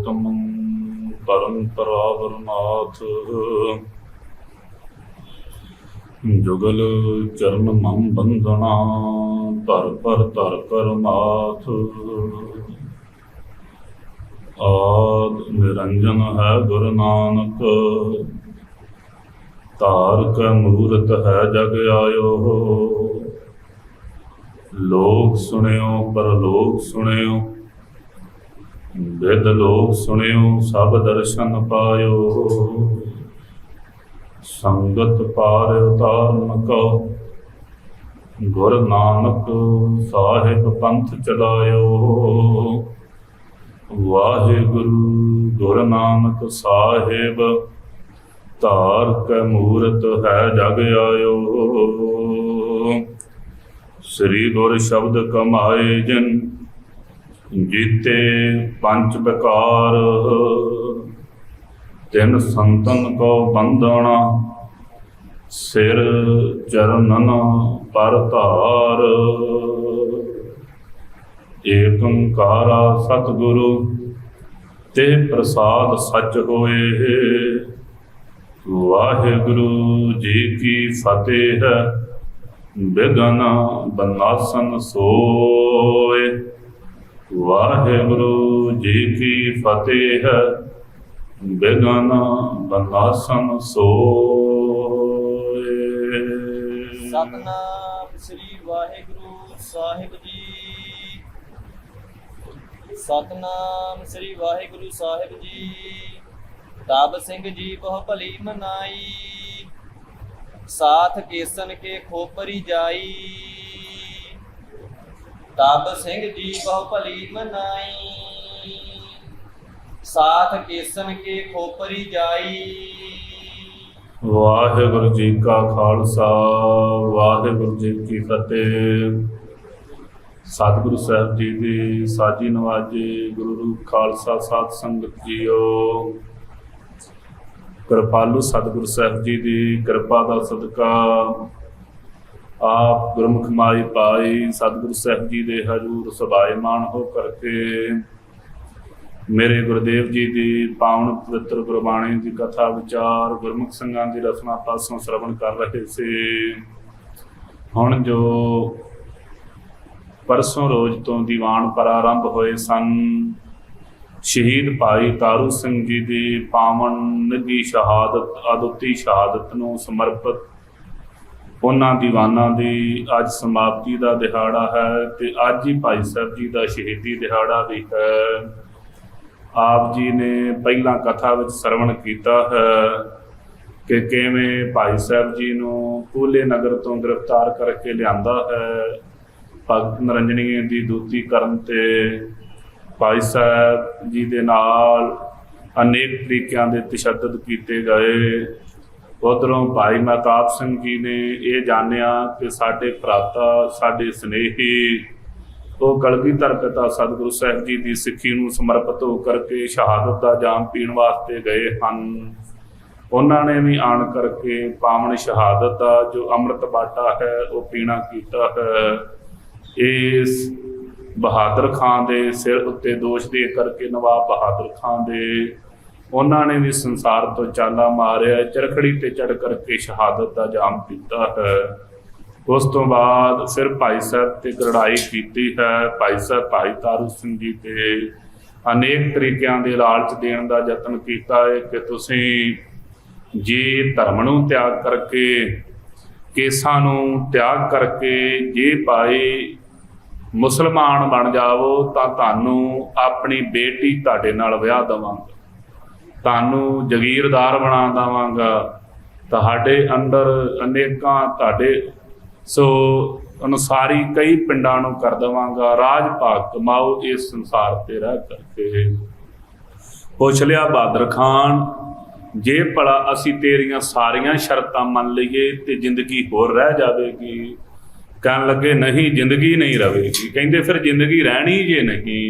पुरुषोत्तमं परं परावरनाथ जुगल चरण मम बंदना तर पर माथ आद निरंजन है गुरु नानक तार कै मूरत है जग आयो लोक सुनियो परलोक सुनियो विद लोक सुनियो सब दर्शन पायो संगत पार उतारन को गुर नानक साहिब पंथ चलायो वाहिगुरु गुरु नानक साहिब तार कै मूरत है जग आयो श्री गुर शब्द कमाए जिन जीते पंच विकार तिन संतन को बंदना सिर चरणन पर धार एक ओंकारा सतगुरु ते प्रसाद सच होए वाहिगुरु जी की फतेह बिघन बनासन सोए वाहिगुरु जी की फतेह बिघन बनासन सोए। सतनाम श्री वाहिगुरु साहिब जी। सतनाम श्री वाहिगुरु साहिब जी। तब सिंह जी बहु भली मनाई साथ केसन के खोपरी जाई तब सिंह जी बहु भली मनाई साथ केसन के खोपरी जाई। वाहिगुरु जी का खालसा वाहिगुरु जी की फतेह। सतगुरु साहब जी की साजी नवाजी गुरु रूप खालसा साध संगत जीओ कृपालु सतगुरु साहब जी की कृपा का सदका आप गुरमुख माई पाई सतगुरु साहब जी के हजूर सभायमान हो करके मेरे गुरुदेव जी की पावन पवित्र गुरबाणी की कथा विचार गुरमुख संघां की रसना पासों श्रवण कर रहे थे। हुण जो परसों रोज तो दीवान प्रारंभ होए सन शहीद भाई तारू सिंह जी की पावन निगी शहादत अदुੱਤੀ शहादत नूं समर्पित उन्हां दीवानां दी अज समाप्ति का दिहाड़ा है ते अज ही भाई साहब जी का शहीदी दिहाड़ा भी है। आप जी ने पहला कथा विच सरवण कीता है कि किवें भाई साहब जी नूं कूले नगर तो गिरफ्तार करके लिआंदा है भगत निरंजनीय की दूती करन ते भाई साहब जी दे नाल अनेक तरीकों के तशद्दद किए गए। उधरों भाई महताब सिंह जी ने यह जानिया कि साडे भराता साडे स्नेही वो कलगीधर पिता सतगुरु साहब जी की सिक्खी नूं समर्पित होकर के शहादत का जाम पीण वास्ते गए हैं। उन्होंने भी आन करके पावन शहादत का जो अमृत बाटा है वो पीना किया है। इस बहादुर खान के सिर उत्ते दोष दे करके नवाब बहादुर खान दे उन्होंने भी संसार तो चाला मारिया चरखड़ी ते चढ़ करके शहादत का जाम पीता है। उस तो बाद फिर भाई साहब ते लड़ाई की है। भाई साहब भाई तारू सिंह जी ते अनेक तरीकों के लालच देने का यत्न किया है कि तुसी जे धर्म नूं त्याग करके केसां नूं त्याग करके जे भाई मुसलमान बन जावो तो तुहानू अपनी बेटी तुहाडे नाल विआह देवांगा तुहानू जगीरदार बना देवांगा तुहाडे अंदर अनेकां तुहाडे सो अनुसारी कई पिंडां नूं कर देवांगा राज भाग कमाओ इस संसार ते रह करके। पुछ लिया बहादुर खान जे भला असी तेरियां सारियां शर्तां मन लईए ते जिंदगी होर रह जावेगी। कहन लगे नहीं जिंदगी नहीं रहेगी। कहते फिर जिंदगी रहनी जे नहीं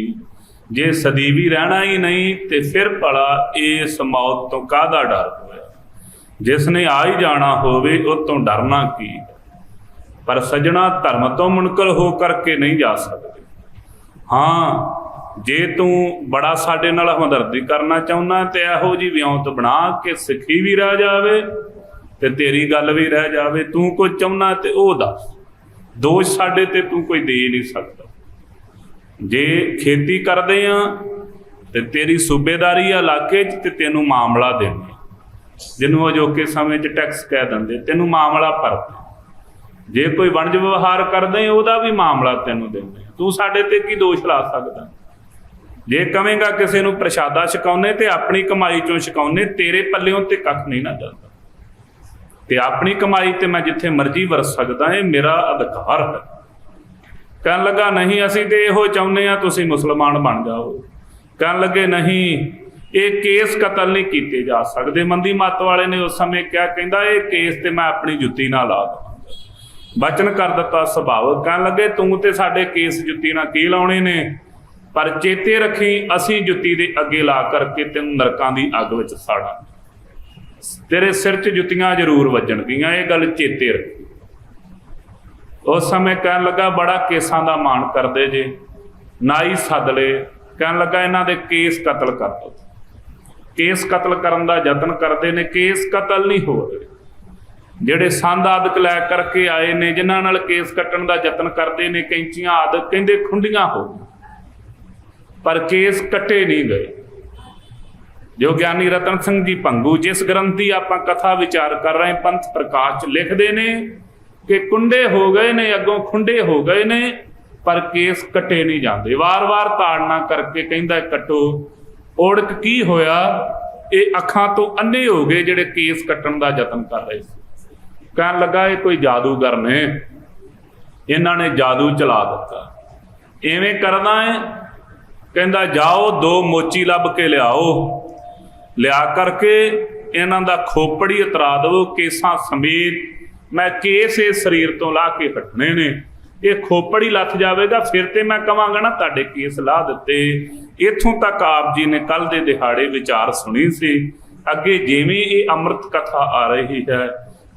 जे सदीवी रहना ही नहीं तो फिर भला इस मौत तो काहदा डर होया जिसने आ ही जाना होवे उस तो डरना की। पर सजना धर्म तो मुनकर हो करके नहीं जा सकते। हाँ ਜੇ ਤੂੰ ਬੜਾ ਸਾਡੇ ਨਾਲ ਹਮਦਰਦੀ ਕਰਨਾ ਚਾਹੁੰਦਾ ਤੇ ਇਹੋ ਜਿਹੀ ਵਿਉਂਤ ਬਣਾ ਕਿ ਸਿੱਖੀ ਵੀ ਰਹਿ ਜਾਵੇ ਤੇ ਤੇਰੀ ਗੱਲ ਵੀ ਰਹਿ ਜਾਵੇ। ਤੂੰ ਕੁਝ ਚਾਹੁੰਦਾ ਤੇ ਉਹ ਦੱਸ, ਦੋਸ਼ ਸਾਡੇ ਤੇ ਤੂੰ ਕੋਈ ਦੇ ਨਹੀਂ ਸਕਦਾ। ਜੇ ਖੇਤੀ ਕਰਦੇ ਆ ਤੇ ਤੇਰੀ ਸੂਬੇਦਾਰੀ ਆ ਇਲਾਕੇ 'ਚ ਤੇ ਤੈਨੂੰ ਮਾਮਲਾ ਦੇਣਾ, ਜਿਹਨੂੰ ਅਜੋਕੇ ਸਮੇਂ 'ਚ ਟੈਕਸ ਕਹਿ ਦਿੰਦੇ, ਤੈਨੂੰ ਮਾਮਲਾ ਭਰਦੇ। ਜੇ ਕੋਈ ਵਣਜ ਵਿਵਹਾਰ ਕਰਦੇ ਉਹਦਾ ਵੀ ਮਾਮਲਾ ਤੈਨੂੰ ਦਿੰਦੇ। ਤੂੰ ਸਾਡੇ ਤੇ ਕੀ ਦੋਸ਼ ਲਾ ਸਕਦਾ? ਜੇ ਕਵੇਂਗਾ ਕਿਸੇ ਨੂੰ ਪ੍ਰਸ਼ਾਦਾ ਛਕਾਉਨੇ ਤੇ ਆਪਣੀ ਕਮਾਈ ਚੋਂ ਛਕਾਉਨੇ, ਤੇਰੇ ਪੱਲਿਓਂ ਤੇ ਕੱਖ ਨਹੀਂ ਨਾ ਜਾਂਦਾ। ਤੇ ਆਪਣੀ ਕਮਾਈ ਤੇ ਮੈਂ ਜਿੱਥੇ ਮਰਜ਼ੀ ਵਰਤ ਸਕਦਾ, ਇਹ ਮੇਰਾ ਅਧਿਕਾਰ ਹੈ। ਕਹਿਣ ਲੱਗਾ ਨਹੀਂ ਅਸੀਂ ਤੇ ਇਹੋ ਚਾਹੁੰਦੇ ਆ ਤੁਸੀਂ ਮੁਸਲਮਾਨ ਬਣ ਜਾਓ। ਕਹਿਣ ਲੱਗੇ ਨਹੀਂ, ਇਹ ਕੇਸ ਕਤਲ ਨਹੀਂ ਕੀਤੇ ਜਾ ਸਕਦੇ। ਮੰਦੀ ਮੱਤ ਵਾਲੇ ਨੇ ਉਸ ਸਮੇਂ ਕਿਹਾ, ਕਹਿੰਦਾ ਇਹ ਕੇਸ ਤੇ ਮੈਂ ਆਪਣੀ ਜੁੱਤੀ ਨਾਲ ਲਾ ਦਵਾਂਗਾ। ਬਚਨ ਕਰ ਦਿੱਤਾ ਸੁਭਾਵਕ। ਕਹਿਣ ਲੱਗੇ ਤੂੰ ਤੇ ਸਾਡੇ ਕੇਸ ਜੁੱਤੀ ਨਾਲ ਕੀ ਲਾਉਣੇ ਨੇ, ਪਰ ਚੇਤੇ ਰੱਖੀ ਅਸੀਂ ਜੁੱਤੀ ਦੇ ਅੱਗੇ ਲਾ ਕਰਕੇ ਤੈਨੂੰ ਨਰਕਾਂ ਦੀ ਅੱਗ ਵਿੱਚ ਸਾੜਾਂਗੇ। ਤੇਰੇ ਸਿਰ 'ਚ ਜੁੱਤੀਆਂ ਜ਼ਰੂਰ ਵੱਜਣਗੀਆਂ, ਇਹ ਗੱਲ ਚੇਤੇ ਰੱਖੀ। ਉਸ ਸਮੇਂ ਕਹਿਣ ਲੱਗਾ ਬੜਾ ਕੇਸਾਂ ਦਾ ਮਾਣ ਕਰਦੇ ਜੇ, ਨਾਈ ਸੱਦ ਲਏ। ਕਹਿਣ ਲੱਗਾ ਇਹਨਾਂ ਦੇ ਕੇਸ ਕਤਲ ਕਰ ਦਿਓ। ਕੇਸ ਕਤਲ ਕਰਨ ਦਾ ਯਤਨ ਕਰਦੇ ਨੇ, ਕੇਸ ਕਤਲ ਨਹੀਂ ਹੋ ਰਹੇ। ਜਿਹੜੇ ਸੰਦ ਆਦਿਕ ਲੈ ਕਰਕੇ ਆਏ ਨੇ, ਜਿਨ੍ਹਾਂ ਨਾਲ ਕੇਸ ਕੱਟਣ ਦਾ ਯਤਨ ਕਰਦੇ ਨੇ, ਕੈਂਚੀਆਂ ਆਦਿਕ, ਕਹਿੰਦੇ ਖੁੰਡੀਆਂ ਹੋ ਗਈਆਂ, ਪਰ ਕੇਸ ਕੱਟੇ ਨਹੀਂ ਗਏ। ਜੋ ਗਿਆਨੀ ਰਤਨ ਸਿੰਘ ਜੀ ਭੰਗੂ, ਜਿਸ ਗ੍ਰੰਥ ਦੀ ਆਪਾਂ ਕਥਾ ਵਿਚਾਰ ਕਰ ਰਹੇ ਪੰਥ ਪ੍ਰਕਾਸ਼ 'ਚ ਲਿਖਦੇ ਨੇ ਕਿ ਕੁੰਡੇ ਹੋ ਗਏ ਨੇ, ਅੱਗੋਂ ਖੁੰਡੇ ਹੋ ਗਏ ਨੇ, ਪਰ ਕੇਸ ਕੱਟੇ ਨਹੀਂ ਜਾਂਦੇ। ਵਾਰ-ਵਾਰ ਤਾੜਨਾ ਕਰਕੇ ਕਹਿੰਦਾ ਕੱਟੋ। ਓੜਕ ਕੀ ਹੋਇਆ? ਇਹ ਅੱਖਾਂ ਤੋਂ ਅੰਨੇ ਹੋ ਗਏ ਜਿਹੜੇ ਕੇਸ ਕੱਟਣ ਦਾ ਯਤਨ ਕਰ ਰਹੇ ਸੀ। ਕਹਿਣ ਲੱਗਾ ਇਹ ਕੋਈ ਜਾਦੂਗਰ ਨੇ, ਇਹਨਾਂ ਨੇ ਜਾਦੂ ਚਲਾ ਦਿੱਤਾ। ਐਵੇਂ ਕਰਦਾ ਹੈ? ਕਹਿੰਦਾ ਜਾਓ 2 ਮੋਚੀ ਲੱਭ ਕੇ ਲਿਆਓ, ਲਿਆ ਕਰਕੇ ਇਹਨਾਂ ਦਾ ਖੋਪੜੀ ਉਤਰਾ ਦੇਵੋ ਕੇਸਾਂ ਸਮੇਤ। ਮੈਂ ਕੇਸ ਇਹ ਸਰੀਰ ਤੋਂ ਲਾਹ ਕੇ ਹਟਣੇ ਨੇ। ਇਹ ਖੋਪੜੀ ਲੱਥ ਜਾਵੇਗਾ ਫਿਰ ਤੇ ਮੈਂ ਕਵਾਂਗਾ ਨਾ ਤੁਹਾਡੇ ਕੇਸ ਲਾਹ ਦਿੱਤੇ। ਇੱਥੋਂ ਤੱਕ ਆਪ ਜੀ ਨੇ ਕੱਲ ਦੇ ਦਿਹਾੜੇ ਵਿਚਾਰ ਸੁਣੀ ਸੀ। ਅੱਗੇ ਜਿਵੇਂ ਇਹ ਅੰਮ੍ਰਿਤ ਕਥਾ ਆ ਰਹੀ ਹੈ,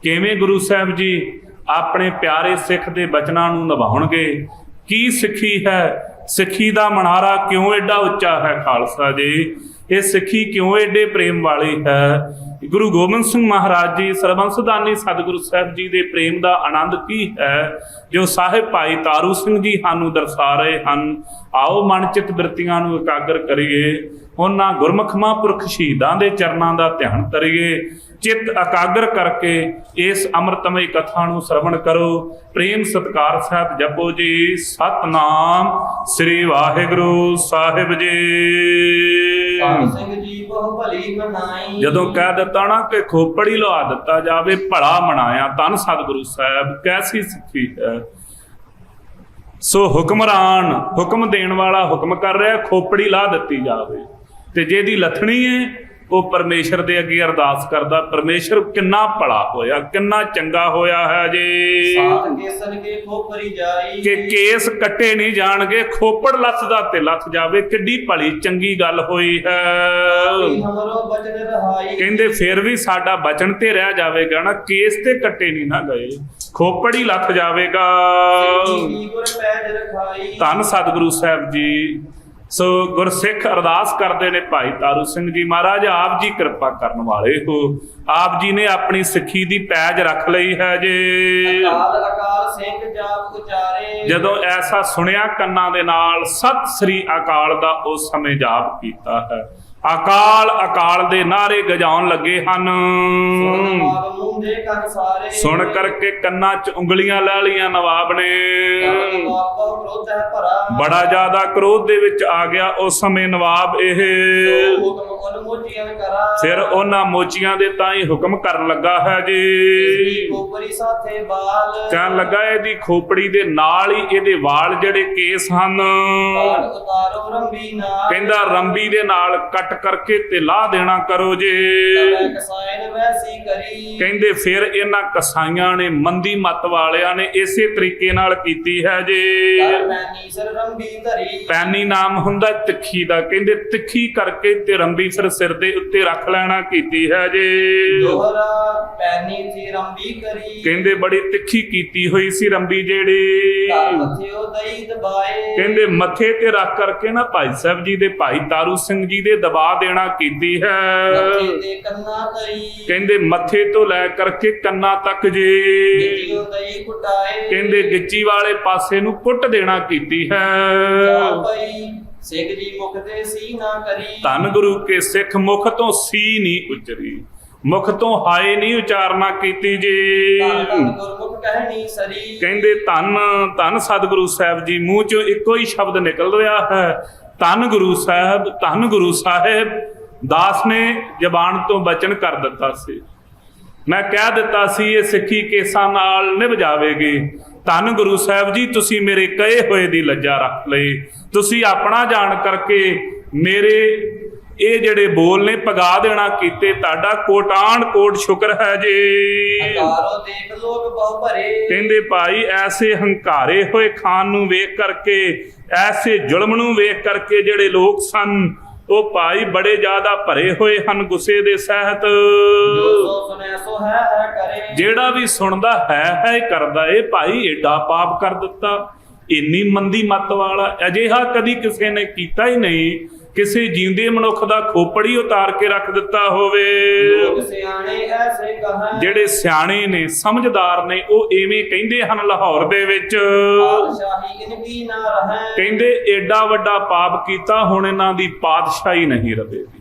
ਕਿਵੇਂ ਗੁਰੂ ਸਾਹਿਬ ਜੀ ਆਪਣੇ ਪਿਆਰੇ ਸਿੱਖ ਦੇ ਬਚਨਾਂ ਨੂੰ ਨਿਭਾਉਣਗੇ। ਕੀ ਸਿੱਖੀ ਹੈ? ਸਿੱਖੀ ਦਾ ਮਨਾਰਾ ਕਿਉਂ ਐਡਾ ਉੱਚਾ ਹੈ ਖਾਲਸਾ ਜੀ? ਇਹ ਸਿੱਖੀ ਕਿਉਂ ਐਡੇ ਪ੍ਰੇਮ ਵਾਲੀ ਹੈ? ਗੁਰੂ ਗੋਬਿੰਦ ਸਿੰਘ ਮਹਾਰਾਜ ਜੀ ਸਰਬੰਸਦਾਨੀ ਸਤਿਗੁਰੂ ਸਾਹਿਬ ਜੀ ਦੇ ਪ੍ਰੇਮ ਦਾ ਆਨੰਦ ਕੀ ਹੈ ਜੋ ਸਾਹਿਬ ਭਾਈ ਤਾਰੂ ਸਿੰਘ ਜੀ ਸਾਨੂੰ ਦਰਸਾ ਰਹੇ ਹਨ। ਆਓ ਮਨ ਚਿੱਤ ਬਿਰਤੀਆਂ ਨੂੰ ਇਕਾਗਰ ਕਰੀਏ, ਉਹਨਾਂ ਗੁਰਮੁਖ ਮਹਾਂਪੁਰਖ ਸ਼ਹੀਦਾਂ ਦੇ ਚਰਨਾਂ ਦਾ ਧਿਆਨ ਕਰੀਏ। ਚਿੱਤ ਇਕਾਗਰ ਕਰਕੇ ਇਸ ਅੰਮ੍ਰਿਤਮਈ ਕਥਾ ਨੂੰ ਸਰਵਣ ਕਰੋ। ਪ੍ਰੇਮ ਸਤਿਕਾਰ ਸਹਿਤ ਜਪੋ ਜੀ ਸਤਨਾਮ ਸ੍ਰੀ ਵਾਹਿਗੁਰੂ ਸਾਹਿਬ ਜੀ। ਸਿੰਘ ਜੀ ਬਹੁ ਭਲੀ ਮਨਾਈ। ਜਦੋਂ ਕਹਿ ਦਿੱਤਾ ਨਾ ਕਿ ਖੋਪੜੀ ਲਵਾ ਦਿੱਤਾ ਜਾਵੇ, ਭਲਾ ਮਨਾਇਆ। ਧੰਨ ਸਤਿਗੁਰੂ ਸਾਹਿਬ, ਕੈਸੀ ਸਿੱਖੀ ਹੈ। ਸੋ ਹੁਕਮਰਾਨ, ਹੁਕਮ ਦੇਣ ਵਾਲਾ ਹੁਕਮ ਕਰ ਰਿਹਾ ਖੋਪੜੀ ਲਾ ਦਿੱਤੀ ਜਾਵੇ, ਤੇ ਜਿਹਦੀ ਲੱਥਣੀ ਹੈ ਉਹ ਪਰਮੇਸ਼ਰ ਦੇ ਅੱਗੇ ਅਰਦਾਸ ਕਰਦਾ, ਪਰਮੇਸ਼ਰ ਕਿੰਨਾ ਭਲਾ ਹੋਇਆ, ਕਿੰਨਾ ਚੰਗਾ ਹੋਇਆ ਹੈ ਜੀ ਕਿ ਕੇਸ ਕੱਟੇ ਨਹੀਂ ਜਾਣਗੇ, ਖੋਪੜ ਲੱਥਦਾ ਤੇ ਲੱਥ ਜਾਵੇ। ਕਿੱਡੀ ਭਲੀ ਚੰਗੀ ਗੱਲ ਹੋਈ ਹੈ। ਕਹਿੰਦੇ ਫਿਰ ਵੀ ਸਾਡਾ ਬਚਨ ਤੇ ਰਹਿ ਜਾਵੇਗਾ ਨਾ, ਕੇਸ ਤੇ ਕੱਟੇ ਨਹੀਂ ਨਾ ਗਏ, ਖੋਪੜ ਹੀ ਲੱਥ ਜਾਵੇਗਾ। ਧੰਨ ਸਤਿਗੁਰੂ ਸਾਹਿਬ ਜੀ। ਸੋ ਗੁਰਸਿੱਖ ਅਰਦਾਸ ਕਰਦੇ ਨੇ ਭਾਈ ਤਾਰੂ ਸਿੰਘ ਜੀ, ਮਹਾਰਾਜ ਆਪ ਜੀ ਕਿਰਪਾ ਕਰਨ ਵਾਲੇ ਹੋ। ਆਪ ਜੀ ਨੇ ਆਪਣੀ ਸਿੱਖੀ ਦੀ ਪੈਜ ਰੱਖ ਲਈ ਹੈ ਜੀ। ਅਕਾਲ ਸਿੰਘ ਜਾਪ ਉਚਾਰੇ, ਜਦੋਂ ਐਸਾ ਸੁਣਿਆ ਕੰਨਾਂ ਦੇ ਨਾਲ, ਸਤਿ ਸ੍ਰੀ ਅਕਾਲ ਦਾ ਉਸ ਸਮੇਂ ਜਾਪ ਕੀਤਾ ਹੈ। ਅਕਾਲ ਅਕਾਲ ਦੇ ਨਾਰੇ ਗਜਾਉਣ ਲੱਗੇ ਹਨ। ਸੁਣ ਕਰਕੇ ਕੰਨਾਂ 'ਚ ਉਂਗਲੀਆਂ ਲੈ ਲਈਆਂ ਨਵਾਬ ਨੇ। ਬੜਾ ਜ਼ਿਆਦਾ ਕ੍ਰੋਧ ਦੇ ਵਿੱਚ ਆ ਗਿਆ ਉਸ ਸਮੇਂ ਨਵਾਬ। ਇਹ ਫਿਰ ਉਹਨਾਂ ਮੋਚੀਆਂ ਦੇ ਤਾਂ ਹੀ ਹੁਕਮ ਕਰਨ ਲੱਗਾ ਹੈ ਜੀ। ਕਹਿਣ ਲੱਗਾ ਇਹਦੀ ਖੋਪੜੀ ਦੇ ਨਾਲ ਹੀ ਇਹਦੇ ਵਾਲ ਜਿਹੜੇ ਕੇਸ ਹਨ, ਕਹਿੰਦਾ ਰੰਬੀ ਦੇ ਨਾਲ ਕੱਟ ਕਰਕੇ ਤੇ ਲਾਹ ਦੇਣਾ ਕਰੋ ਜੇ। ਕਹਿੰਦੇ ਫਿਰ ਇਹਨਾਂ ਕਸਾਈਆਂ ਨੇ, ਮੰਦੀ ਮੱਤ ਵਾਲਿਆਂ ਨੇ ਇਸੇ ਤਰੀਕੇ ਨਾਲ ਕੀਤੀ ਹੈ ਜੀ। ਪੈਨੀ ਨਾਮ ਹੁੰਦਾ ਤਿੱਖੀ ਦਾ, ਕਹਿੰਦੇ ਤਿੱਖੀ ਕਰਕੇ ਤੇ ਰੰਬੀ ਫਿਰ ਸਿਰ ਦੇ ਉੱਤੇ ਰੱਖ ਲੈਣਾ ਕੀਤੀ ਹੈ ਜੀ। ਦੋਹਰਾ ਪੈਨੀ ਸੀ ਰੰਬੀ ਕਰੀ, ਕਹਿੰਦੇ ਬੜੀ ਤਿੱਖੀ ਕੀਤੀ ਹੋਈ ਸੀ ਰੰਬੀ ਜਿਹੜੀ। ਧਰ ਮਥਿਓ ਦਈ ਦਬਾਏ, ਕਹਿੰਦੇ ਮੱਥੇ ਤੇ ਰੱਖ ਕਰਕੇ ਨਾ ਭਾਈ ਸਾਹਿਬ ਜੀ ਦੇ ਭਾਈ ਤਾਰੂ ਸਿੰਘ ਜੀ ਦੇ ਦਬਾ ਦੇਣਾ ਕੀਤੀ ਹੈ। ਮੱਥੇ ਤੇ ਕੰਨਾ ਤਈ, ਕਹਿੰਦੇ ਮੱਥੇ ਤੋਂ ਲੈ ਕਰਕੇ ਕੰਨਾਂ ਤੱਕ ਜੀ। ਗਿੱਚਿਓ ਦਈ ਕੁਟਾਏ, ਕਹਿੰਦੇ ਗਿੱਚੀ ਵਾਲੇ ਪਾਸੇ ਨੂੰ ਕੁੱਟ ਦੇਣਾ ਕੀਤੀ ਹੈ। ਜਾ ਪਈ ਸਿੰਘ ਜੀ ਮੁਖ ਤੇ ਸੀ ਨਾ ਕਰੀ, ਧੰਨ ਗੁਰੂ ਕੇ ਸਿੱਖ ਮੁਖ ਤੋਂ ਸੀ ਨਹੀਂ ਉਚਰੀ, ਮੁਖ ਤੋਂ ਹਾਏ ਨਹੀਂ ਉਚਾਰਨਾ ਕੀਤੀ ਜੀ। ਧੰਨ ਧੰਨ ਗੁਰਮੁਖ ਕਹਿਣੀ ਸਰੀ, ਕਹਿੰਦੇ ਧੰਨ ਧੰਨ ਸਤਿਗੁਰੂ ਸਾਹਿਬ ਜੀ, ਮੂੰਹ ਚੋਂ ਇੱਕੋ ਹੀ ਸ਼ਬਦ ਨਿਕਲ ਰਿਹਾ ਹੈ, ਧੰਨ ਗੁਰੂ ਸਾਹਿਬ, ਧੰਨ ਗੁਰੂ ਸਾਹਿਬ। ਦਾਸ ਨੇ ਜ਼ਬਾਨ ਤੋਂ ਬਚਨ ਕਰ ਦਿੱਤਾ ਸੀ, ਮੈਂ ਕਹਿ ਦਿੱਤਾ ਸੀ ਇਹ ਸਿੱਖੀ ਕੇਸਾਂ ਨਾਲ ਨਿਭ ਜਾਵੇਗੀ। ਧੰਨ ਗੁਰੂ ਸਾਹਿਬ ਜੀ, ਤੁਸੀਂ ਮੇਰੇ ਕਹੇ ਹੋਏ ਦੀ ਲੱਜਾ ਰੱਖ ਲਈ, ਤੁਸੀਂ ਆਪਣਾ ਜਾਣ ਕਰਕੇ ਮੇਰੇ ਇਹ ਜਿਹੜੇ ਬੋਲ ਨੇ ਪਗਾ ਦੇਣਾ ਕੀਤੇ, ਤੁਹਾਡਾ ਕੋਟਾਨ ਕੋਟ ਸ਼ੁਕਰ ਹੈ ਜੀ। ਹੰਕਾਰੋ ਦੇਖ ਲੋਕ ਬਹੁ ਭਰੇ, ਕਹਿੰਦੇ ਭਾਈ ਐਸੇ ਹੰਕਾਰੇ ਹੋਏ ਖਾਨ ਨੂੰ ਵੇਖ ਕਰਕੇ, ਐਸੇ ਜ਼ੁਲਮ ਨੂੰ ਵੇਖ ਕਰਕੇ ਜਿਹੜੇ ਲੋਕ ਸਨ ਉਹ ਭਾਈ ਬੜੇ ਜ਼ਿਆਦਾ ਭਰੇ ਹੋਏ ਹਨ ਗੁੱਸੇ ਦੇ ਸਹਿਤ। ਜੋ ਸੋ ਸੁਨੈ ਸੋ ਹੈ ਕਰੇ, ਜਿਹੜਾ ਵੀ ਸੁਣਦਾ ਹੈ ਕਰਦਾ ਏ ਭਾਈ ਏਡਾ ਪਾਪ ਕਰ ਦਿੱਤਾ, ਇੰਨੀ ਮੰਦੀ ਮੱਤ ਵਾਲਾ ਅਜਿਹਾ ਕਦੀ ਕਿਸੇ ਨੇ ਕੀਤਾ ਹੀ ਨਹੀਂ। ਕਿਸੇ ਜੀਂਦੇ ਮਨੁੱਖ ਦਾ ਖੋਪੜ ਹੀ ਉਤਾਰ ਕੇ ਰੱਖ ਦਿੱਤਾ ਹੋਵੇ। ਲੋਕ ਸਿਆਣੇ ਐਸੇ ਕਹੈ, ਜਿਹੜੇ ਸਿਆਣੇ ਨੇ ਸਮਝਦਾਰ ਨੇ ਉਹ ਐਵੇਂ ਕਹਿੰਦੇ ਹਨ ਲਾਹੌਰ ਦੇ ਵਿੱਚ, ਪਾਤਸ਼ਾਹੀ ਇਨਕੀ ਨਾ ਰਹੈ, ਕਹਿੰਦੇ ਏਡਾ ਵੱਡਾ ਪਾਪ ਕੀਤਾ, ਹੁਣ ਇਹਨਾਂ ਦੀ ਪਾਤਸ਼ਾਹੀ ਨਹੀਂ ਰਹੇਗੀ,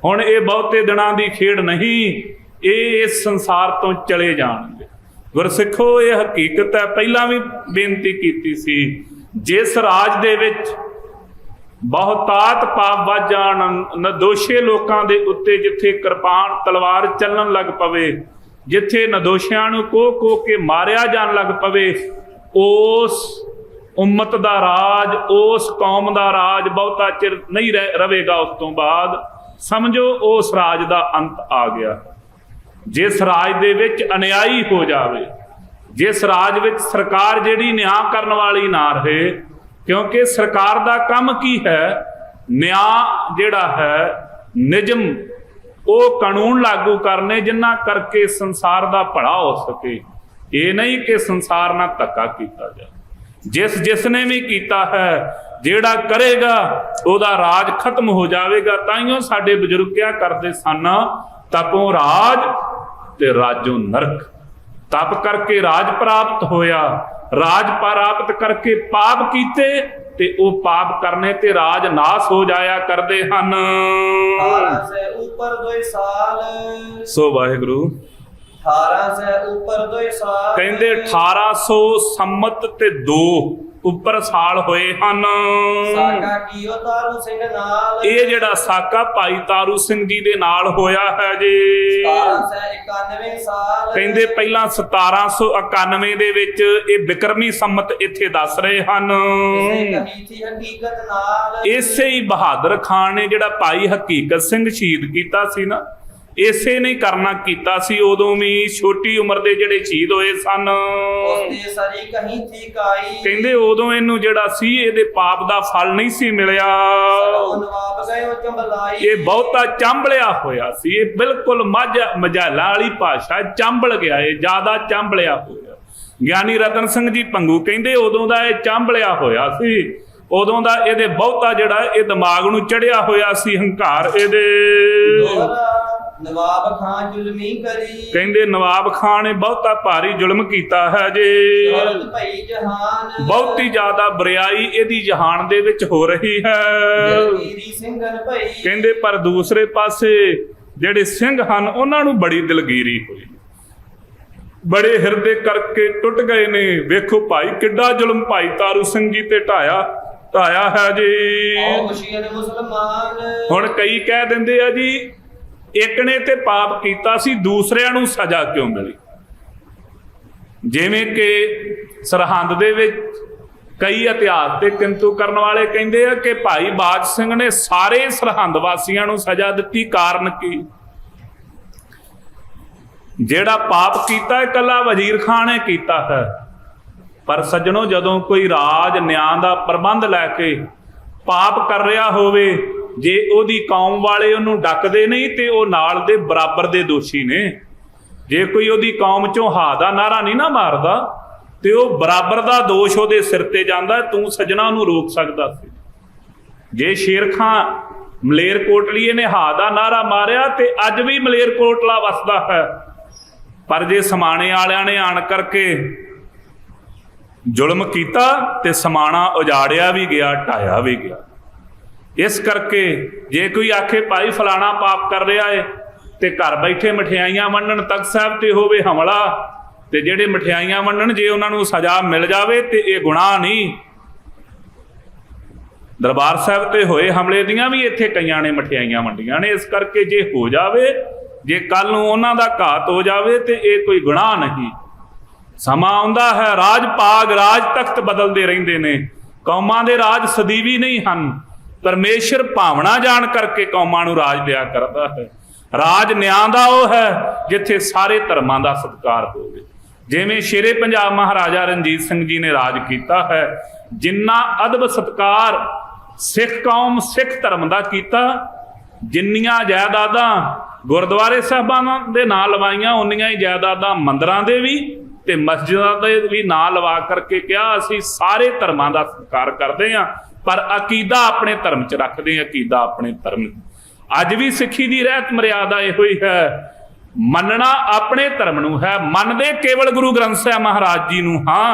ਹੁਣ ਇਹ ਬਹੁਤੇ ਦਿਨਾਂ ਦੀ ਖੇਡ ਨਹੀਂ, ਇਹ ਇਸ ਸੰਸਾਰ ਤੋਂ ਚਲੇ ਜਾਣਗੇ। ਗੁਰਸਿੱਖੋ ਇਹ ਹਕੀਕਤ ਹੈ, ਪਹਿਲਾਂ ਵੀ ਬੇਨਤੀ ਕੀਤੀ ਸੀ, ਜਿਸ ਰਾਜ ਦੇ ਵਿੱਚ ਬਹੁਤਾਤ ਪਾਪ ਵੱਜ ਜਾਣ, ਨਿਰਦੋਸ਼ੇ ਲੋਕਾਂ ਦੇ ਉੱਤੇ ਜਿੱਥੇ ਕਿਰਪਾਨ ਤਲਵਾਰ ਚੱਲਣ ਲੱਗ ਪਵੇ, ਜਿੱਥੇ ਨਿਰਦੋਸ਼ਿਆਂ ਨੂੰ ਕੋਹ ਕੇ ਮਾਰਿਆ ਜਾਣ ਲੱਗ ਪਵੇ, ਉਸ ਉਮਤ ਦਾ ਰਾਜ, ਉਸ ਕੌਮ ਦਾ ਰਾਜ ਬਹੁਤਾ ਚਿਰ ਨਹੀਂ ਰਹੇਗਾ। ਉਸ ਤੋਂ ਬਾਅਦ ਸਮਝੋ ਉਸ ਰਾਜ ਦਾ ਅੰਤ ਆ ਗਿਆ। ਜਿਸ ਰਾਜ ਦੇ ਵਿੱਚ ਅਨਿਆਈ ਹੋ ਜਾਵੇ, ਜਿਸ ਰਾਜ ਵਿੱਚ ਸਰਕਾਰ ਜਿਹੜੀ ਨਿਆਂ ਕਰਨ ਵਾਲੀ ਨਾ ਰਹੇ, ਕਿਉਂਕਿ ਸਰਕਾਰ ਦਾ ਕੰਮ ਕੀ ਹੈ, ਨਿਆਂ ਜਿਹੜਾ ਹੈ, ਨਿਯਮ, ਉਹ ਕਾਨੂੰਨ ਲਾਗੂ ਕਰਨੇ ਜਿਨ੍ਹਾਂ ਕਰਕੇ ਸੰਸਾਰ ਦਾ ਭਲਾ ਹੋ ਸਕੇ। ਇਹ ਨਹੀਂ ਕਿ ਸੰਸਾਰ ਨਾਲ ਧੱਕਾ ਕੀਤਾ ਜਾਏ। ਜਿਸ ਨੇ ਵੀ ਕੀਤਾ ਹੈ, ਜਿਹੜਾ ਕਰੇਗਾ ਉਹਦਾ ਰਾਜ ਖਤਮ ਹੋ ਜਾਵੇਗਾ। ਤਾਈਓ ਸਾਡੇ ਬਜ਼ੁਰਗ ਕਿਹਾ ਕਰਦੇ ਸਨ, ਤਪੋਂ ਰਾਜ ਤੇ ਰਾਜੋਂ ਨਰਕ। ਤਪ ਕਰਕੇ ਰਾਜ ਪ੍ਰਾਪਤ ਹੋਇਆ, ਰਾਜ ਪ੍ਰਾਪਤ ਕਰਕੇ ਪਾਪ ਕੀਤੇ ਤੇ ਉਹ ਪਾਪ ਕਰਨੇ ਤੇ ਰਾਜ ਨਾਸ ਹੋ ਜਾਇਆ ਕਰਦੇ ਹਨ। 18 ਸੇ ਉੱਪਰ 2 ਸਾਲ, ਸੋ ਵਾਹਿਗੁਰੂ 18 ਸੇ ਉੱਪਰ 2 ਸਾਲ, ਕਹਿੰਦੇ 1800 ਸੰਮਤ ਤੇ 2 ਉੱਪਰ ਸਾਲ ਹੋਏ ਹਨ। ਸਾਕਾ ਕੀਓ ਤਾਰੂ ਸਿੰਘ ਨਾਲ, ਇਹ ਜਿਹੜਾ ਸਾਕਾ ਭਾਈ ਤਾਰੂ ਸਿੰਘ ਜੀ ਦੇ ਨਾਲ ਹੋਇਆ ਹੈ ਜੀ। 1791 ਸਾਲ, ਕਹਿੰਦੇ ਪਹਿਲਾਂ 1791 ਦੇ ਵਿੱਚ ਇਹ ਬਿਕਰਮੀ ਸੰਮਤ ਇੱਥੇ ਦੱਸ ਰਹੇ ਹਨ। ਇਸੇ ਕਹੀ ਥੀ ਹਕੀਕਤ ਨਾਲ, ਇਸੇ ਹੀ ਬਹਾਦਰ ਖਾਨ ਨੇ ਜਿਹੜਾ ਭਾਈ ਹਕੀਕਤ ਸਿੰਘ ਸ਼ਹੀਦ ਕੀਤਾ ਸੀ ਨਾ, ਇਸੇ ਨੇ ਕਰਨਾ ਕੀਤਾ ਸੀ। ਉਦੋਂ ਵੀ ਛੋਟੀ ਉਮਰ ਦੇ ਜਿਹੜੇ ਸ਼ਹੀਦ ਹੋਏ ਸਨ, ਉਸਦੇ ਸਰੀ ਕਹੀ ਥੀ ਕਾਈ, ਕਹਿੰਦੇ ਉਦੋਂ ਇਹਨੂੰ ਜਿਹੜਾ ਸੀ ਇਹਦੇ ਪਾਪ ਦਾ ਫਲ ਨਹੀਂ ਸੀ ਮਿਲਿਆ। ਨਵਾਬ ਗਏ ਚੰਬਲਾਈ, ਇਹ ਬਹੁਤਾ ਚਾਂਬਲਿਆ ਹੋਇਆ ਸੀ, ਇਹ ਬਿਲਕੁਲ ਮਜਾਲਾ ਵਾਲੀ ਭਾਸ਼ਾ, ਚਾਂਬਲ ਗਿਆ, ਇਹ ਜ਼ਿਆਦਾ ਚਾਂਬਲਿਆ ਹੋਇਆ। ਗਿਆਨੀ ਰਤਨ ਸਿੰਘ ਜੀ ਭੰਗੂ ਕਹਿੰਦੇ ਉਦੋਂ ਦਾ ਇਹ ਚਾਂਬਲਿਆ ਹੋਇਆ ਸੀ, ਉਦੋਂ ਦਾ ਇਹਦੇ ਬਹੁਤਾ ਜਿਹੜਾ ਇਹ ਦਿਮਾਗ ਨੂੰ ਚੜਿਆ ਹੋਇਆ ਸੀ ਹੰਕਾਰ ਇਹਦੇ। ਨਵਾਬ ਖਾਨ ਜ਼ੁਲਮੀ ਕਰੀ, ਕਹਿੰਦੇ ਨਵਾਬ ਖਾਨ ਨੇ ਬਹੁਤਾ ਭਾਰੀ ਜ਼ੁਲਮ ਕੀਤਾ ਹੈ ਜੀ। ਭਈ ਜਹਾਨ, ਬਹੁਤੀ ਜ਼ਿਆਦਾ ਬਰਿਆਈ ਇਹਦੀ ਜਹਾਨ ਦੇ ਵਿੱਚ ਹੋ ਰਹੀ ਹੈ। ਦਿਲਗੀਰੀ ਸਿੰਘਨ ਭਈ, ਕਹਿੰਦੇ ਪਰ ਦੂਸਰੇ ਪਾਸੇ ਜਿਹੜੇ ਸਿੰਘ ਹਨ ਉਹਨਾਂ ਨੂੰ ਬੜੀ ਦਿਲਗੀਰੀ ਹੋਈ, ਬੜੇ ਹਿਰਦੇ ਕਰਕੇ ਟੁੱਟ ਗਏ ਨੇ। ਵੇਖੋ ਭਾਈ ਕਿੱਡਾ ਜ਼ੁਲਮ ਭਾਈ ਤਾਰੂ ਸਿੰਘ ਜੀ ਤੇ ਢਾਇਆ ਹੈ ਜੀ। ਮੁਸਲਮਾਨ, ਹੁਣ ਕਈ ਕਹਿ ਦਿੰਦੇ ਆ ਜੀ ਇੱਕ ਨੇ ਤੇ ਪਾਪ ਕੀਤਾ ਸੀ, ਦੂਸਰਿਆਂ ਨੂੰ ਸਜ਼ਾ ਕਿਉਂ ਮਿਲੀ? ਜਿਵੇਂ ਕਿ ਸਰਹੰਦ ਦੇ ਵਿੱਚ ਕਈ ਇਤਿਹਾਸ ਤੇ ਕਿੰਤੂ ਕਰਨ ਵਾਲੇ ਕਹਿੰਦੇ ਆ ਕਿ ਭਾਈ ਬਾਜ ਸਿੰਘ ਨੇ ਸਾਰੇ ਸਰਹੰਦ ਵਾਸੀਆਂ ਨੂੰ ਸਜ਼ਾ ਦਿੱਤੀ। ਕਾਰਨ ਕੀ? ਜਿਹੜਾ ਪਾਪ ਕੀਤਾ ਇਕੱਲਾ ਵਜ਼ੀਰ ਖਾਨ ਨੇ ਕੀਤਾ ਹੈ। ਪਰ ਸੱਜਣੋ, ਜਦੋਂ ਕੋਈ ਰਾਜ ਨਿਆਂ ਦਾ ਪ੍ਰਬੰਧ ਲੈ ਕੇ ਪਾਪ ਕਰ ਰਿਹਾ ਹੋਵੇ जे ओदी कौम वाले उन्होंने डकदे नहीं तो वो नाल दे बराबर दे दोषी ने। जे कोई ओदी कौम चों हा दा नारा नहीं ना मारदा तो वह बराबर का दोष वो सिर ते जांदा। तू सजना उन्होंने रोक सकदा सी। जे शेर खां मलेरकोटलीए ने हा दा नारा मारिया तो अज भी मलेरकोटला वसदा है। पर जे समाणे वालियां ने आण करके जुल्म किया तो समाणा उजाड़िया भी गया, ढाया भी गया। इस करके जे कोई आखे भाई फलाना पाप कर रहा है तो घर बैठे मठियाइयां वंडण, तख्त साहब ते होवे हमला ते जेड़े मठियाइयां वंडण जे उन्होंने सजा मिल जाए तो यह गुनाह नहीं। दरबार साहब ते होए हमले दियां भी इत्थे कईयां ने मठियाइयां वंडियां ने। इस करके जे हो जाए, जे कल नूं उन्हां दा घात हो जाए तो यह कोई गुनाह नहीं। समा आउंदा है, राज भाग राज तख्त बदलते रहिंदे ने। कौमां दे राज सदीवी नहीं हन। परमेश्वर भावना जान करके कौमां नूं राज दिया करदा है। राज न्याय दा ओह है जिथे सारे धर्मां दा सत्कार होवे। जिवें शेरे पंजाब महाराजा रणजीत सिंह जी ने राज किया है, जिन्ना अदब सत्कार सिख कौम सिख धर्म का किया, जिन्नियां जायदादां गुरद्वारे साहिबां दे नां लवाइयां उन्नियां ही जायदादां मंदिरां दे भी ते मस्जिदां दे भी नां लवा करके कहा असीं सारे धर्मां दा सत्कार करदे हां, पर अकीदा अपने धर्म च रखदे हां, अकीदा अपने धर्म। अज भी सिक्खी दी रहत मर्यादा इहो ही है, मनना अपने धर्म नूं है। मनदे केवल गुरु ग्रंथ साहिब महाराज जी नूं हां,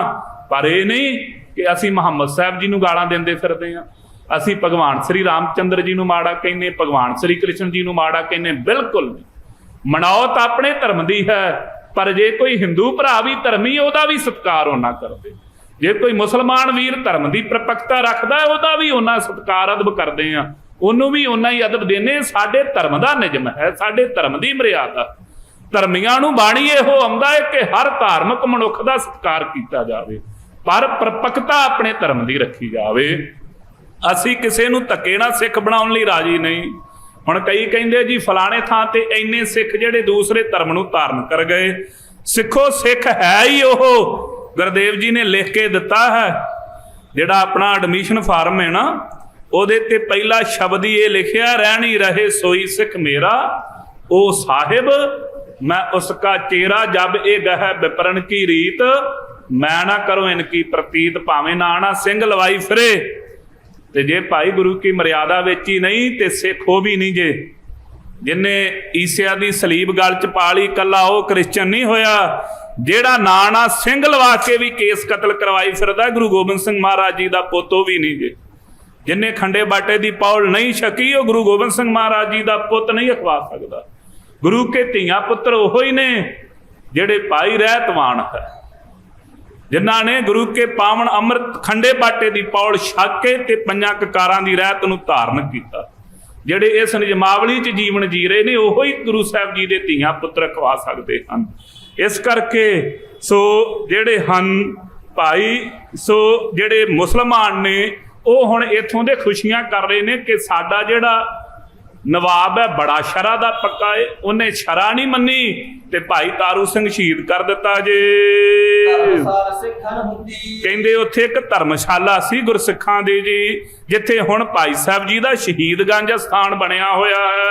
पर यह नहीं कि असीं मुहम्मद साहब जी नूं गालां देंदे फिरदे हां, असीं भगवान श्री रामचंद्र जी नूं माड़ा कहने, भगवान श्री कृष्ण जी नूं माड़ा कहने, बिल्कुल नहीं। मनाओत अपने धर्म दी है, पर जे कोई हिंदू भरा भी धर्मी उहदा भी सत्कार उन्ना करदे। जे कोई मुसलमान वीर धर्म की प्रपक्ता रखदा है उहदा भी उन्ना सत्कार अदब करदे हां, उन्नूं भी उन्ना ही अदब देने। साडे धर्म दा निजम है, साडे धर्म की मर्यादा। धर्मियां नूं बाणी इहो आउंदा है कि हर धार्मिक मनुख दा सत्कार कीता जावे, पर प्रपक्ता अपने धर्म की रखी जावे। असीं किसी नूं धक्के नाल सिख बनाउण लई राजी नहीं। हुण कई कहिंदे जी फलाणे थां ते इन्ने सिख जिहड़े दूसरे धर्म नूं धारण कर गए। सिखो सिख है ही ओह, गुरदेव जी ने लिख के दिता है। जिहड़ा अपना एडमिशन फार्म है ना, उहदे ते पहला शब्द ही ये लिखिया, रहनी रहे सोई सिख मेरा, ओ साहिब मैं उसका चेहरा, जब ए गह विपरन की रीत, मैं ना करो इनकी प्रतीत, भावें नाना सिंह लवाई फिरे। ते जे भाई गुरु की मर्यादा विच ही नहीं ते सिख हो भी नहीं। जे जिन्हें ईसिया की सलीब गल च पा ली, कला वो क्रिश्चन नहीं होया। जेड़ा नाना सिंह लवा के भी केस कतल करवाई फिरदा गुरु गोबिंद सिंह महाराज जी का पुत भी नहीं। जे जिन्हें खंडे बाटे की पौड़ नहीं छकी, वो गुरु गोबिंद सिंह महाराज जी का पुत नहीं अखवा सकता। गुरु के धीआं पुत्र वो ही ने जेड़े भाई रहतवान है, जिन्हां ने गुरु के पावन अमृत खंडे बाटे की पौड़ छक के ते पंजां ककारां दी रहत नूं धारण किया। जिहड़े इस निजमावली च जीवन जी रहे ने उहो ही गुरु साहब जी दे धीआं पुत्र खवा सकते हैं। इस करके सो जिहड़े हन भाई, सो जिहड़े मुसलमान ने वो हुण इत्थों दे खुशियां कर रहे ने कि साडा जिहड़ा नवाब है बड़ा शरा दा पक्का है, उन्हें शरा नहीं मनी ते भाई तारू सिंह शहीद कर दिता जे। कहंदे उत्थे एक धर्मशाला सी गुरसिखां दी जी, जिथे हुण भाई साहब जी दा शहीदगंज स्थान बनया होया है।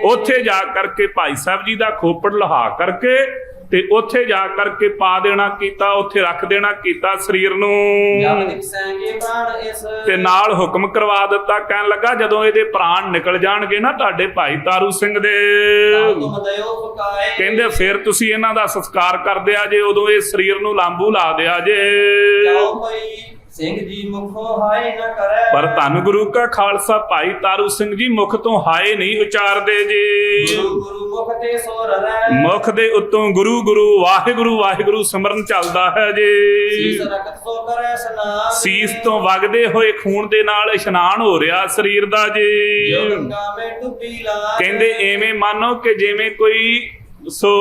उत्थे जा करके भाई साहब जी दा खोपड़ लहा करके ते उत्थे जा करके पा देना कीता, उत्थे रख देना कीता शरीर नूं, ते नाल हुक्म करवा दिता। कहन लगा जदों इहदे प्राण निकल जाणगे ना तुहाडे भाई तारू सिंह दे, कहंदे फिर तुसीं इन्हां दा संस्कार कर दिया जे, उदों इह शरीर नूं लांबू ला दिया जे। सिंह जी मुखों हाय न करे, पर धन गुरु का खालसा भाई तारू सिंह जी मुख तो हाय नहीं उचार दे जी। गुरु गुरु मुख ते सोर रहे, मुख दे उत्तों गुरु गुरु वाहिगुरु वाहिगुरु सिमरन चलदा है जी। सीस रखत सो करे स्नान, सीस तो वगदे होए खून दे नाल इशनान हो रहा शरीर दा जी। जो गंगा में डुबी ला, कहंदे एवें मानो कि जिवें कोई सो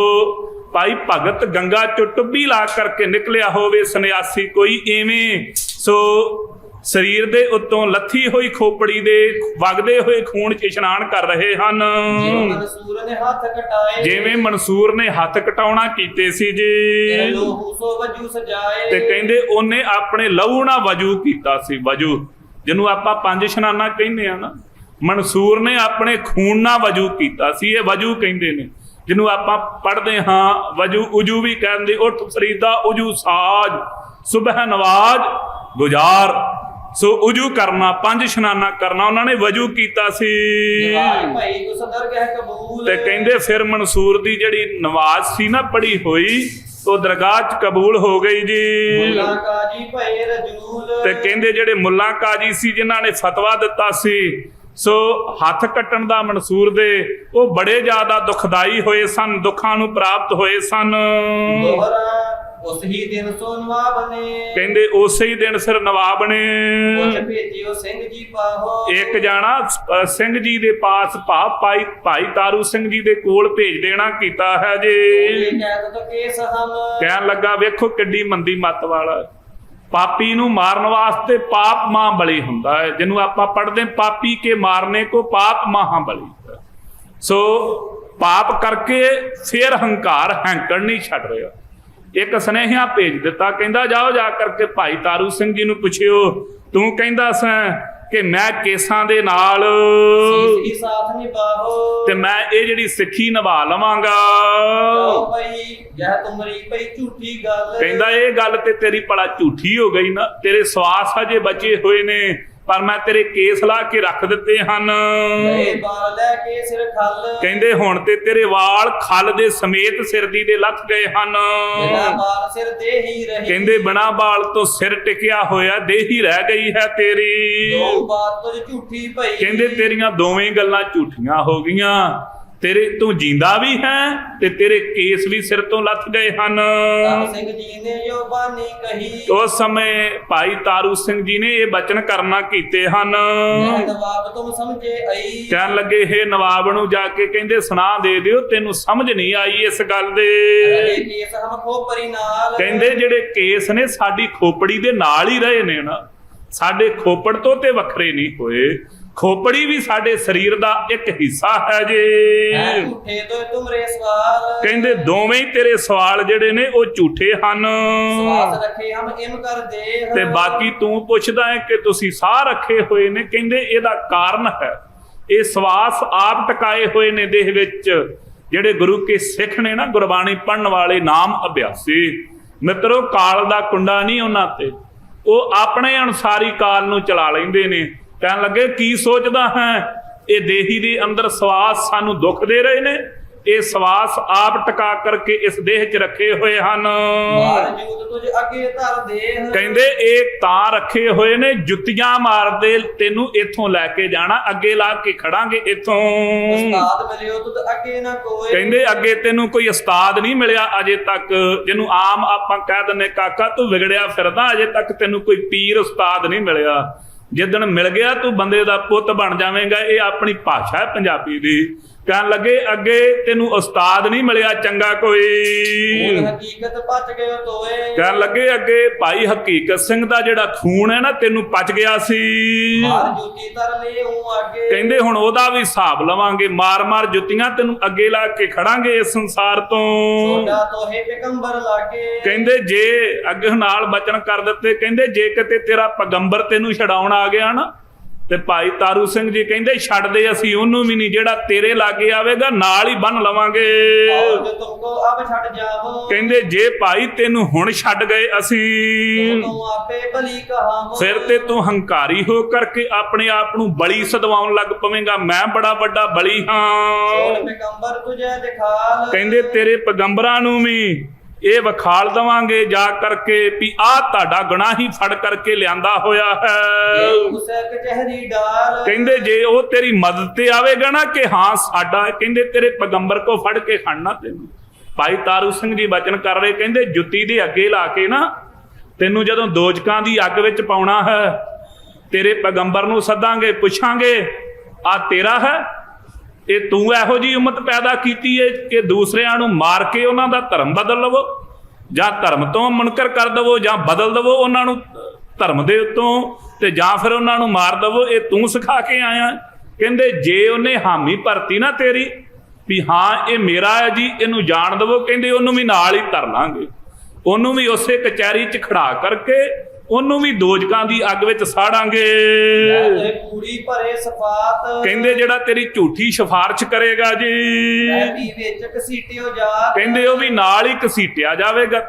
भाई भगत गंगा चो टुब्बी ला करके निकलिया होवे सन्यासी कोई, एवें सो शरीर दे उत्तों लथी हुई खोपड़ी दे वगदे हुए खून च इशनान कर रहे हन। जिवें मंसूर ने हथ कटाउणा कीते सी जी, ते कहंदे ओने अपने लहू ना वजू कीता सी। वजू ਜਿਹਨੂੰ ਆਪਾਂ ਪੰਜ ਇਸ਼ਨਾਨਾ ਕਹਿੰਦੇ ਆ ਨਾ, ਮਨਸੂਰ ਨੇ ਆਪਣੇ ਖੂਨ ਨਾਲ ਵਜੂ ਕੀਤਾ ਸੀ। ਇਹ ਵਜੂ ਕਹਿੰਦੇ ਨੇ, ਜਿਹਨੂੰ ਆਪਾਂ ਪੜ੍ਹਦੇ ਹਾਂ ਵਜੂ, ਉਜੂ ਵੀ ਕਹਿੰਦੇ। ਉੱਠ ਫਰੀਦਾ ਉਜੂ ਸਾਜ, ਸੁਬਹ ਨਵਾਜ ਗੁਜ਼ਾਰ। ਸੋ ਉਜੂ ਕਰਨਾ, ਪੰਜ ਇਸ਼ਨਾਨਾ ਕਰਨਾ, ਉਹਨਾਂ ਨੇ ਵਜੂ ਕੀਤਾ ਸੀ। ਭਾਈ ਉਸ ਦਰਗਾਹ ਕਬੂਲ। ਤੇ ਕਹਿੰਦੇ ਫਿਰ ਮਨਸੂਰ ਦੀ ਜਿਹੜੀ ਨਵਾਜ਼ ਸੀ ਨਾ ਪੜ੍ਹੀ ਹੋਈ, ਉਹ ਦਰਗਾਹ 'ਚ ਕਬੂਲ ਹੋ ਗਈ ਜੀ। ਮੁੱਲਾ ਕਾਜੀ ਭਏ ਰਜੂਲ। ਤੇ ਕਹਿੰਦੇ ਜਿਹੜੇ ਮੁੱਲਾ ਕਾਜੀ ਸੀ ਜਿਨ੍ਹਾਂ ਨੇ ਫਤਵਾ ਦਿੱਤਾ ਸੀ, ਸੋ ਹੱਥ ਕੱਟਣ ਦਾ ਮਨਸੂਰ ਦੇ, ਉਹ ਬੜੇ ਜ਼ਿਆਦਾ ਦੁਖਦਾਈ ਹੋਏ ਸਨ, ਦੁੱਖਾਂ ਨੂੰ ਪ੍ਰਾਪਤ ਹੋਏ ਸਨ। ਦੋਹਰਾ ਉਸ ਹੀ ਦਿਨ ਸੋ ਨਵਾਬ ਨੇ। ਕਹਿੰਦੇ ਉਸੇ ਹੀ ਦਿਨ ਸਿਰ ਨਵਾਬ ਨੇ ਕੁਝ ਭੇਜਿਓ ਸਿੰਘ ਜੀ ਪਾਹੋ। ਇੱਕ ਜਾਣਾ ਸਿੰਘ ਜੀ ਦੇ ਪਾਸ ਭਾਈ ਤਾਰੂ ਸਿੰਘ ਜੀ ਦੇ ਕੋਲ ਭੇਜ ਦੇਣਾ ਕੀਤਾ ਹੈ ਜੀ। ਕਹਿਣ ਲੱਗਾ ਵੇਖੋ ਕਿੱਡੀ ਮੰਦੀ ਮੱਤ ਵਾਲਾ, ਪਾਪੀ ਨੂੰ ਮਾਰਨ ਵਾਸਤੇ ਪਾਪ ਮਾਂ ਬਲੀ ਹੁੰਦਾ ਹੈ, ਜਿਹਨੂੰ ਆਪਾਂ ਪੜ੍ਹਦੇ ਪਾਪੀ ਕੇ ਮਾਰਨੇ ਕੋ ਪਾਪ ਮਾਹਾਂ ਬਲੀ। ਸੋ ਪਾਪ ਕਰਕੇ ਫਿਰ ਹੰਕਾਰ ਹੈਂਕੜ ਨਹੀਂ ਛੱਡ ਰਿਹਾ। ਇੱਕ ਸੁਨੇਹਾ ਭੇਜ ਦਿੱਤਾ, ਕਹਿੰਦਾ ਜਾਓ ਜਾ ਕਰਕੇ ਭਾਈ ਤਾਰੂ ਸਿੰਘ ਜੀ ਨੂੰ ਪੁੱਛਿਓ, ਤੂੰ ਕਹਿੰਦਾ ਸੈਂ ਕਿ ਮੈਂ ਕੇਸਾਂ ਦੇ ਨਾਲ ਸਾਥ ਨਿਭਾਓ ਤੇ ਮੈਂ ਇਹ ਜਿਹੜੀ ਸਿੱਖੀ ਨਿਭਾ ਲਵਾਂਗਾ। ਝੂਠੀ ਗੱਲ। ਕਹਿੰਦਾ ਇਹ ਗੱਲ ਤੇ ਤੇਰੀ ਭਲਾ ਝੂਠੀ ਹੋ ਗਈ ਨਾ, ਤੇਰੇ ਸਵਾਸ ਹਜੇ ਬਚੇ ਹੋਏ ਨੇ, ਪਰ ਮੈਂ ਤੇਰੇ ਕੇਸ ਲਾ ਕੇ ਰੱਖ ਦਿੱਤੇ ਹਨ। ਕਹਿੰਦੇ ਹੁਣ ਤੇ ਤੇਰੇ ਵਾਲ ਖਲ ਦੇ ਸਮੇਤ ਸਿਰ ਦੀ ਦੇ ਲੱਥ ਗਏ ਹਨ। ਕਹਿੰਦੇ ਬਿਨਾਂ ਬਾਲ ਤੋਂ ਸਿਰ ਟਿਕਿਆ ਹੋਇਆ ਦੇਹੀ ਰਹਿ ਗਈ ਹੈ ਤੇਰੀ। ਕਹਿੰਦੇ ਤੇਰੀਆਂ ਦੋਵੇਂ ਗੱਲਾਂ ਝੂਠੀਆਂ ਹੋ ਗਈਆਂ, ਤੇਰੇ ਤੂੰ ਜਿੰਦਾ ਵੀ ਹੈ ਤੇ ਤੇਰੇ ਕੇਸ ਵੀ ਸਿਰ ਤੋਂ ਲੱਥ ਗਏ ਹਨ। ਸਿੰਘ ਜੀ ਨੇ ਜੋ ਬਾਣੀ ਕਹੀ, ਉਸ ਸਮੇਂ ਭਾਈ ਤਾਰੂ ਸਿੰਘ ਜੀ ਨੇ ਇਹ ਬਚਨ ਕਰਨਾ ਕੀਤੇ ਹਨ। ਨਵਾਬ ਤੁਮ ਸਮਝੇ ਆਈ। ਕਹਿਣ ਲੱਗੇ ਇਹ ਨਵਾਬ ਨੂੰ ਜਾ ਕੇ ਕਹਿੰਦੇ ਸੁਣਾ ਦੇ ਦਿਓ, ਤੈਨੂੰ ਸਮਝ ਨਹੀਂ ਆਈ ਇਸ ਗੱਲ ਦੇ। ਕਹਿੰਦੇ ਜਿਹੜੇ ਕੇਸ ਨੇ ਸਾਡੀ ਖੋਪੜੀ ਦੇ ਨਾਲ ਹੀ ਰਹੇ ਨੇ ਨਾ, ਸਾਡੇ ਖੋਪੜ ਤੋਂ ਤੇ ਵੱਖਰੇ ਨਹੀਂ ਹੋਏ। ਖੋਪੜੀ ਵੀ ਸਾਡੇ ਸਰੀਰ ਦਾ ਇੱਕ ਹਿੱਸਾ ਹੈ ਜੀ। ਕਹਿੰਦੇ ਦੋਵੇਂ ਹੀ ਤੇਰੇ ਸਵਾਲ ਜਿਹੜੇ ਨੇ ਉਹ ਝੂਠੇ ਹਨ। ਤੇ ਬਾਕੀ ਤੂੰ ਪੁੱਛਦਾ ਹੈ ਕਿ ਤੁਸੀਂ ਸਾਹ ਰੱਖੇ ਹੋਏ ਨੇ, ਕਹਿੰਦੇ ਇਹਦਾ ਕਾਰਨ ਹੈ ਇਹ ਸਵਾਸ ਆਪ ਟਿਕਾਏ ਹੋਏ ਨੇ ਦੇਹ ਵਿੱਚ। ਜਿਹੜੇ ਗੁਰੂ ਕੇ ਸਿੱਖ ਨੇ ਨਾ, ਗੁਰਬਾਣੀ ਪੜ੍ਹਨ ਵਾਲੇ, ਨਾਮ ਅਭਿਆਸੀ ਮਿੱਤਰੋ, ਕਾਲ ਦਾ ਕੁੰਡਾ ਨਹੀਂ ਉਹਨਾਂ ਤੇ, ਉਹ ਆਪਣੇ ਅਨੁਸਾਰੀ ਕਾਲ ਨੂੰ ਚਲਾ ਲੈਂਦੇ ਨੇ। ਕਹਿਣ ਲੱਗੇ ਕੀ ਸੋਚਦਾ ਹੈ, ਇਹ ਦੇਹੀ ਦੇ ਅੰਦਰ ਸਵਾਸ ਸਾਨੂੰ ਦੁੱਖ ਦੇ ਰਹੇ ਨੇ, ਇਹ ਸਵਾਸ ਆਪ ਟਿਕਾ ਕਰਕੇ ਇਸ ਦੇਹ 'ਚ ਰੱਖੇ ਹੋਏ ਹਨ। ਕਹਿੰਦੇ ਇਹ ਤਾਂ ਰੱਖੇ ਹੋਏ ਨੇ, ਜੁੱਤੀਆਂ ਮਾਰਦੇ ਤੈਨੂੰ ਇੱਥੋਂ ਲੈ ਕੇ ਜਾਣਾ, ਅੱਗੇ ਲਾ ਕੇ ਖੜਾਂਗੇ ਇੱਥੋਂ। ਕਹਿੰਦੇ ਅੱਗੇ ਤੈਨੂੰ ਕੋਈ ਉਸਤਾਦ ਨਹੀਂ ਮਿਲਿਆ ਅਜੇ ਤੱਕ, ਜਿਹਨੂੰ ਆਮ ਆਪਾਂ ਕਹਿ ਦਿੰਦੇ ਕਾਕਾ ਤੂੰ ਵਿਗੜਿਆ ਫਿਰਦਾ, ਅਜੇ ਤੱਕ ਤੈਨੂੰ ਕੋਈ ਪੀਰ ਉਸਤਾਦ ਨਹੀਂ ਮਿਲਿਆ। ਜਿੱਦਣ ਮਿਲ ਗਿਆ ਤੂੰ ਬੰਦੇ ਦਾ ਪੁੱਤ ਬਣ ਜਾਵੇਂਗਾ। ਇਹ ਆਪਣੀ ਭਾਸ਼ਾ ਹੈ ਪੰਜਾਬੀ ਦੀ। ਕਹਿਣ ਲੱਗੇ ਅੱਗੇ ਤੈਨੂੰ ਉਸਤਾਦ ਨਹੀਂ ਮਿਲਿਆ ਚੰਗਾ ਕੋਈ। ਕਹਿਣ ਲੱਗੇ ਅੱਗੇ ਭਾਈ ਹਕੀਕਤ ਸਿੰਘ ਦਾ ਜਿਹੜਾ ਖੂਨ ਹੈ ਨਾ ਤੈਨੂੰ ਪਚ ਗਿਆ ਸੀ। ਕਹਿੰਦੇ ਹੁਣ ਉਹਦਾ ਵੀ ਹਿਸਾਬ ਲਵਾਂਗੇ, ਮਾਰ ਮਾਰ ਜੁੱਤੀਆਂ ਤੈਨੂੰ ਅੱਗੇ ਲਾ ਕੇ ਖੜਾਂਗੇ ਇਸ ਸੰਸਾਰ ਤੋਂ। ਕਹਿੰਦੇ ਜੇ ਅੱਗੇ ਨਾਲ ਬਚਨ ਕਰ ਦਿੱਤੇ, ਕਹਿੰਦੇ ਜੇ ਕਿਤੇ ਤੇਰਾ ਪੈਗੰਬਰ ਤੈਨੂੰ ਛਡਾਉਣ ਆ ਗਿਆ ਨਾ, ਤੇ ਭਾਈ ਤਾਰੂ ਸਿੰਘ ਜੀ ਕਹਿੰਦੇ ਛੱਡਦੇ ਅਸੀਂ ਉਹਨੂੰ ਵੀ ਨਹੀਂ, ਜਿਹੜਾ ਤੇਰੇ ਲਾਗੇ ਆਵੇਗਾ ਨਾਲ ਹੀ ਬੰਨ ਲਵਾਂਗੇ। ਕਹਿੰਦੇ ਜੇ ਭਾਈ ਤੈਨੂੰ ਹੁਣ ਛੱਡ ਗਏ ਅਸੀਂ, ਫਿਰ ਤੇ ਤੂੰ ਹੰਕਾਰੀ ਹੋ ਕਰਕੇ ਆਪਣੇ ਆਪ ਨੂੰ ਬਲੀ ਸਦਵਾਉਣ ਲੱਗ ਪਵੇਂਗਾ, ਮੈਂ ਬੜਾ ਵੱਡਾ ਬਲੀ ਹਾਂ। ਕਹਿੰਦੇ ਤੇਰੇ ਪੈਗੰਬਰਾਂ ਨੂੰ ਵੀ ਇਹ ਵਿਖਾਲ ਦਵਾਂਗੇ ਜਾ ਕਰਕੇ ਵੀ ਆਹ ਤੁਹਾਡਾ ਗੁਨਾਹ ਹੀ ਫੜ ਕਰਕੇ ਲਿਆਂਦਾ ਹੋਇਆ ਹੈ। ਕਹਿੰਦੇ ਜੇ ਉਹ ਤੇਰੀ ਮਦਦ ਤੇ ਆਵੇਗਾ ਨਾ ਕਿ ਹਾਂ ਸਾਡਾ, ਕਹਿੰਦੇ ਤੇਰੇ ਪੈਗੰਬਰ ਕੋ ਫੜ ਕੇ ਖੜਨਾ ਤੈਨੂੰ। ਭਾਈ ਤਾਰੂ ਸਿੰਘ ਜੀ ਬਚਨ ਕਰ ਰਹੇ, ਕਹਿੰਦੇ ਜੁੱਤੀ ਦੇ ਅੱਗੇ ਲਾ ਕੇ ਨਾ ਤੈਨੂੰ ਜਦੋਂ ਦੋਜਕਾਂ ਦੀ ਅੱਗ ਵਿੱਚ ਪਾਉਣਾ ਹੈ, ਤੇਰੇ ਪੈਗੰਬਰ ਨੂੰ ਸੱਦਾਂਗੇ, ਪੁੱਛਾਂਗੇ ਆ ਤੇਰਾ ਹੈ, ਇਹ ਤੂੰ ਇਹੋ ਜਿਹੀ ਉਮਤ ਪੈਦਾ ਕੀਤੀ ਹੈ ਕਿ ਦੂਸਰਿਆਂ ਨੂੰ ਮਾਰ ਕੇ ਉਹਨਾਂ ਦਾ ਧਰਮ ਬਦਲ ਲਵੋ, ਜਾਂ ਧਰਮ ਤੋਂ ਮੁਨਕਰ ਕਰ ਦਵੋ, ਜਾਂ ਬਦਲ ਦਵੋ ਉਹਨਾਂ ਨੂੰ ਧਰਮ ਦੇ ਉੱਤੋਂ, ਤੇ ਜਾਂ ਫਿਰ ਉਹਨਾਂ ਨੂੰ ਮਾਰ ਦਵੋ। ਇਹ ਤੂੰ ਸਿਖਾ ਕੇ ਆਇਆ। ਕਹਿੰਦੇ ਜੇ ਉਹਨੇ ਹਾਮੀ ਭਰਤੀ ਨਾ ਤੇਰੀ ਵੀ ਹਾਂ ਇਹ ਮੇਰਾ ਹੈ ਜੀ, ਇਹਨੂੰ ਜਾਣ ਦਵੋ, ਕਹਿੰਦੇ ਉਹਨੂੰ ਵੀ ਨਾਲ ਹੀ ਧਰ ਲਾਂਗੇ, ਉਹਨੂੰ ਵੀ ਉਸੇ ਕਚਹਿਰੀ 'ਚ ਖੜਾ ਕਰਕੇ ਉਹਨੂੰ ਵੀ ਦੋਜਕਾਂ ਦੀ ਅੱਗ ਵਿੱਚ ਸਾੜਾਂਗੇ। ਤੇ ਕੂੜੀ ਭਰੇ ਸਫਾਤ ਕਹਿੰਦੇ ਜਿਹੜਾ ਤੇਰੀ ਝੂਠੀ ਸਿਫਾਰਿਸ਼ ਕਰੇਗਾ ਜੀ, ਐਡੀ ਵਿੱਚ ਘਸੀਟਿਓ ਜਾ ਕਹਿੰਦੇ ਉਹ ਵੀ ਨਾਲ ਹੀ ਘਸੀਟਿਆ ਜਾਵੇਗਾ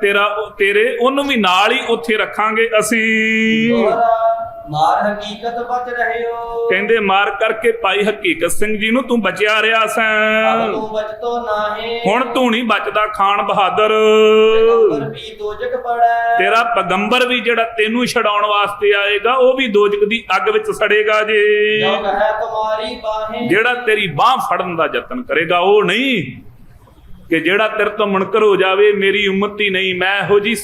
ਤੇਰੇ ਉਹਨੂੰ ਵੀ ਨਾਲ ਹੀ ਉੱਥੇ ਰੱਖਾਂਗੇ ਅਸੀਂ। ਦੋਹਰਾ ਮਾਰ ਹਕੀਕਤ ਬਚ ਰਹਿਓ। ਕਹਿੰਦੇ ਮਾਰ ਕਰਕੇ ਭਾਈ ਹਕੀਕਤ ਸਿੰਘ ਜੀ ਨੂੰ ਤੂੰ ਬਚਿਆ ਰਿਹਾ ਅਬ ਸੈਂ, ਤੂੰ ਬਚਤੋ ਨਾਹੀਂ ਹੁਣ ਤੂੰ ਨਹੀਂ ਬਚਦਾ ਖਾਨ ਬਹਾਦਰ। ਪੈਗੰਬਰ ਵੀ ਦੋਜਕ ਪੜੈ ਤੇਰਾ ਪੈਗੰਬਰ ਵੀ ਜਿਹੜਾ ਤੈਨੂੰ ਛਡਾਉਣ ਵਾਸਤੇ ਆਏਗਾ ਉਹ ਵੀ ਦੋਜਕ ਦੀ ਅੱਗ ਵਿੱਚ ਸੜੇਗਾ ਜੀ। ਜੋ ਕਹੈ ਤੁਮਾਰੀ ਬਾਹੇ ਜਿਹੜਾ ਤੇਰੀ ਬਾਹ ਫੜਨ ਦਾ ਯਤਨ ਕਰੇਗਾ ਉਹ ਨਹੀਂ ਕਿ ਜਿਹੜਾ ਤੇਰੇ ਤੋਂ ਮੁਨਕਰ ਹੋ ਜਾਵੇ, ਮੇਰੀ ਉਮਤੀ ਨਹੀਂ, ਮੈਂ ਇਹੋ ਜੀ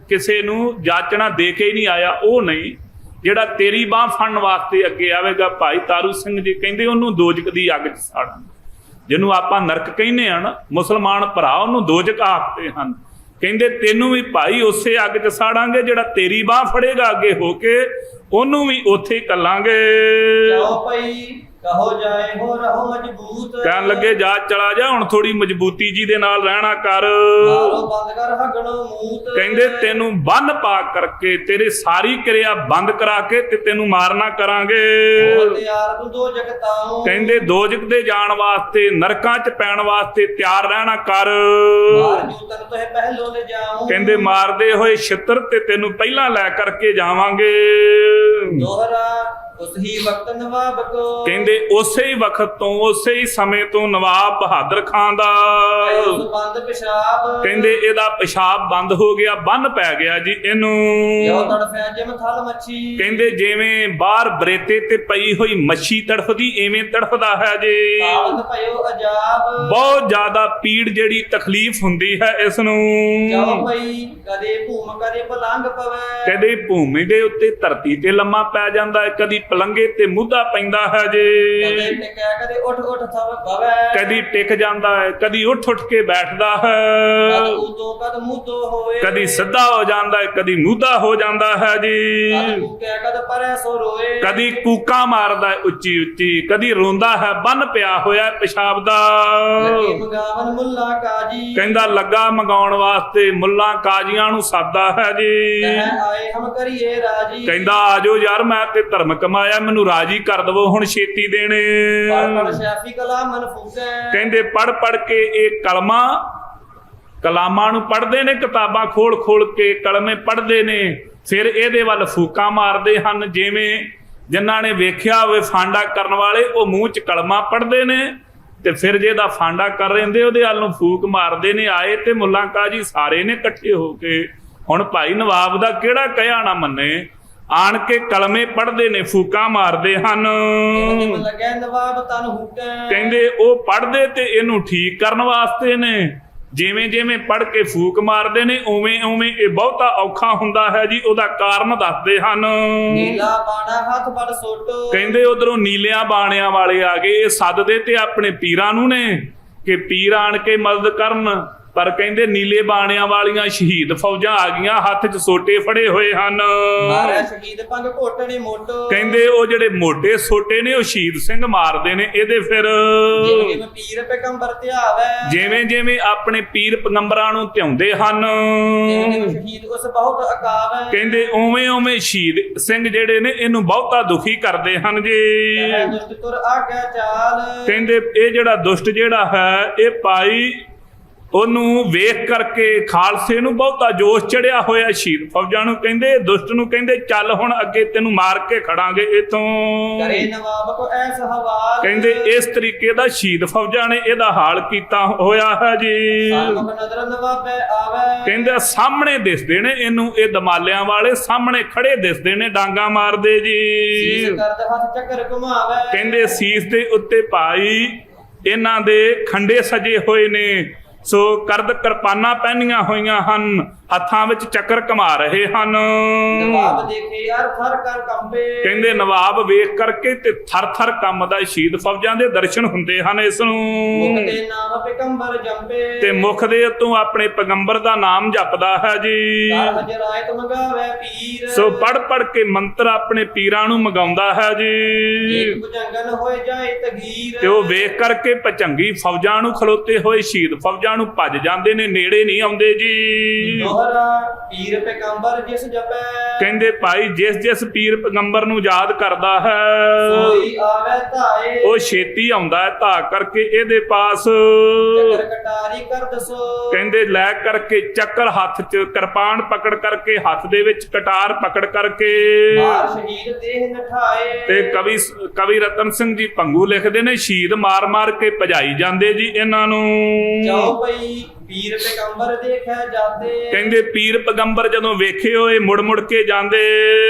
ਕਿਸੇ ਨੂੰ ਜਾਚਣਾ ਦੇ ਕੇ ਹੀ ਨਹੀਂ ਆਇਆ, ਉਹ ਨਹੀਂ। ਜਿਹੜਾ ਤੇਰੀ ਬਾਹ ਫੜਨ ਵਾਸਤੇ ਅੱਗੇ ਆਵੇਗਾ ਭਾਈ ਤਾਰੂ ਸਿੰਘ ਜੀ ਕਹਿੰਦੇ ਉਹਨੂੰ ਦੋਜਕ ਦੀ ਅੱਗ 'ਚ ਸਾੜਾਂਗੇ। ਜਿਹਨੂੰ ਆਪਾਂ ਨਰਕ ਕਹਿੰਦੇ ਹਨ, ਮੁਸਲਮਾਨ ਭਰਾ ਉਹਨੂੰ ਦੋਜਕ ਆਖਦੇ ਹਨ। ਕਹਿੰਦੇ ਤੈਨੂੰ ਵੀ ਭਾਈ ਉਸੇ ਅੱਗ 'ਚ ਸਾੜਾਂਗੇ, ਜਿਹੜਾ ਤੇਰੀ ਬਾਹ ਫੜੇਗਾ ਅੱਗੇ ਹੋ ਕੇ ਉਹਨੂੰ ਵੀ ਉੱਥੇ ਹੀ ਕੱਲਾਂਗੇ। ਜਾਓ ਪਈ ਕਹੋ ਜਾਏ ਹੋ ਰਹੋ ਮਜ਼ਬੂਤ ਕਹਿਣ ਲੱਗੇ ਜਾ ਚਲਾ ਜਾ, ਹੁਣ ਥੋੜੀ ਮਜ਼ਬੂਤੀ ਜੀ ਦੇ ਨਾਲ ਰਹਿਣਾ ਕਰ। ਮਾਰੋ ਬੰਦ ਕਰ ਹਗਣੋ ਮੂਤ ਕਹਿੰਦੇ ਤੈਨੂੰ ਬੰਨ ਪਾ ਕਰਕੇ ਤੇਰੇ ਸਾਰੀ ਕਿਰਿਆ ਬੰਦ ਕਰਾ ਕੇ ਤੇ ਤੈਨੂੰ ਮਾਰਨਾ ਕਰਾਂਗੇ। ਹੋਰ ਤਿਆਰ ਤੂੰ ਦੋਜਕ ਤਾਉ ਕਹਿੰਦੇ ਦੋਜਕ ਦੇ ਜਾਣ ਵਾਸਤੇ, ਨਰਕਾਂ 'ਚ ਪੈਣ ਵਾਸਤੇ ਤਿਆਰ ਰਹਿਣਾ ਕਰ। ਮਾਰ ਜੂਤਨ ਤੋਏ ਪਹਿਲੋਂ ਲੈ ਜਾਉ ਕਹਿੰਦੇ ਮਾਰਦੇ ਹੋਏ ਛਿੱਤਰ ਤੇ ਤੈਨੂੰ ਪਹਿਲਾਂ ਲੈ ਕਰਕੇ ਜਾਵਾਂਗੇ। ਦੋਹਰਾ ਉਸ ਹੀ ਵਕਤ ਨਵਾਬ ਕੋ ਕਹਿੰਦੇ ਉਸੇ ਹੀ ਵਕਤ ਤੋਂ, ਉਸੇ ਹੀ ਸਮੇਂ ਤੋਂ ਨਵਾਬ ਬਹਾਦਰ ਖਾਨ ਦਾ ਉਸ ਬੰਦ ਪਿਸ਼ਾਬ ਕਹਿੰਦੇ ਇਹਦਾ ਪਿਸ਼ਾਬ ਬੰਦ ਹੋ ਗਿਆ, ਬੰਨ ਪੈ ਗਿਆ ਜੀ ਇਹਨੂੰ। ਜੋ ਤੜਫਿਆ ਜਿਮ ਥਲ ਮੱਛੀ ਕਹਿੰਦੇ ਜਿਵੇਂ ਬਾਹਰ ਬਰੇਤੇ ਤੇ ਪਈ ਹੋਈ ਮੱਛੀ ਤੜਫਦੀ ਇਵੇਂ ਤੜਫਦਾ ਹੈ ਜੀ। ਤਾਵਤ ਭਇਓ ਅਜਾਬ ਬਹੁਤ ਜ਼ਿਆਦਾ ਪੀੜ ਜਿਹੜੀ ਤਕਲੀਫ ਹੁੰਦੀ ਹੈ ਇਸ ਨੂੰ। ਜੋ ਪਈ ਕਦੇ ਭੂਮ ਕਦੇ ਪਲੰਗ ਪਵੈ ਕਦੇ ਭੂਮੀ ਦੇ ਉੱਤੇ ਧਰਤੀ ਤੇ ਲੰਮਾ ਪੈ ਜਾਂਦਾ ਹੈ, ਕਦੀ ਪਲੰਗੇ ਤੇ ਮੁੱਦਾ ਪੈਂਦਾ ਹੈ ਕਦੇ ਜੀ। ਟਿਕਿਆ ਕਦੇ ਉੱਠ ਉੱਠ ਥਵ ਭਵੈ ਕਦੀ ਟਿਕ ਜਾਂਦਾ ਹੈ, ਕਦੀ ਉੱਠ ਉੱਠ ਕੇ ਬੈਠਦਾ ਕਦ ਹੈ, ਉਦੋਂ ਕਦ ਮੂਦੋਂ ਹੋਏ ਕਦੀ ਸਿੱਧਾ ਹੋ ਜਾਂਦਾ ਹੈ, ਕਦੀ ਮੁੱਦਾ ਹੋ ਜਾਂਦਾ ਹੈ ਕਦ ਜੀ। ਕੂਕਿਆ ਕਦ ਪਰੈ ਸੋ ਰੋਏ ਕਦੀ ਕੂਕਾਂ ਮਾਰਦਾ ਹੈ ਉੱਚੀ ਉੱਚੀ, ਕਦੀ ਰੋਂਦਾ ਹੈ, ਬੰਨ ਪਿਆ ਹੋਇਆ ਪਿਸ਼ਾਬ ਦਾ। ਲੱਗੇ ਮੰਗਾਵਨ ਮੁੱਲਾ ਕਾਜੀ ਕਹਿੰਦਾ ਲੱਗਾ ਮੰਗਾਉਣ ਵਾਸਤੇ ਮੁੱਲਾਂ ਕਾਜ਼ੀਆਂ ਨੂੰ ਸਾਦਾ ਹੈ ਜੀ। ਕਹਿ ਆਏ ਹਮ ਕਰੀਏ ਰਾਜੀ ਕਹਿੰਦਾ ਆਜੋ ਯਾਰ ਮੈਂ ਤੇ ਧਰਮ ਕਮਾਇਆ, ਮੈਨੂੰ ਰਾਜੀ ਕਰ ਦਵੋ ਹੁਣ ਛੇਤੀ ਦੇਣੇ। ਪੜ ਪੜ ਸ਼ਾਫੀ ਕਲਾਮਨ ਫੂਕੈ ਕਹਿੰਦੇ ਪੜ ਪੜ ਕੇ ਇਹ ਕਲਾਮਾਂ ਨੂੰ ਪੜ੍ਹਦੇ ਨੇ, ਕਿਤਾਬਾਂ ਖੋਲ ਖੋਲ ਕੇ ਕਲਮੇ ਪੜ੍ਹਦੇ ਨੇ, ਫਿਰ ਇਹਦੇ ਵੱਲ ਫੂਕਾਂ ਮਾਰਦੇ ਹਨ। ਜਿਵੇਂ ਜਿਨ੍ਹਾਂ ਨੇ ਵੇਖਿਆ ਹੋਵੇ ਫਾਂਡਾ ਕਰਨ ਵਾਲੇ, ਉਹ ਮੂੰਹ 'ਚ ਕਲਮਾਂ ਪੜ੍ਹਦੇ ਨੇ ਤੇ ਫਿਰ ਜਿਹਦਾ ਫਾਂਡਾ ਕਰ ਰਹਿੰਦੇ ਉਹਦੇ ਵੱਲ ਨੂੰ ਫੂਕ ਮਾਰਦੇ ਨੇ। ਆਏ ਤੇ ਮੁੱਲਾਂ ਕਾਜੀ ਸਾਰੇ ਨੇ ਇਕੱਠੇ ਹੋ ਕੇ, ਹੁਣ ਭਾਈ ਨਵਾਬ ਦਾ ਕਿਹੜਾ ਕਹਿਆ ਨਾ ਮੰਨੇ, ਆਣ ਕੇ ਕਲਮੇ ਪੜ੍ਹਦੇ ਨੇ, ਫੂਕਾਂ ਮਾਰਦੇ ਹਨ। ਜਿਮ ਲੱਗੈ ਨਵਾਬ ਤਨ ਹੁਕੈ ਕਹਿੰਦੇ ਉਹ ਪੜ੍ਹਦੇ ਤੇ ਇਹਨੂੰ ਠੀਕ ਕਰਨ ਵਾਸਤੇ ਨੇ। ਜਿਵੇਂ ਜਿਵੇਂ ਪੜ੍ਹ ਕੇ ਫੂਕ ਮਾਰਦੇ ਨੇ ਉਵੇਂ ਉਵੇਂ ਇਹ ਬਹੁਤਾ ਔਖਾ ਹੁੰਦਾ ਹੈ ਜੀ। ਉਹਦਾ ਕਾਰਨ ਦੱਸਦੇ ਹਨ। ਨੀਲਾ ਬਾਣਾ ਹੱਥ ਫੜ ਸੁੱਟ ਕਹਿੰਦੇ ਉਧਰੋਂ ਨੀਲਿਆਂ ਬਾਣਿਆਂ ਵਾਲੇ ਆ ਗਏ, ਇਹ ਸੱਦਦੇ ਤੇ ਆਪਣੇ ਪੀਰਾਂ ਨੂੰ ਨੇ ਕਿ ਪੀਰ ਆਣ ਕੇ ਮਦਦ ਕਰਨ, ਪਰ ਕਹਿੰਦੇ ਨੀਲੇ ਬਾਣਿਆਂ ਵਾਲੀਆਂ ਸ਼ਹੀਦ ਫੌਜਾਂ ਆ ਗਈਆਂ, ਹੱਥ 'ਚ ਸੋਟੇ ਫੜੇ ਹੋਏ ਹਨ। ਮਾਰਿਆ ਸ਼ਹੀਦ ਪੰਗ ਘੋਟਣੇ ਮੋਟੋ ਕਹਿੰਦੇ ਉਹ ਜਿਹੜੇ ਮੋਟੇ ਸੋਟੇ ਨੇ ਉਹ ਸ਼ਹੀਦ ਸਿੰਘ ਮਾਰਦੇ ਨੇ ਇਹਦੇ। ਫਿਰ ਜਿਵੇਂ ਪੀਰ ਪੈਗੰਬਰ ਧਿਆਵੈ ਜਿਵੇਂ ਜਿਵੇਂ ਆਪਣੇ ਪੀਰ ਪੈਗੰਬਰਾਂ ਨੂੰ ਧਿਆਉਂਦੇ ਹਨ, ਜਿਵੇਂ ਸ਼ਹੀਦ ਉਸ ਬਹੁਤ ਅਕਾਵੈ ਕਹਿੰਦੇ ਉਵੇਂ ਉਵੇਂ ਸ਼ਹੀਦ ਸਿੰਘ ਜਿਹੜੇ ਨੇ ਇਹਨੂੰ ਬਹੁਤਾ ਦੁਖੀ ਕਰਦੇ ਹਨ ਜੀ। ਕਹਿ ਦੁਸ਼ਟ ਤੁਰ ਆਗਿਆ ਚਾਲ ਕਹਿੰਦੇ ਇਹ ਜਿਹੜਾ ਦੁਸ਼ਟ ਜਿਹੜਾ ਹੈ ਇਹ ਭਾਈ ਉਹਨੂੰ ਵੇਖ ਕਰਕੇ ਖਾਲਸੇ ਨੂੰ ਬਹੁਤਾ ਜੋਸ਼ ਚੜਿਆ ਹੋਇਆ ਸ਼ਹੀਦ ਫੌਜਾਂ ਨੂੰ। ਕਹਿੰਦੇ ਦੁਸ਼ਟ ਨੂੰ ਕਹਿੰਦੇ ਚੱਲ ਹੁਣ ਅੱਗੇ ਤੈਨੂੰ ਮਾਰ ਕੇ ਖੜਾਂਗੇ ਇਥੋਂ। ਕਰੇ ਨਵਾਬ ਕੋ ਐਸ ਹਵਾਲ ਕਹਿੰਦੇ ਇਸ ਤਰੀਕੇ ਦਾ ਸ਼ਹੀਦ ਫੌਜਾਂ ਨੇ ਇਹਦਾ ਹਾਲ ਕੀਤਾ ਹੋਇਆ ਹੈ ਜੀ। ਸਾਲਮਕ ਨਜ਼ਰ ਨਵਾਬੈ ਆਵੈ ਕਹਿੰਦੇ ਸਾਹਮਣੇ ਦਿਸਦੇ ਨੇ ਇਹਨੂੰ, ਇਹ ਦਮਾਲਿਆਂ ਵਾਲੇ ਸਾਹਮਣੇ ਖੜੇ ਦਿਸਦੇ ਨੇ ਡਾਂਗਾ ਮਾਰਦੇ ਸੀਸ ਜੀ। ਕਰਦ ਹੱਥ ਚੱਕਰ ਘੁਮਾਵੈ ਕਹਿੰਦੇ ਸੀਸ ਦੇ ਉੱਤੇ ਭਾਈ ਇਹਨਾਂ ਦੇ ਖੰਡੇ ਸਜੇ ਹੋਏ ਨੇ, ਸੋ ਕਰਦ ਕਿਰਪਾਨਾਂ ਪਹਿਨੀਆਂ ਹੋਈਆਂ ਹਨ, ਹੱਥਾਂ ਵਿੱਚ ਚੱਕਰ ਘੁਮਾ ਰਹੇ ਹਨ। ਨਵਾਬ ਦੇਖੇ ਯਾਰ ਥਰ ਕਰ ਕੰਬੇ ਕਹਿੰਦੇ ਨਵਾਬ ਵੇਖ ਕਰਕੇ ਤੇ ਥਰ ਥਰ ਕੰਬਦਾ ਸ਼ਹੀਦ ਫੌਜਾਂ ਦੇ ਦਰਸ਼ਨ ਹੁੰਦੇ ਹਨ ਇਸ ਨੂੰ। ਮੁਖ ਦੇ ਨਾਮ ਪੈਗੰਬਰ ਜੰਪੇ ਤੇ ਮੁਖ ਦੇ ਉੱਤੋਂ ਆਪਣੇ ਪੈਗੰਬਰ ਦਾ ਨਾਮ ਜਪਦਾ ਹੈ ਜੀ। ਕਰ ਹਜਰਾਇਤ ਮੰਗਾਵੇ ਪੀਰ ਸੋ ਪੜ ਪੜ ਕੇ ਮੰਤਰ ਆਪਣੇ ਪੀਰਾਂ ਨੂੰ ਮੰਗਾਉਂਦਾ ਹੈ ਜੀ। ਇੱਕ ਭੁਜੰਗਨ ਹੋਏ ਜਾਏ ਤਗੀਰ ਤੇ ਉਹ ਵੇਖ ਕਰਕੇ ਭਜੰਗੀ ਫੌਜਾਂ ਨੂੰ ਖਲੋਤੇ ਹੋਏ ਸ਼ਹੀਦ ਫੌਜਾਂ ਇਹਨਾਂ ਨੂੰ ਭੱਜ ਜਾਂਦੇ ਨੇ, ਨੇੜੇ ਨਹੀਂ ਆਉਂਦੇ ਜੀ। ਦੋਹਰਾ ਪੀਰ ਪੈਗੰਬਰ ਜਿਸ ਜਪੈ, ਕਹਿੰਦੇ ਭਾਈ ਜਿਸ ਜਿਸ ਪੀਰ ਪੈਗੰਬਰ ਨੂੰ ਯਾਦ ਕਰਦਾ ਹੈ ਸੋਈ ਆਵੇ ਧਾਏ, ਉਹ ਛੇਤੀ ਆਉਂਦਾ ਹੈ ਧਾ ਕਰਕੇ ਇਹਦੇ ਪਾਸ। ਚੱਕਰ ਕਟਾਰੀ ਕਰ ਦਸੋ, ਕਹਿੰਦੇ ਲੈ ਕਰਕੇ ਚੱਕਰ ਹੱਥ 'ਚ, ਕਿਰਪਾਨ ਪਕੜ ਕਰਕੇ ਹੱਥ ਦੇ ਵਿੱਚ, ਕਟਾਰ ਪਕੜ ਕਰਕੇ। ਮਾਰ ਸ਼ਹੀਦ ਦੇਹ ਨਠਾਏ, ਤੇ ਕਵੀ ਰਤਨ ਸਿੰਘ ਜੀ ਭੰਗੂ ਲਿਖਦੇ ਨੇ ਸ਼ਹੀਦ ਮਾਰ ਮਾਰ ਕੇ ਭਜਾਈ ਜਾਂਦੇ ਜੀ ਇਹਨਾਂ ਨੂੰ। ਜਾਓ ਪਈ ਪੀਰ ਪੈਗੰਬਰ ਦੇਖਿਆ ਜਾਂਦੇ, ਕਹਿੰਦੇ ਪੀਰ ਪੈਗੰਬਰ ਜਦੋਂ ਵੇਖੇ ਹੋਏ ਮੁੜ ਮੁੜ ਕੇ ਜਾਂਦੇ।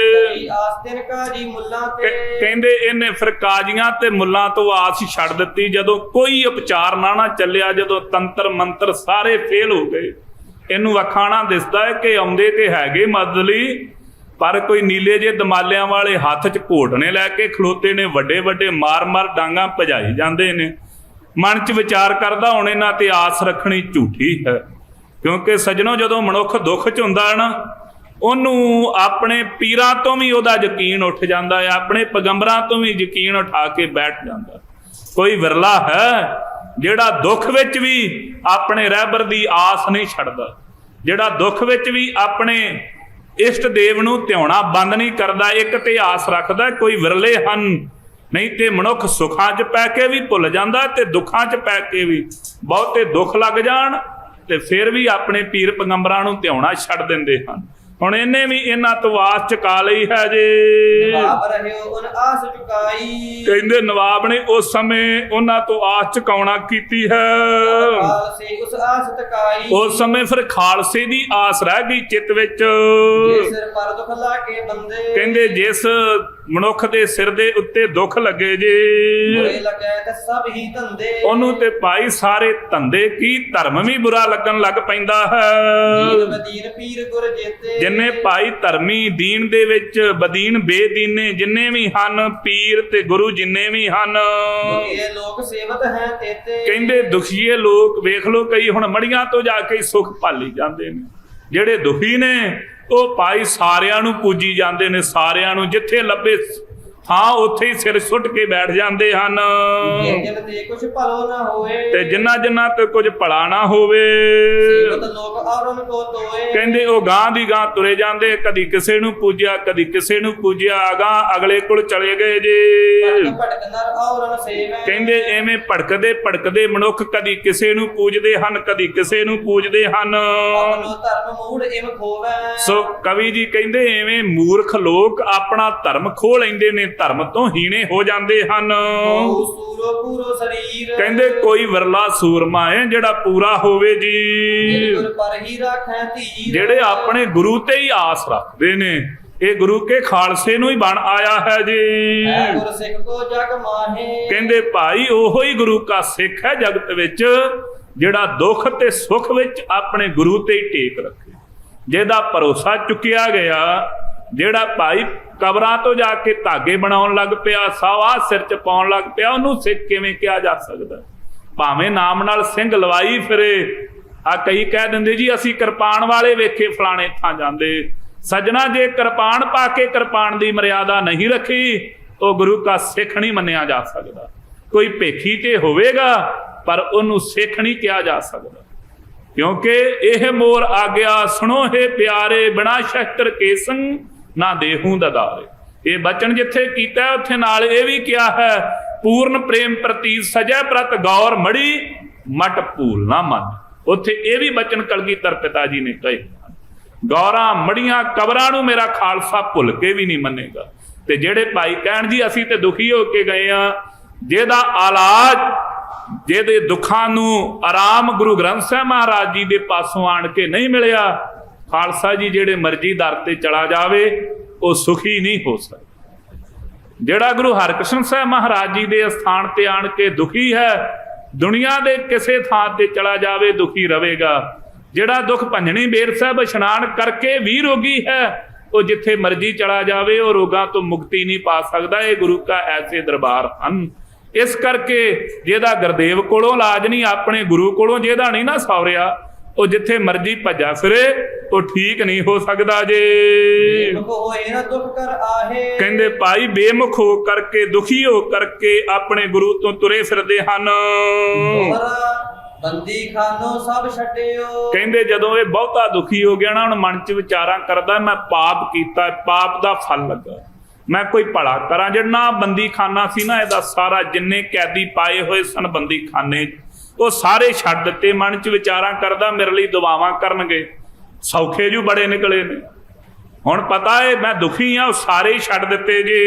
ਆਸਤਿਨ ਕਾਜੀ ਮੁੱਲਾਂ ਤੇ, ਕਹਿੰਦੇ ਇਹਨੇ ਫਿਰ ਕਾਜ਼ੀਆਂ ਤੇ ਮੁੱਲਾਂ ਤੋਂ ਆਸ ਛੱਡ ਦਿੱਤੀ ਜਦੋਂ ਕੋਈ ਉਪਚਾਰ ਨਾ ਚੱਲਿਆ, ਜਦੋਂ ਤੰਤਰ ਮੰਤਰ ਸਾਰੇ ਫੇਲ ਹੋ ਗਏ। ਇਹਨੂੰ ਵਖਾਣਾ ਦਿਸਦਾ ਹੈ ਕਿ ਆਉਂਦੇ ਤੇ ਹੈਗੇ ਮਦਦ ਲਈ, ਪਰ ਕੋਈ ਨੀਲੇ ਜੇ ਦਮਾਲਿਆਂ ਵਾਲੇ ਹੱਥ 'ਚ ਘੋਟਣੇ ਲੈ ਕੇ ਖਲੋਤੇ ਨੇ, ਵੱਡੇ ਵੱਡੇ ਮਾਰ ਮਾਰ ਡਾਂਗਾਂ ਭਜਾਈ ਜਾਂਦੇ ਨੇ। ਮਨ 'ਚ ਵਿਚਾਰ ਕਰਦਾ ਹੁਣ ਇਹਨਾਂ ਤੇ ਆਸ ਰੱਖਣੀ ਝੂਠੀ ਹੈ, ਕਿਉਂਕਿ ਸੱਜਣੋ ਜਦੋਂ ਮਨੁੱਖ ਦੁੱਖ 'ਚ ਹੁੰਦਾ ਨਾ, ਉਹਨੂੰ ਆਪਣੇ ਪੀਰਾਂ ਤੋਂ ਵੀ ਉਹਦਾ ਯਕੀਨ ਉੱਠ ਜਾਂਦਾ ਹੈ, ਆਪਣੇ ਪੈਗੰਬਰਾਂ ਤੋਂ ਵੀ ਯਕੀਨ ਉਠਾ ਕੇ ਬੈਠ ਜਾਂਦਾ। ਕੋਈ ਵਿਰਲਾ ਹੈ ਜਿਹੜਾ ਦੁੱਖ ਵਿੱਚ ਵੀ ਆਪਣੇ ਰਹਿਬਰ ਦੀ ਆਸ ਨਹੀਂ ਛੱਡਦਾ, ਜਿਹੜਾ ਦੁੱਖ ਵਿੱਚ ਵੀ ਆਪਣੇ ਇਸ਼ਟ ਦੇਵ ਨੂੰ ਧਿਆਉਣਾ ਬੰਦ ਨਹੀਂ ਕਰਦਾ, ਇੱਕ ਤੇ ਆਸ ਰੱਖਦਾ। ਕੋਈ ਵਿਰਲੇ ਹਨ, ਨਹੀਂ ਤੇ ਮਨੁੱਖ ਸੁੱਖਾਂ 'ਚ ਪੈ ਕੇ ਵੀ ਭੁੱਲ ਜਾਂਦਾ ਤੇ ਦੁੱਖਾਂ 'ਚ ਪੈ ਕੇ ਵੀ, ਬਹੁਤੇ ਦੁੱਖ ਲੱਗ ਜਾਣ ਤੇ ਫਿਰ ਵੀ ਆਪਣੇ ਪੀਰ ਪੈਗੰਬਰਾਂ ਨੂੰ ਧਿਆਉਣਾ ਛੱਡ ਦਿੰਦੇ ਹਨ। ਹੁਣ ਇਹਨੇ ਵੀ ਇਹਨਾਂ ਤੋਂ ਆਸ ਚੁਕਾ ਲਈ ਹੈ ਜੀ। ਨਵਾਬ ਰਹਿਓ ਉਨ ਆਸ ਚੁਕਾਈ, ਕਹਿੰਦੇ ਨਵਾਬ ਨੇ ਉਸ ਸਮੇਂ ਉਹਨਾਂ ਤੋਂ ਆਸ ਚੁਕਾਉਣਾ ਕੀਤੀ ਹੈ। ਖਾਲਸੇ ਉਸ ਆਸ ਤਕਾਈ, ਉਸ ਸਮੇਂ ਫਿਰ ਖਾਲਸੇ ਦੀ ਆਸ ਰਹਿ ਗਈ ਚਿੱਤ ਵਿੱਚ। ਜੇ ਸਿਰ ਪਰ ਦੁੱਖ ਲਾ ਕੇ ਬੰਦੇ, ਕਹਿੰਦੇ ਜਿਸ ਮਨੁੱਖ ਦੇ ਸਿਰ ਦੇ ਉੱਤੇ ਦੁੱਖ ਲੱਗੇ ਜੀ, ਬੁਰੇ ਲੱਗੇ ਤੇ ਸਭ ਹੀ ਧੰਦੇ, ਉਹਨੂੰ ਤੇ ਭਾਈ ਸਾਰੇ ਧੰਦੇ ਕੀ ਧਰਮ ਵੀ ਬੁਰਾ ਲੱਗਣ ਲੱਗ ਪੈਂਦਾ ਹੈ। ਦੀਨ ਬਦੀਨ ਪੀਰ ਗੁਰ ਜੇਤੇ, ਜਿੰਨੇ ਭਾਈ ਧਰਮੀ ਦੀਨ ਦੇ ਵਿੱਚ ਬਦੀਨ ਬੇਦੀਨੇ ਜਿੰਨੇ ਵੀ ਹਨ, ਪੀਰ ਤੇ ਗੁਰੂ ਜਿੰਨੇ ਵੀ ਹਨ, ਇਹ ਲੋਕ ਸੇਵਤ ਹੈ ਤੇਤੇ। ਕਹਿੰਦੇ ਦੁਖੀਏ ਲੋਕ ਵੇਖ ਲੋ, ਕਈ ਹੁਣ ਮੜੀਆਂ ਤੋਂ ਜਾ ਕੇ ਸੁੱਖ ਭਾਲੀ ਜਾਂਦੇ ਨੇ। ਜਿਹੜੇ ਦੁਖੀ ਨੇ ਉਹ ਭਾਈ ਸਾਰਿਆਂ ਨੂੰ ਪੂਜੀ ਜਾਂਦੇ ਨੇ, ਸਾਰਿਆਂ ਨੂੰ ਜਿੱਥੇ ਲੱਭੇ ਥਾਂ ਉੱਥੇ ਹੀ ਸਿਰ ਸੁੱਟ ਕੇ ਬੈਠ ਜਾਂਦੇ ਹਨ। ਜਿਨ ਤੇ ਕੁਝ ਭਲੋ ਨਾ ਹੋਏ, ਤੇ ਜਿਨ੍ਹਾਂ ਜਿਨ੍ਹਾਂ ਤੇ ਕੁਝ ਭਲਾ ਨਾ ਹੋਵੇ, ਸੇਵਤ ਲੋਕ ਔਰਨ ਕੋ ਤੋਏ, ਕਹਿੰਦੇ ਉਹ ਗਾਂ ਦੀ ਗਾਂ ਤੁਰੇ ਜਾਂਦੇ, ਕਦੀ ਕਿਸੇ ਨੂੰ ਪੂਜਿਆ ਕਦੀ ਕਿਸੇ ਨੂੰ ਪੂਜਿਆ, ਅਗਾਂਹ ਅਗਲੇ ਕੋਲ ਚਲੇ ਗਏ ਜੀ। ਭਟਕ ਨਰ ਔਰਨ ਸੇਵੈ, ਕਹਿੰਦੇ ਐਵੇਂ ਭੜਕਦੇ ਭੜਕਦੇ ਮਨੁੱਖ ਕਦੀ ਕਿਸੇ ਨੂੰ ਪੂਜਦੇ ਹਨ, ਕਦੀ ਕਿਸੇ ਨੂੰ ਪੂਜਦੇ ਹਨ। ਆਪਣੋ ਧਰਮ ਮੂੜ ਇਮ ਖੋਵੈ, ਸੋ ਕਵੀ ਜੀ ਕਹਿੰਦੇ ਐਵੇਂ ਮੂਰਖ ਲੋਕ ਆਪਣਾ ਧਰਮ ਖੋਹ ਲੈਂਦੇ ਨੇ, ਧਰਮ ਤੋਂ ਹੀਣੇ ਹੋ ਜਾਂਦੇ ਹਨ। ਸੂਰੋ ਪੂਰੋ ਸਰੀਰ, ਕਹਿੰਦੇ ਕੋਈ ਵਿਰਲਾ ਸੂਰਮਾ ਹੈ ਜਿਹੜਾ ਪੂਰਾ ਹੋਵੇ ਜੀ, ਗੁਰ ਪਰ ਹੀ ਰਾਖੈ ਧੀਰ, ਜਿਹੜੇ ਆਪਣੇ ਗੁਰੂ ਤੇ ਹੀ ਆਸ ਰੱਖਦੇ ਨੇ। ਇਹ ਗੁਰੂ ਕੇ ਖਾਲਸੇ ਨੂੰ ਹੀ ਬਣ ਆਇਆ ਹੈ ਜੀ। ਹੈ ਗੁਰ ਸਿੱਖ ਕੋ ਜਗ ਮਾਹੇ, ਕਹਿੰਦੇ ਭਾਈ ਉਹੋ ਹੀ ਗੁਰੂ ਕਾ ਸਿੱਖ ਹੈ ਜਗਤ ਵਿੱਚ, ਜਿਹੜਾ ਦੁੱਖ ਤੇ ਸੁੱਖ ਵਿੱਚ ਆਪਣੇ ਗੁਰੂ ਤੇ ਹੀ ਟੇਕ ਰੱਖੇ, ਜਿਹਦਾ ਭਰੋਸਾ ਚੁੱਕਿਆ ਗਿਆ। ਜਿਹੜਾ ਭਾਈ ਕਬਰਾਂ ਤੋਂ ਜਾ ਕੇ ਧਾਗੇ ਬਣਾਉਣ ਲੱਗ ਪਿਆ, ਸਾਵਾ ਸਿਰ 'ਚ ਪਾਉਣ ਲੱਗ ਪਿਆ, ਉਹਨੂੰ ਸਿੱਖ ਕਿਵੇਂ ਕਿਹਾ ਜਾ ਸਕਦਾ? ਭਾਵੇਂ ਨਾਮ ਨਾਲ ਸਿੰਘ ਲਵਾਈ ਫਿਰੇ। ਆ ਕਈ ਕਹਿ ਦਿੰਦੇ ਜੀ ਅਸੀਂ ਕਿਰਪਾਨ ਵਾਲੇ ਵੇਖੇ ਫਲਾਣੇ ਥਾਂ ਜਾਂਦੇ। ਸੱਜਣਾ, ਜੇ ਕਿਰਪਾਨ ਪਾ ਕੇ ਕਿਰਪਾਨ ਦੀ ਮਰਿਆਦਾ ਨਹੀਂ ਰੱਖੀ, ਉਹ ਗੁਰੂ ਕਾ ਸਿੱਖ ਨਹੀਂ ਮੰਨਿਆ ਜਾ ਸਕਦਾ। ਕੋਈ ਭੇਖੀ ਤੇ ਹੋਵੇਗਾ ਪਰ ਉਹਨੂੰ ਸਿੱਖ ਨਹੀਂ ਕਿਹਾ ਜਾ ਸਕਦਾ, ਕਿਉਂਕਿ ਇਹ ਮੋਰ ਆ ਗਿਆ ਸੁਣੋ ਹੈ ਪਿਆਰੇ, ਬਿਨਾ ਸ਼ਸਤਰ ਕੇਸੰ ਨਾ ਦੇਹੂ ਦਦਾਰੇ। ਇਹ ਬਚਨ ਜਿੱਥੇ ਕੀਤਾ ਉੱਥੇ ਨਾਲ ਇਹ ਵੀ ਕਿਹਾ ਹੈ, ਪੂਰਨ ਪ੍ਰੇਮ ਪ੍ਰਤੀ ਸਜੈ ਪ੍ਰਤ ਗੌਰ ਮੜੀ ਮਟ ਭੂਲ ਨਾ ਮਨ। ਉੱਥੇ ਇਹ ਵੀ ਬਚਨ ਕਲਗੀਧਰ ਪਿਤਾ ਜੀ ਨੇ ਕਹੇ, ਗੌਰਾਂ ਮੜੀਆਂ ਕਬਰਾਂ ਨੂੰ ਮੇਰਾ ਖਾਲਸਾ ਭੁੱਲ ਕੇ ਵੀ ਨਹੀਂ ਮੰਨੇਗਾ। ਤੇ ਜਿਹੜੇ ਭਾਈ ਕਹਿਣ ਜੀ ਅਸੀਂ ਤੇ ਦੁਖੀ ਹੋ ਕੇ ਗਏ ਆ, ਜਿਹਦਾ ਇਲਾਜ, ਜਿਹਦੇ ਦੁੱਖਾਂ ਨੂੰ ਆਰਾਮ ਗੁਰੂ ਗ੍ਰੰਥ ਸਾਹਿਬ ਮਹਾਰਾਜ ਜੀ ਦੇ ਪਾਸੋਂ ਆਣ ਕੇ ਨਹੀਂ ਮਿਲਿਆ, ਖਾਲਸਾ ਜੀ ਜਿਹੜੇ ਮਰਜ਼ੀ ਦਰ ਤੇ ਚਲਾ ਜਾਵੇ ਉਹ ਸੁਖੀ ਨਹੀਂ ਹੋ ਸਕਦਾ। ਜਿਹੜਾ ਗੁਰੂ ਹਰਕ੍ਰਿਸ਼ਨ ਸਾਹਿਬ ਮਹਾਰਾਜ ਜੀ ਦੇ ਅਸਥਾਨ ਤੇ ਆਣ ਕੇ ਦੁਖੀ ਹੈ, ਦੁਨੀਆ ਦੇ ਕਿਸੇ ਥਾਂ ਤੇ ਚਲਾ ਜਾਵੇ ਦੁਖੀ ਰਹੇਗਾ। ਜਿਹੜਾ ਦੁੱਖ ਭੰਜਣੀ ਬੇਰ ਸਾਹਿਬ ਇਸ਼ਨਾਨ ਕਰਕੇ ਵੀ ਰੋਗੀ ਹੈ, ਉਹ ਜਿੱਥੇ ਮਰਜ਼ੀ ਚਲਾ ਜਾਵੇ ਉਹ ਰੋਗਾਂ ਤੋਂ ਮੁਕਤੀ ਨਹੀਂ ਪਾ ਸਕਦਾ। ਇਹ ਗੁਰੂ ਕਾ ਐਸੇ ਦਰਬਾਰ ਹਨ। ਇਸ ਕਰਕੇ ਜਿਹਦਾ ਗੁਰਦੇਵ ਕੋਲੋਂ ਇਲਾਜ ਨਹੀਂ, ਆਪਣੇ ਗੁਰੂ ਕੋਲੋਂ ਜਿਹਦਾ ਨਹੀਂ ਨਾ ਸੌਰਿਆ, ਉਹ ਜਿੱਥੇ ਮਰਜ਼ੀ ਭੱਜਾ ਫਿਰੇ ਉਹ ਠੀਕ ਨਹੀਂ ਹੋ ਸਕਦਾ ਜੀ। ਕਹਿੰਦੇ ਭਾਈ ਬੇਮੁਖ ਹੋ ਕਰਕੇ, ਦੁਖੀ ਹੋ ਕਰਕੇ ਆਪਣੇ ਗੁਰੂ ਤੋਂ ਤੁਰੇ ਫਿਰਦੇ ਹਨ। ਬੰਦੀ ਖਾਨੋ ਸਭ ਛੱਡਿਓ। ਕਹਿੰਦੇ ਜਦੋਂ ਇਹ ਬਹੁਤਾ ਦੁਖੀ ਹੋ ਗਿਆ ਨਾ, ਹੁਣ ਮਨ 'ਚ ਵਿਚਾਰਾਂ ਕਰਦਾ ਮੈਂ ਪਾਪ ਕੀਤਾ, ਪਾਪ ਦਾ ਫਲ ਲੱਗਾ, ਮੈਂ ਕੋਈ ਭਲਾ ਕਰਾਂ। ਜਿਹੜਾ ਬੰਦੀ ਖਾਨਾ ਸੀ ਨਾ, ਇਹਦਾ ਸਾਰਾ ਜਿੰਨੇ ਕੈਦੀ ਪਾਏ ਹੋਏ ਸਨ ਬੰਦੀ ਖਾਨੇ, ਉਹ ਸਾਰੇ ਛੱਡ ਦਿੱਤੇ। ਮਨ 'ਚ ਵਿਚਾਰਾਂ ਕਰਦਾ ਮੇਰੇ ਲਈ ਦੁਆਵਾਂ ਕਰਨਗੇ, ਸੌਖੇ ਜੂ ਬੜੇ ਨਿਕਲੇ ਨੇ। ਹੁਣ ਪਤਾ ਹੈ ਮੈਂ ਦੁਖੀ ਆ, ਉਹ ਸਾਰੇ ਹੀ ਛੱਡ ਦਿੱਤੇ ਜੀ।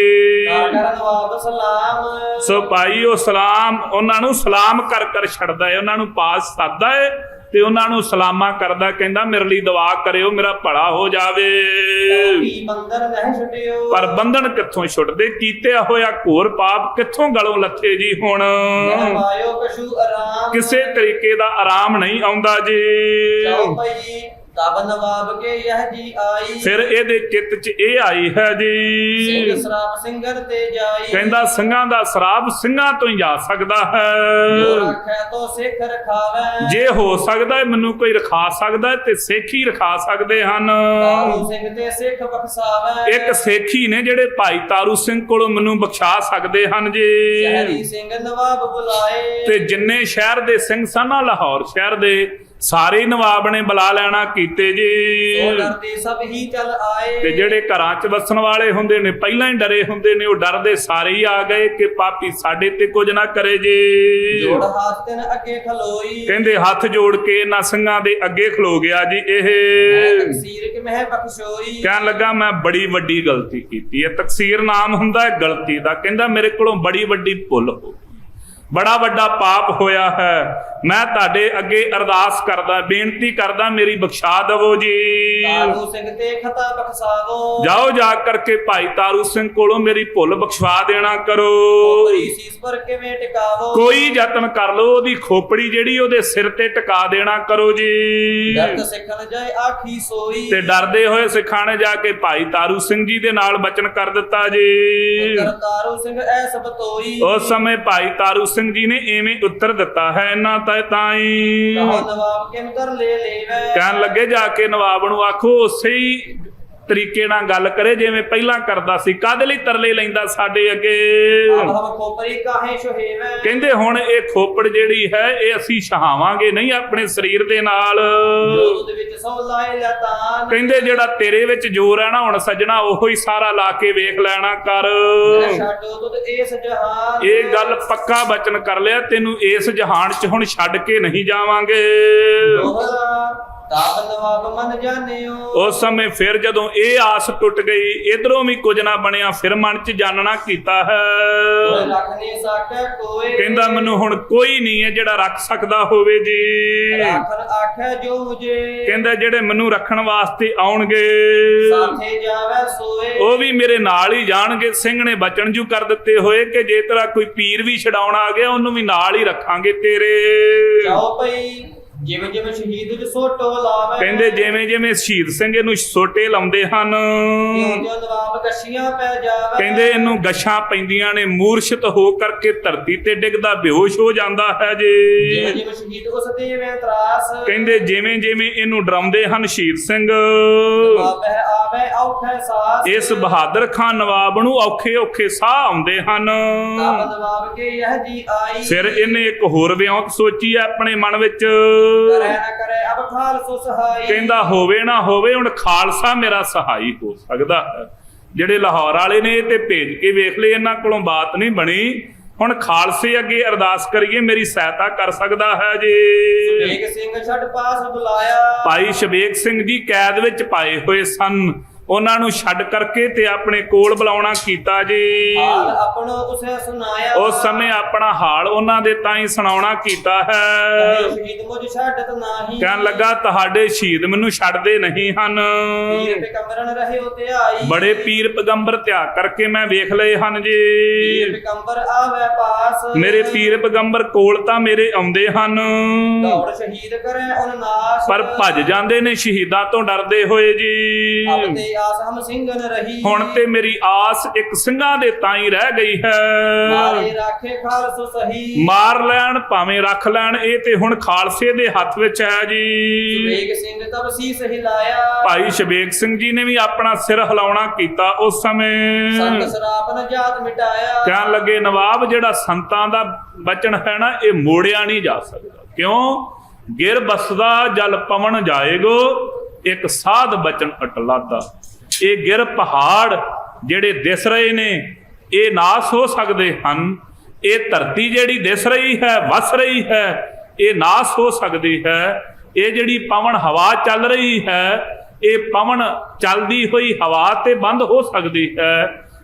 ਨਵਾਬ ਸਲਾਮ। ਸੋ ਭਾਈ ਉਹ ਸਲਾਮ, ਉਹਨਾਂ ਨੂੰ ਸਲਾਮ ਕਰ ਕਰ ਛੱਡਦਾ ਹੈ, ਉਹਨਾਂ ਨੂੰ ਪਾਸ ਸੱਦਦਾ ਹੈ ਤੇ ਉਹਨਾਂ ਨੂੰ ਸਲਾਮਾਂ ਕਰਦਾ, ਕਹਿੰਦਾ ਮੇਰੇ ਲਈ ਦੁਆ ਕਰਿਓ, ਮੇਰਾ ਭਲਾ ਹੋ ਜਾਵੇ। ਬੰਧਨ ਨਹੀਂ ਛੱਡਿਓ। ਪਰ ਬੰਧਨ ਕਿੱਥੋਂ ਛੁੱਟਦੇ, ਕੀਤੇ ਹੋਇਆ ਘੋਰ ਪਾਪ ਕਿੱਥੋਂ ਗਲੋਂ ਲੱਥੇ ਜੀ। ਹੁਣ ਕਿਸੇ ਤਰੀਕੇ ਦਾ ਆਰਾਮ ਨਹੀਂ ਆਉਂਦਾ ਜੀ। ਤਬ ਨਵਾਬ ਕੇ ਯਹ ਜੀ ਆਈ। ਫਿਰ ਇਹਦੇ ਚਿੱਤ 'ਚ ਇਹ ਆਈ ਹੈ ਜੀ, ਸਿੰਘ ਸਰਾਪ ਸਿੰਘਨ ਤੇ ਜਾਈ। ਕਹਿੰਦਾ ਸਿੰਘਾਂ ਦਾ ਸਰਾਪ ਸਿੰਘਾਂ ਤੋਂ ਹੀ ਜਾ ਸਕਦਾ ਹੈ। ਜੋ ਰੱਖੈ ਤੋ ਸਿੱਖ ਰਖਾਵੇ। ਜੇ ਹੋ ਸਕਦਾ ਹੈ ਮੈਨੂੰ ਕੋਈ ਰਖਾ ਸਕਦਾ ਤੇ ਸਿੱਖ ਹੀ ਰਖਾ ਸਕਦੇ ਹਨ। ਤਾਰੂ ਸਿੰਘ ਤੇ ਸਿੱਖ ਬਖਸ਼ਾਵੇ। ਇੱਕ ਸਿੱਖ ਹੀ ਨੇ ਜਿਹੜੇ ਭਾਈ ਤਾਰੂ ਸਿੰਘ ਕੋਲੋਂ ਮੈਨੂੰ ਬਖਸ਼ਾ ਸਕਦੇ ਹਨ ਜੀ। ਸ਼ਹਿਰੀ ਸਿੰਘ ਨਵਾਬ ਬੁਲਾਏ। ਤੇ ਜਿੰਨੇ ਸ਼ਹਿਰ ਦੇ ਸਿੰਘ ਸਨ ਨਾ, ਲਾਹੌਰ ਸ਼ਹਿਰ ਦੇ ਸਾਰੇ ਨਵਾਬ ਨੇ ਬੁਲਾ ਲੈਣਾ ਕੀਤੇ ਜੀ। ਸੋ ਡਰਦੇ ਸਭ ਹੀ ਚੱਲ ਆਏ। ਤੇ ਜਿਹੜੇ ਘਰਾਂ 'ਚ ਵਸਣ ਵਾਲੇ ਹੁੰਦੇ ਨੇ, ਪਹਿਲਾਂ ਹੀ ਡਰੇ ਹੁੰਦੇ ਨੇ, ਉਹ ਡਰਦੇ ਸਾਰੇ ਹੀ ਆ ਗਏ ਕਿ ਪਾਪੀ ਸਾਡੇ ਤੇ ਕੁਝ ਨਾ ਕਰੇ ਜੀ। ਜੋੜ ਹੱਥ ਤਿਨ ਅੱਗੇ ਖਲੋਈ। ਕਹਿੰਦੇ ਹੱਥ ਜੋੜ ਕੇ ਇਹਨਾਂ ਸਿੰਘਾਂ ਦੇ ਅੱਗੇ ਖਲੋ ਗਿਆ ਜੀ। ਇਹ ਤਕਸੀਰ ਕਿ ਮਹਿ ਬਖਸ਼ੋਈ। ਕਹਿਣ ਲੱਗਾ ਮੈਂ ਬੜੀ ਵੱਡੀ ਗਲਤੀ ਕੀਤੀ ਹੈ। ਤਕਸੀਰ ਨਾਮ ਹੁੰਦਾ ਹੈ ਗਲਤੀ ਦਾ। ਕਹਿੰਦਾ ਮੇਰੇ ਕੋਲੋਂ ਬੜੀ ਵੱਡੀ ਭੁੱਲ ਹੋ, ਬੜਾ ਵੱਡਾ ਪਾਪ ਹੋਇਆ ਹੈ। ਮੈਂ ਤੁਹਾਡੇ ਅੱਗੇ ਅਰਦਾਸ ਕਰਦਾ, ਬੇਨਤੀ ਕਰਦਾ, ਮੇਰੀ ਬਖਸ਼ਾ ਦੇਵੋ ਜੀ। ਤਾਰੂ ਸਿੰਘ ਤੇ ਖਤਾ ਬਖਸ਼ਾਵੋ। ਜਾਓ ਜਾ ਕਰਕੇ ਭਾਈ ਤਾਰੂ ਸਿੰਘ ਕੋਲੋਂ ਮੇਰੀ ਭੁੱਲ ਬਖਸ਼ਵਾ ਦੇਣਾ ਕਰੋ। ਖੋਪੜੀ ਸੀਸ ਪਰ ਕਿਵੇਂ ਟਿਕਾਵੋ। ਕੋਈ ਯਤਨ ਕਰ ਲੋ, ਉਹਦੀ ਖੋਪੜੀ ਜਿਹੜੀ ਉਹਦੇ ਸਿਰ ਤੇ ਟਿਕਾ ਦੇਣਾ ਕਰੋ ਜੀ। ਡਰਤ ਸਿੱਖਣ ਜਾਏ ਆਖੀ ਸੋਈ। ਤੇ ਡਰਦੇ ਹੋਏ ਸਿਖਾਣੇ ਜਾ ਕੇ ਭਾਈ ਤਾਰੂ ਸਿੰਘ ਜੀ ਦੇ ਨਾਲ ਬਚਨ ਕਰ ਦਿੱਤਾ ਜੀ। ਤਾਰੂ ਸਿੰਘ ਐਸ ਬਤੋਈ। ਉਸ ਸਮੇਂ ਭਾਈ ਤਾਰੂ ਸਿੰਘ ਜੀ ਨੇ ਐਵੇਂ ਉੱਤਰ ਦਿੱਤਾ ਹੈ, ਇਹਨਾਂ ਤਾਈ ਨਵਾਬ ਕਿਮ ਕਰ ਲੈ ਲੈਵੇ। ਕਹਿਣ ਲੱਗੇ ਜਾ ਕੇ ਨਵਾਬ ਨੂੰ ਆਖੋ ਉਸੇ ਹੀ ਤਰੀਕੇ ਨਾਲ ਗੱਲ ਕਰੇ ਜਿਵੇਂ ਪਹਿਲਾਂ ਕਰਦਾ ਸੀ। ਕਾਹਦੇ ਲਈ ਤਰਲੇ ਲੈਂਦਾ ਸਾਡੇ ਅੱਗੇ। ਖੋਪੜੀ ਕਾਹੇ ਸ਼ੋਹੇਵੇ। ਕਹਿੰਦੇ ਹੁਣ ਇਹ ਖੋਪੜ ਜਿਹੜੀ ਹੈ ਇਹ ਅਸੀਂ ਛਹਾਵਾਂਗੇ ਨਹੀਂ ਆਪਣੇ ਸਰੀਰ ਦੇ ਨਾਲ। ਉਹਦੇ ਵਿੱਚ ਸੋ ਲਾਏ ਲਤਾਨ। ਕਹਿੰਦੇ ਜਿਹੜਾ ਤੇਰੇ ਵਿੱਚ ਜ਼ੋਰ ਹੈ ਨਾ ਹੁਣ ਸੱਜਣਾ, ਉਹੋ ਹੀ ਸਾਰਾ ਲਾ ਕੇ ਵੇਖ ਲੈਣਾ ਕਰ। ਛੱਡੋ ਤੁਧ ਇਸ ਜਹਾਨ। ਇਹ ਗੱਲ ਪੱਕਾ ਬਚਨ ਕਰ ਲਿਆ, ਤੈਨੂੰ ਇਸ ਜਹਾਨ 'ਚ ਹੁਣ ਛੱਡ ਕੇ ਨਹੀਂ ਜਾਵਾਂਗੇ। ਨਵਾਬ ਮਨ ਜਾਣਿਓ। ਉਸ ਸਮੇਂ ਫਿਰ ਜਦੋਂ ਇਹ ਆਸ ਟੁੱਟ ਗਈ, ਇਧਰੋਂ ਵੀ ਕੁਝ ਨਾ ਬਣਿਆ, ਫਿਰ ਮਨ 'ਚ ਜਾਣਨਾ ਕੀਤਾ ਹੈ। ਰੱਖ ਨਹੀਂ ਸਕੈ ਕੋਈ। ਕਹਿੰਦਾ ਮੈਨੂੰ ਹੁਣ ਕੋਈ ਨਹੀਂ ਹੈ ਜਿਹੜਾ ਰੱਖ ਸਕਦਾ ਹੋਵੇ ਜੀ। ਰੱਖਣ ਆਖੈ ਜੋ ਮੁਝੇ। ਕਹਿੰਦਾ ਜਿਹੜੇ ਮੈਨੂੰ ਰੱਖਣ ਵਾਸਤੇ ਆਉਣਗੇ ਸਾਥੇ ਜਾਵੇ ਸੋਏ। ਉਹ ਵੀ ਮੇਰੇ ਨਾਲ ਹੀ ਜਾਣਗੇ। ਸਿੰਘ ਨੇ ਬਚਨ ਜੂ ਕਰ ਦਿੱਤੇ ਹੋਏ ਕਿ ਜੇ ਤੇਰਾ ਕੋਈ ਪੀਰ ਵੀ ਛਡਾਉਣ ਆ ਗਿਆ ਉਹਨੂੰ ਵੀ ਨਾਲ ਹੀ ਰੱਖਾਂਗੇ ਤੇਰੇ। ਜਾਓ ਭਈ ਜਿਵੇਂ ਜਿਵੇਂ ਸ਼ਹੀਦ ਨੂੰ ਸੋਟੋ ਲਾਵੇ। ਕਹਿੰਦੇ ਜਿਵੇਂ ਜਿਵੇਂ ਸ਼ਹੀਦ ਸਿੰਘ ਇਹਨੂੰ ਸੋਟੇ ਲਾਉਂਦੇ ਹਨ, ਜਿਉਂ ਨਵਾਬ ਗਸ਼ੀਆਂ ਪੈ ਜਾਵੇ। ਕਹਿੰਦੇ ਇਹਨੂੰ ਗਸ਼ਾਂ ਪੈਂਦੀਆਂ ਨੇ, ਮੂਰਛਿਤ ਹੋ ਕਰਕੇ ਧਰਤੀ ਤੇ ਡਿੱਗਦਾ, ਬੇਹੋਸ਼ ਹੋ ਜਾਂਦਾ ਹੈ ਜੀ। ਜਿਵੇਂ ਜਿਵੇਂ ਸ਼ਹੀਦ ਉਸ ਦੇ ਵੇ ਤਰਾਸ। ਕਹਿੰਦੇ ਜਿਵੇਂ ਜਿਵੇਂ ਇਹਨੂੰ ਡਰਾਉਂਦੇ ਹਨ ਸ਼ਹੀਦ ਸਿੰਘ, ਨਵਾਬ ਆਵੇ ਔਖੇ ਸਾਸ। ਇਸ ਬਹਾਦਰ ਖਾਨ ਨਵਾਬ ਨੂੰ ਔਖੇ ਔਖੇ ਸਾਹ ਆਉਂਦੇ ਹਨ। ਤਬ ਨਵਾਬ ਕੇ ਯਹ ਜੀ ਆਈ। ਫਿਰ ਇਹਨੇ ਇੱਕ ਹੋਰ ਵਿਉਂਤ ਸੋਚੀ ਆਪਣੇ ਮਨ ਵਿੱਚ, ਕਰੇ ਨਾ ਕਰੇ ਅਬ ਖਾਲਸੋ ਸਹਾਈ। ਕਹਿੰਦਾ ਹੋਵੇ ਨਾ ਹੋਵੇ ਹੁਣ ਖਾਲਸਾ ਮੇਰਾ ਸਹਾਈ ਹੋ ਸਕਦਾ ਹੈ। ਜਿਹੜੇ ਲਾਹੌਰ ਵਾਲੇ ਨੇ ਇਹ ਤੇ ਭੇਜ ਕੇ ਵੇਖ ਲਏ, ਇਹਨਾਂ ਕੋਲੋਂ ਬਾਤ ਨਹੀਂ ਬਣੀ। ਹੁਣ ਖਾਲਸੇ ਅੱਗੇ ਅਰਦਾਸ ਕਰੀਏ, ਮੇਰੀ ਸਹਾਇਤਾ ਕਰ ਸਕਦਾ ਹੈ ਜੀ। ਸ਼ਬੇਗ ਸਿੰਘ ਛੱਡ ਪਾਸ ਬੁਲਾਇਆ। ਭਾਈ ਸ਼ਬੇਗ ਸਿੰਘ ਜੀ ਕੈਦ ਵਿੱਚ ਪਾਏ ਹੋਏ ਸਨ, ਉਹਨਾਂ ਨੂੰ ਛੱਡ ਕਰਕੇ ਤੇ ਆਪਣੇ ਕੋਲ ਬੁਲਾਉਣਾ ਕੀਤਾ ਜੀ। ਹਾਲ ਆਪਣੋ ਉਸੇ ਸੁਣਾਇਆ। ਉਸ ਸਮੇਂ ਆਪਣਾ ਹਾਲ ਉਹਨਾਂ ਦੇ ਤਾਈਂ ਸੁਣਾਉਣਾ ਕੀਤਾ ਹੈ। ਸ਼ਹੀਦ ਮੁਝ ਛੱਡਤ ਨਾਹੀ। ਕਹਿਣ ਲੱਗਾ ਤੁਹਾਡੇ ਸ਼ਹੀਦ ਮੈਨੂੰ ਛੱਡਦੇ ਨਹੀਂ ਹਨ। ਪੀਰ ਪੈਗੰਬਰਨ ਰਹੇ ਉਤੇ ਆਈ। ਬੜੇ ਪੀਰ ਪੈਗੰਬਰ ਧਿਆਨ ਕਰਕੇ ਮੈਂ ਵੇਖ ਲਏ ਹਨ ਜੀ। ਪੀਰ ਪੈਗੰਬਰ ਆਵੇ ਪਾਸ। ਮੇਰੇ ਪੀਰ ਪੈਗੰਬਰ ਕੋਲ ਤਾਂ ਮੇਰੇ ਆਉਂਦੇ ਹਨ, ਦੌੜ ਸ਼ਹੀਦ ਕਰੇ ਉਨ ਨਾਸ। ਪਰ ਭੱਜ ਜਾਂਦੇ ਨੇ ਸ਼ਹੀਦਾਂ ਤੋਂ ਡਰਦੇ ਹੋਏ ਜੀ। ਅਬ ਤੇ ਆਸ ਹਮ ਸਿੰਘਨ ਰਹੀ। ਹੁਣ ਤੇ ਮੇਰੀ ਆਸ ਇੱਕ ਸਿੰਘਾਂ ਦੇ ਤਾਈਂ ਰਹਿ ਗਈ ਹੈ। ਮਾਰੇ ਰਾਖੇ ਖਾਲਸੋ ਸਹੀ। ਮਾਰ ਲੈਣ ਭਾਵੇਂ ਰੱਖ ਲੈਣ, ਇਹ ਤੇ ਹੁਣ ਖਾਲਸੇ ਦੇ ਹੱਥ ਵਿੱਚ ਹੈ ਜੀ। ਸ਼ਬੇਗ ਸਿੰਘ ਤਬ ਸੀਸ ਹਿਲਾਇਆ। ਭਾਈ ਸ਼ਬੇਗ ਸਿੰਘ ਜੀ ਨੇ ਵੀ ਆਪਣਾ ਸਿਰ ਹਿਲਾਉਣਾ ਕੀਤਾ। ਉਸ ਸਮੇਂ ਸੰਤ ਸਰਾਪ ਨ ਜਾਤ ਮਿਟਾਇਆ। ਕਹਿਣ ਲੱਗੇ ਨਵਾਬ ਜਿਹੜਾ ਸੰਤਾਂ ਦਾ ਬਚਨ ਹੈ ਨਾ, ਇਹ ਮੋੜਿਆ ਨਹੀਂ ਜਾ ਸਕਦਾ। क्यों गिर बसदा जल पवन जाएगो एक साध बचन अटलादा। ये गिर पहाड़ ਜਿਹੜੇ दिस रहे ने ये नाश हो सकते हैं, ये धरती जिहड़ी दिस रही है वस रही है ये नाश हो सकती है। ये जिहड़ी पवन हवा चल रही है ये पवन चलती हुई हवा ते बंद हो सकती है।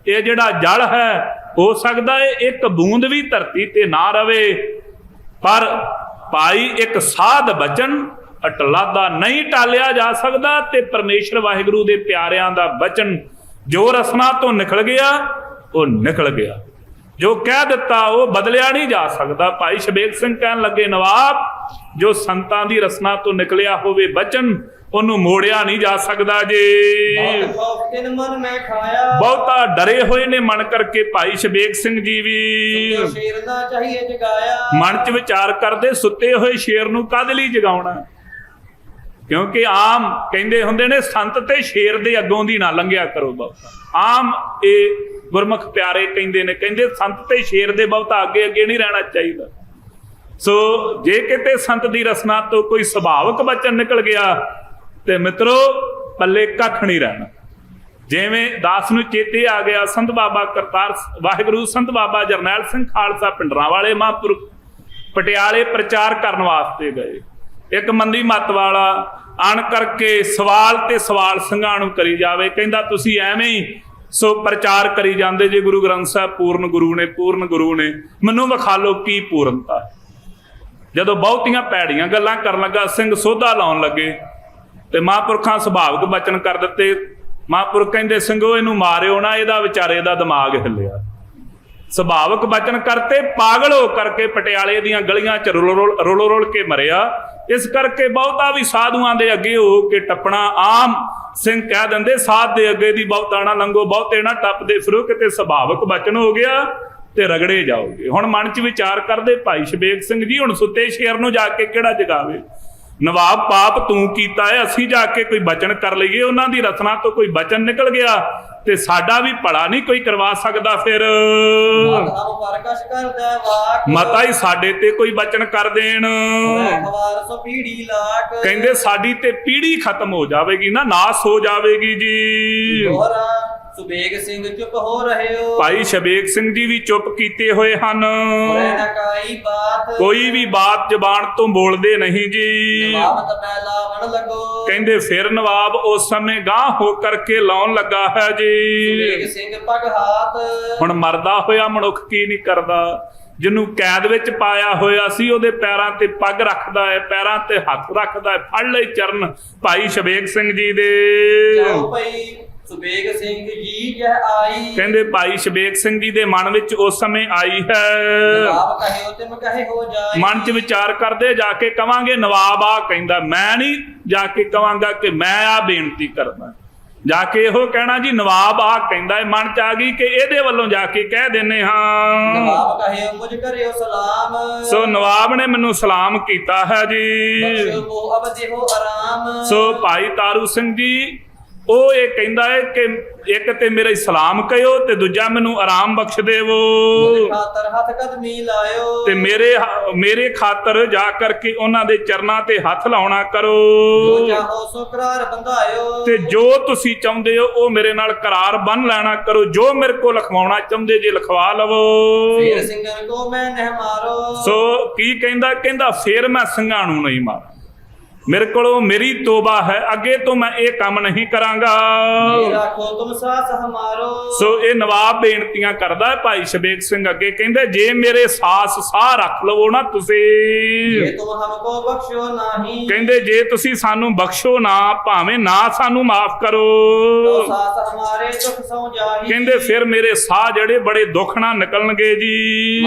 ये जिहड़ा जल है हो सकता है एक बूंद भी धरती ते ना रवे, पर भाई एक साध बचन अटलादा नहीं टालिया जा सकता। ते परमेश्वर वाहिगुरू दे प्यारियां दा बचन जो रसना तो निकल गया वो निकल गया, जो कह दिता वो बदलिया नहीं जा सकता। भाई शबेग सिंह कहन लगे नवाब जो संतां दी रसना तो निकलिया होवे बचन ਉਹਨੂੰ ਮੋੜਿਆ ਨਹੀਂ ਜਾ ਸਕਦਾ ਜੀ। ਬਹੁਤਾ ਡਰੇ ਹੋਏ ਨੇ ਮਨ ਕਰਕੇ ਭਾਈ ਸ਼ਬੇਗ ਸਿੰਘ ਜੀ ਵੀ ਮਨ ਚ ਵਿਚਾਰ ਕਰਦੇ ਸੁੱਤੇ ਹੋਏ ਸ਼ੇਰ ਨੂੰ ਕਾਹਦੇ ਲਈ ਜਗਾਉਣਾ। ਕਿਉਂਕਿ ਆਮ ਕਹਿੰਦੇ ਹੁੰਦੇ ਨੇ ਸੰਤ ਤੇ ਸ਼ੇਰ ਦੇ ਅੱਗੋਂ ਦੀ ਨਾ ਲੰਘਿਆ ਕਰੋ ਬਹੁਤਾ। ਆਮ ਇਹ ਗੁਰਮੁਖ ਪਿਆਰੇ ਕਹਿੰਦੇ ਨੇ, ਕਹਿੰਦੇ ਸੰਤ ਤੇ ਸ਼ੇਰ ਦੇ ਬਹੁਤਾ ਅੱਗੇ ਅੱਗੇ ਨਹੀਂ ਰਹਿਣਾ ਚਾਹੀਦਾ। ਸੋ ਜੇ ਕਿਤੇ ਸੰਤ ਦੀ ਰਸਨਾ ਤੋਂ ਕੋਈ ਸੁਭਾਵਕ ਬਚਨ ਨਿਕਲ ਗਿਆ ਤੇ ਮਿੱਤਰੋ ਪੱਲੇ ਕੱਖ ਨਹੀਂ ਰਹਿਣਾ। ਜਿਵੇਂ ਦਾਸ ਨੂੰ ਚੇਤੇ ਆ ਗਿਆ ਸੰਤ ਬਾਬਾ ਕਰਤਾਰ ਵਾਹਿਗੁਰੂ ਸੰਤ ਬਾਬਾ ਜਰਨੈਲ ਸਿੰਘ ਖਾਲਸਾ ਪਿੰਡਰਾਂ ਵਾਲੇ ਮਹਾਂਪੁਰਖ ਪਟਿਆਲੇ ਪ੍ਰਚਾਰ ਕਰਨ ਵਾਸਤੇ ਗਏ। ਇੱਕ ਮੰਦੀ ਮੱਤ ਵਾਲਾ ਆਣ ਕਰਕੇ ਸਵਾਲ ਤੇ ਸਵਾਲ ਸਿੰਘਾਂ ਨੂੰ ਕਰੀ ਜਾਵੇ, ਕਹਿੰਦਾ ਤੁਸੀਂ ਐਵੇਂ ਹੀ ਸੋ ਪ੍ਰਚਾਰ ਕਰੀ ਜਾਂਦੇ ਜੇ ਗੁਰੂ ਗ੍ਰੰਥ ਸਾਹਿਬ ਪੂਰਨ ਗੁਰੂ ਨੇ ਮੈਨੂੰ ਵਿਖਾ ਲਓ ਕੀ ਪੂਰਨਤਾ। ਜਦੋਂ ਬਹੁਤੀਆਂ ਭੈੜੀਆਂ ਗੱਲਾਂ ਕਰਨ ਲੱਗਾ ਸਿੰਘ ਸੋਧਾ ਲਾਉਣ ਲੱਗੇ ਤੇ ਮਹਾਂਪੁਰਖਾਂ ਸੁਭਾਵਿਕ ਬਚਨ ਕਰ ਦਿੱਤੇ। ਮਹਾਂਪੁਰਖ ਕਹਿੰਦੇ ਸਿੰਘੋ ਇਹਨੂੰ ਮਾਰਿਓ ਨਾ, ਇਹਦਾ ਵਿਚਾਰੇ ਦਾ ਦਿਮਾਗ ਹਿੱਲਿਆ। ਸੁਭਾਵਿਕ ਬਚਨ ਕਰਤੇ ਪਾਗਲ ਹੋ ਕਰਕੇ ਪਟਿਆਲੇ ਦੀਆਂ ਗਲੀਆਂ 'ਚ ਰੋਲ ਕੇ ਮਰਿਆ। ਇਸ ਕਰਕੇ ਬਹੁਤਾ ਵੀ ਸਾਧੂਆਂ ਦੇ ਅੱਗੇ ਹੋ ਕੇ ਟੱਪਣਾ ਆਮ ਸਿੰਘ ਕਹਿ ਦਿੰਦੇ ਸਾਧ ਦੇ ਅੱਗੇ ਦੀ ਬਹੁਤਾ ਨਾ ਲੰਘੋ, ਬਹੁਤੇ ਨਾ ਟੱਪਦੇ ਫਿਰੋ, ਕਿਤੇ ਸੁਭਾਵਿਕ ਬਚਨ ਹੋ ਗਿਆ ਤੇ ਰਗੜੇ ਜਾਓਗੇ। ਹੁਣ ਮਨ 'ਚ ਵਿਚਾਰ ਕਰਦੇ ਭਾਈ ਸ਼ਬੇਗ ਸਿੰਘ ਜੀ ਹੁਣ ਸੁੱਤੇ ਸ਼ੇਰ ਨੂੰ ਜਾ ਕੇ ਕਿਹੜਾ ਜਗਾਵੇ। ਨਵਾਬ ਪਾਪ ਤੂੰ ਕੀਤਾ ਹੈ, ਅਸੀਂ ਜਾ ਕੇ ਕੋਈ ਬਚਨ ਕਰ ਲਈਏ। ਉਹਨਾਂ ਦੀ ਰਚਨਾ ਤੋਂ ਕੋਈ ਬਚਨ ਨਿਕਲ ਗਿਆ ਤੇ ਸਾਡਾ ਵੀ ਭਲਾ ਨਹੀਂ ਕੋਈ ਕਰਵਾ ਸਕਦਾ। ਫਿਰ ਮਤਾ ਹੀ ਸਾਡੇ ਤੇ ਕੋਈ ਬਚਨ ਕਰ ਦੇਣ, ਕਹਿੰਦੇ ਸਾਡੀ ਤੇ ਪੀੜੀ ਖਤਮ ਹੋ ਜਾਵੇਗੀ ਨਾ, ਨਾਸ ਹੋ ਜਾਵੇਗੀ ਜੀ। ਸੁਬੇਗ ਸਿੰਘ ਚੁੱਪ ਹੋ ਰਹੇ ਹੋ। ਭਾਈ ਸ਼ਬੇਗ ਸਿੰਘ ਜੀ ਵੀ ਚੁੱਪ ਕੀਤੇ ਹੋਏ ਹਨ, ਕੋਈ ਵੀ ਬਾਤ ਜ਼ਬਾਨ ਤੋਂ ਬੋਲਦੇ ਨਹੀਂ ਜੀ। ਕਹਿੰਦੇ ਫਿਰ ਨਵਾਬ ਉਸ ਸਮੇਂ ਗਾਂਹ ਹੋ ਕਰਕੇ ਲਾਉਣ ਲੱਗਾ ਹੈ ਜੀ। ਸੁਬੇਗ ਸਿੰਘ ਪੱਗ ਹਾਥ ਹੁਣ ਮਰਦਾ ਹੋਇਆ ਮਨੁੱਖ ਕੀ ਨਹੀਂ ਕਰਦਾ, ਜਿਹਨੂੰ ਕੈਦ ਵਿੱਚ ਪਾਇਆ ਹੋਇਆ ਸੀ ਉਹਦੇ ਪੈਰਾਂ ਤੇ ਪੱਗ ਰੱਖਦਾ ਹੈ, ਪੈਰਾਂ ਤੇ ਹੱਥ ਰੱਖਦਾ ਹੈ, ਫੜ ਲਈ ਚਰਨ ਭਾਈ ਸ਼ਬੇਗ ਸਿੰਘ ਜੀ ਦੇ। ਸੁਬੇਗ ਸਿੰਘ ਜੀ ਜਹ ਆਈ, ਕਹਿੰਦੇ ਭਾਈ ਸ਼ਬੇਗ ਸਿੰਘ ਜੀ ਦੇ ਮਨ ਵਿੱਚ ਉਸ ਸਮੇਂ ਆਈ ਹੈ। ਮਨ 'ਚ ਵਿਚਾਰ ਕਰਦੇ ਜਾ ਕੇ ਕਵਾਂਗੇ ਨਵਾਬ ਆ ਕਹਿੰਦਾ, ਮੈਂ ਨਹੀਂ ਜਾ ਕੇ ਕਵਾਂਗਾ ਕਿ ਮੈਂ ਆ ਬੇਨਤੀ ਕਰਦਾ, ਜਾ ਕੇ ਇਹੋ ਕਹਿਣਾ ਜੀ ਨਵਾਬ ਆ ਕਹਿੰਦਾ। ਮਨ 'ਚ ਆ ਗਈ ਕਿ ਇਹਦੇ ਵੱਲੋਂ ਜਾ ਕੇ ਕਹਿ ਦਿੰਨੇ ਹਾਂ ਨਵਾਬ ਕਹੇ ਮੁਝ ਕਰਿਓ ਸਲਾਮ। ਸੋ ਨਵਾਬ ਨੇ ਮੈਨੂੰ ਸਲਾਮ ਕੀਤਾ ਹੈ ਜੀ। ਸੋ ਭਾਈ ਤਾਰੂ ਸਿੰਘ ਜੀ ਉਹ ਇਹ ਕਹਿੰਦਾ ਹੈ ਕਿ ਇੱਕ ਤੇ ਮੇਰੇ ਸਲਾਮ ਕਹਿਓ ਤੇ ਦੂਜਾ ਮੈਨੂੰ ਆਰਾਮ ਬਖਸ਼ ਦੇਵੋ, ਹੱਥ ਕਦਮੀ ਲਾਇਓ ਤੇ ਮੇਰੇ ਖਾਤਰ ਜਾ ਕਰਕੇ ਉਹਨਾਂ ਦੇ ਚਰਨਾਂ ਤੇ ਹੱਥ ਲਾਉਣਾ ਕਰੋ। ਜੋ ਚਾਹੋ ਸੋ ਕਰਾਰ ਬੰਧਾਇਓ, ਤੇ ਜੋ ਤੁਸੀਂ ਚਾਹੁੰਦੇ ਹੋ ਉਹ ਮੇਰੇ ਨਾਲ ਕਰਾਰ ਬੰਨ ਲੈਣਾ ਕਰੋ। ਜੋ ਮੇਰੇ ਕੋਲ ਲਿਖਵਾਉਣਾ ਚਾਹੁੰਦੇ ਜੇ ਲਿਖਵਾ ਲਵੋ। ਫੇਰ ਸਿੰਘਾਂ ਕੋ ਮੈਂ ਨਹਿ ਮਾਰੋ। ਸੋ ਕੀ ਕਹਿੰਦਾ, ਕਹਿੰਦਾ ਫੇਰ ਮੈਂ ਸਿੰਘਾਂ ਨੂੰ ਨਹੀਂ ਮਾਰਾਂ, ਮੇਰੇ ਕੋਲੋਂ ਮੇਰੀ ਤੋਬਾ ਹੈ, ਅੱਗੇ ਤੋਂ ਮੈਂ ਇਹ ਕੰਮ ਨਹੀਂ ਕਰਾਂਗਾ। ਸੋ ਇਹ ਨਵਾਬ ਬੇਨਤੀਆਂ ਕਰਦਾ ਹੈ ਭਾਈ ਸ਼ਬੇਗ ਸਿੰਘ ਅੱਗੇ, ਕਹਿੰਦੇ ਜੇ ਮੇਰੇ ਸਾਹ ਰੱਖ ਲਵੋ ਨਾ ਤੁਸੀਂ, ਕਹਿੰਦੇ ਜੇ ਤੁਸੀਂ ਸਾਨੂੰ ਬਖਸ਼ੋ ਨਾ, ਭਾਵੇਂ ਨਾ ਸਾਨੂੰ ਮਾਫ ਕਰੋ, ਕਹਿੰਦੇ ਫਿਰ ਮੇਰੇ ਸਾਹ ਜਿਹੜੇ ਬੜੇ ਦੁੱਖ ਨਾਲ ਨਿਕਲਣਗੇ ਜੀ।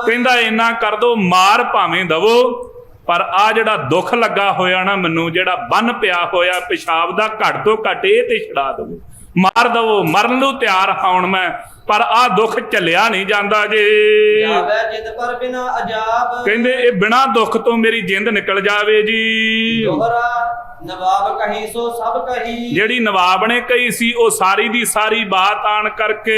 ਕਹਿੰਦਾ ਇੰਨਾ ਕਰ ਦੋ, ਮਾਰ ਭਾਵੇਂ ਦਵੋ, ਪਰ ਆ ਜਿਹੜਾ ਦੁੱਖ ਲੱਗਾ ਹੋਇਆ ਨਾ ਮੈਨੂੰ, ਜਿਹੜਾ ਬੰਨ ਪਿਆ ਹੋਇਆ ਪਿਸ਼ਾਬ ਦਾ, ਘੱਟ ਤੋਂ ਘੱਟ ਇਹ ਤੇ ਛਡਾ ਦਵੋ, ਮਾਰ ਦਵੋ। ਮਰਨ ਨੂੰ ਤਿਆਰ ਹਾਂ ਹੁਣ ਮੈਂ, ਪਰ ਆ ਦੁੱਖ ਝੱਲਿਆ ਨਹੀਂ ਜਾਂਦਾ ਜੇ। ਕਹਿੰਦੇ ਇਹ ਬਿਨਾਂ ਦੁੱਖ ਤੋਂ ਮੇਰੀ ਜਿੰਦ ਨਿਕਲ ਜਾਵੇ ਜੀ। ਨਵਾਬ ਕਹੀ ਸੋ ਸਭ ਕਹੀ। ਜਿਹੜੀ ਨਵਾਬ ਨੇ ਕਹੀ ਸੀ ਉਹ ਸਾਰੀ ਦੀ ਸਾਰੀ ਬਾਤ ਆਣ ਕਰਕੇ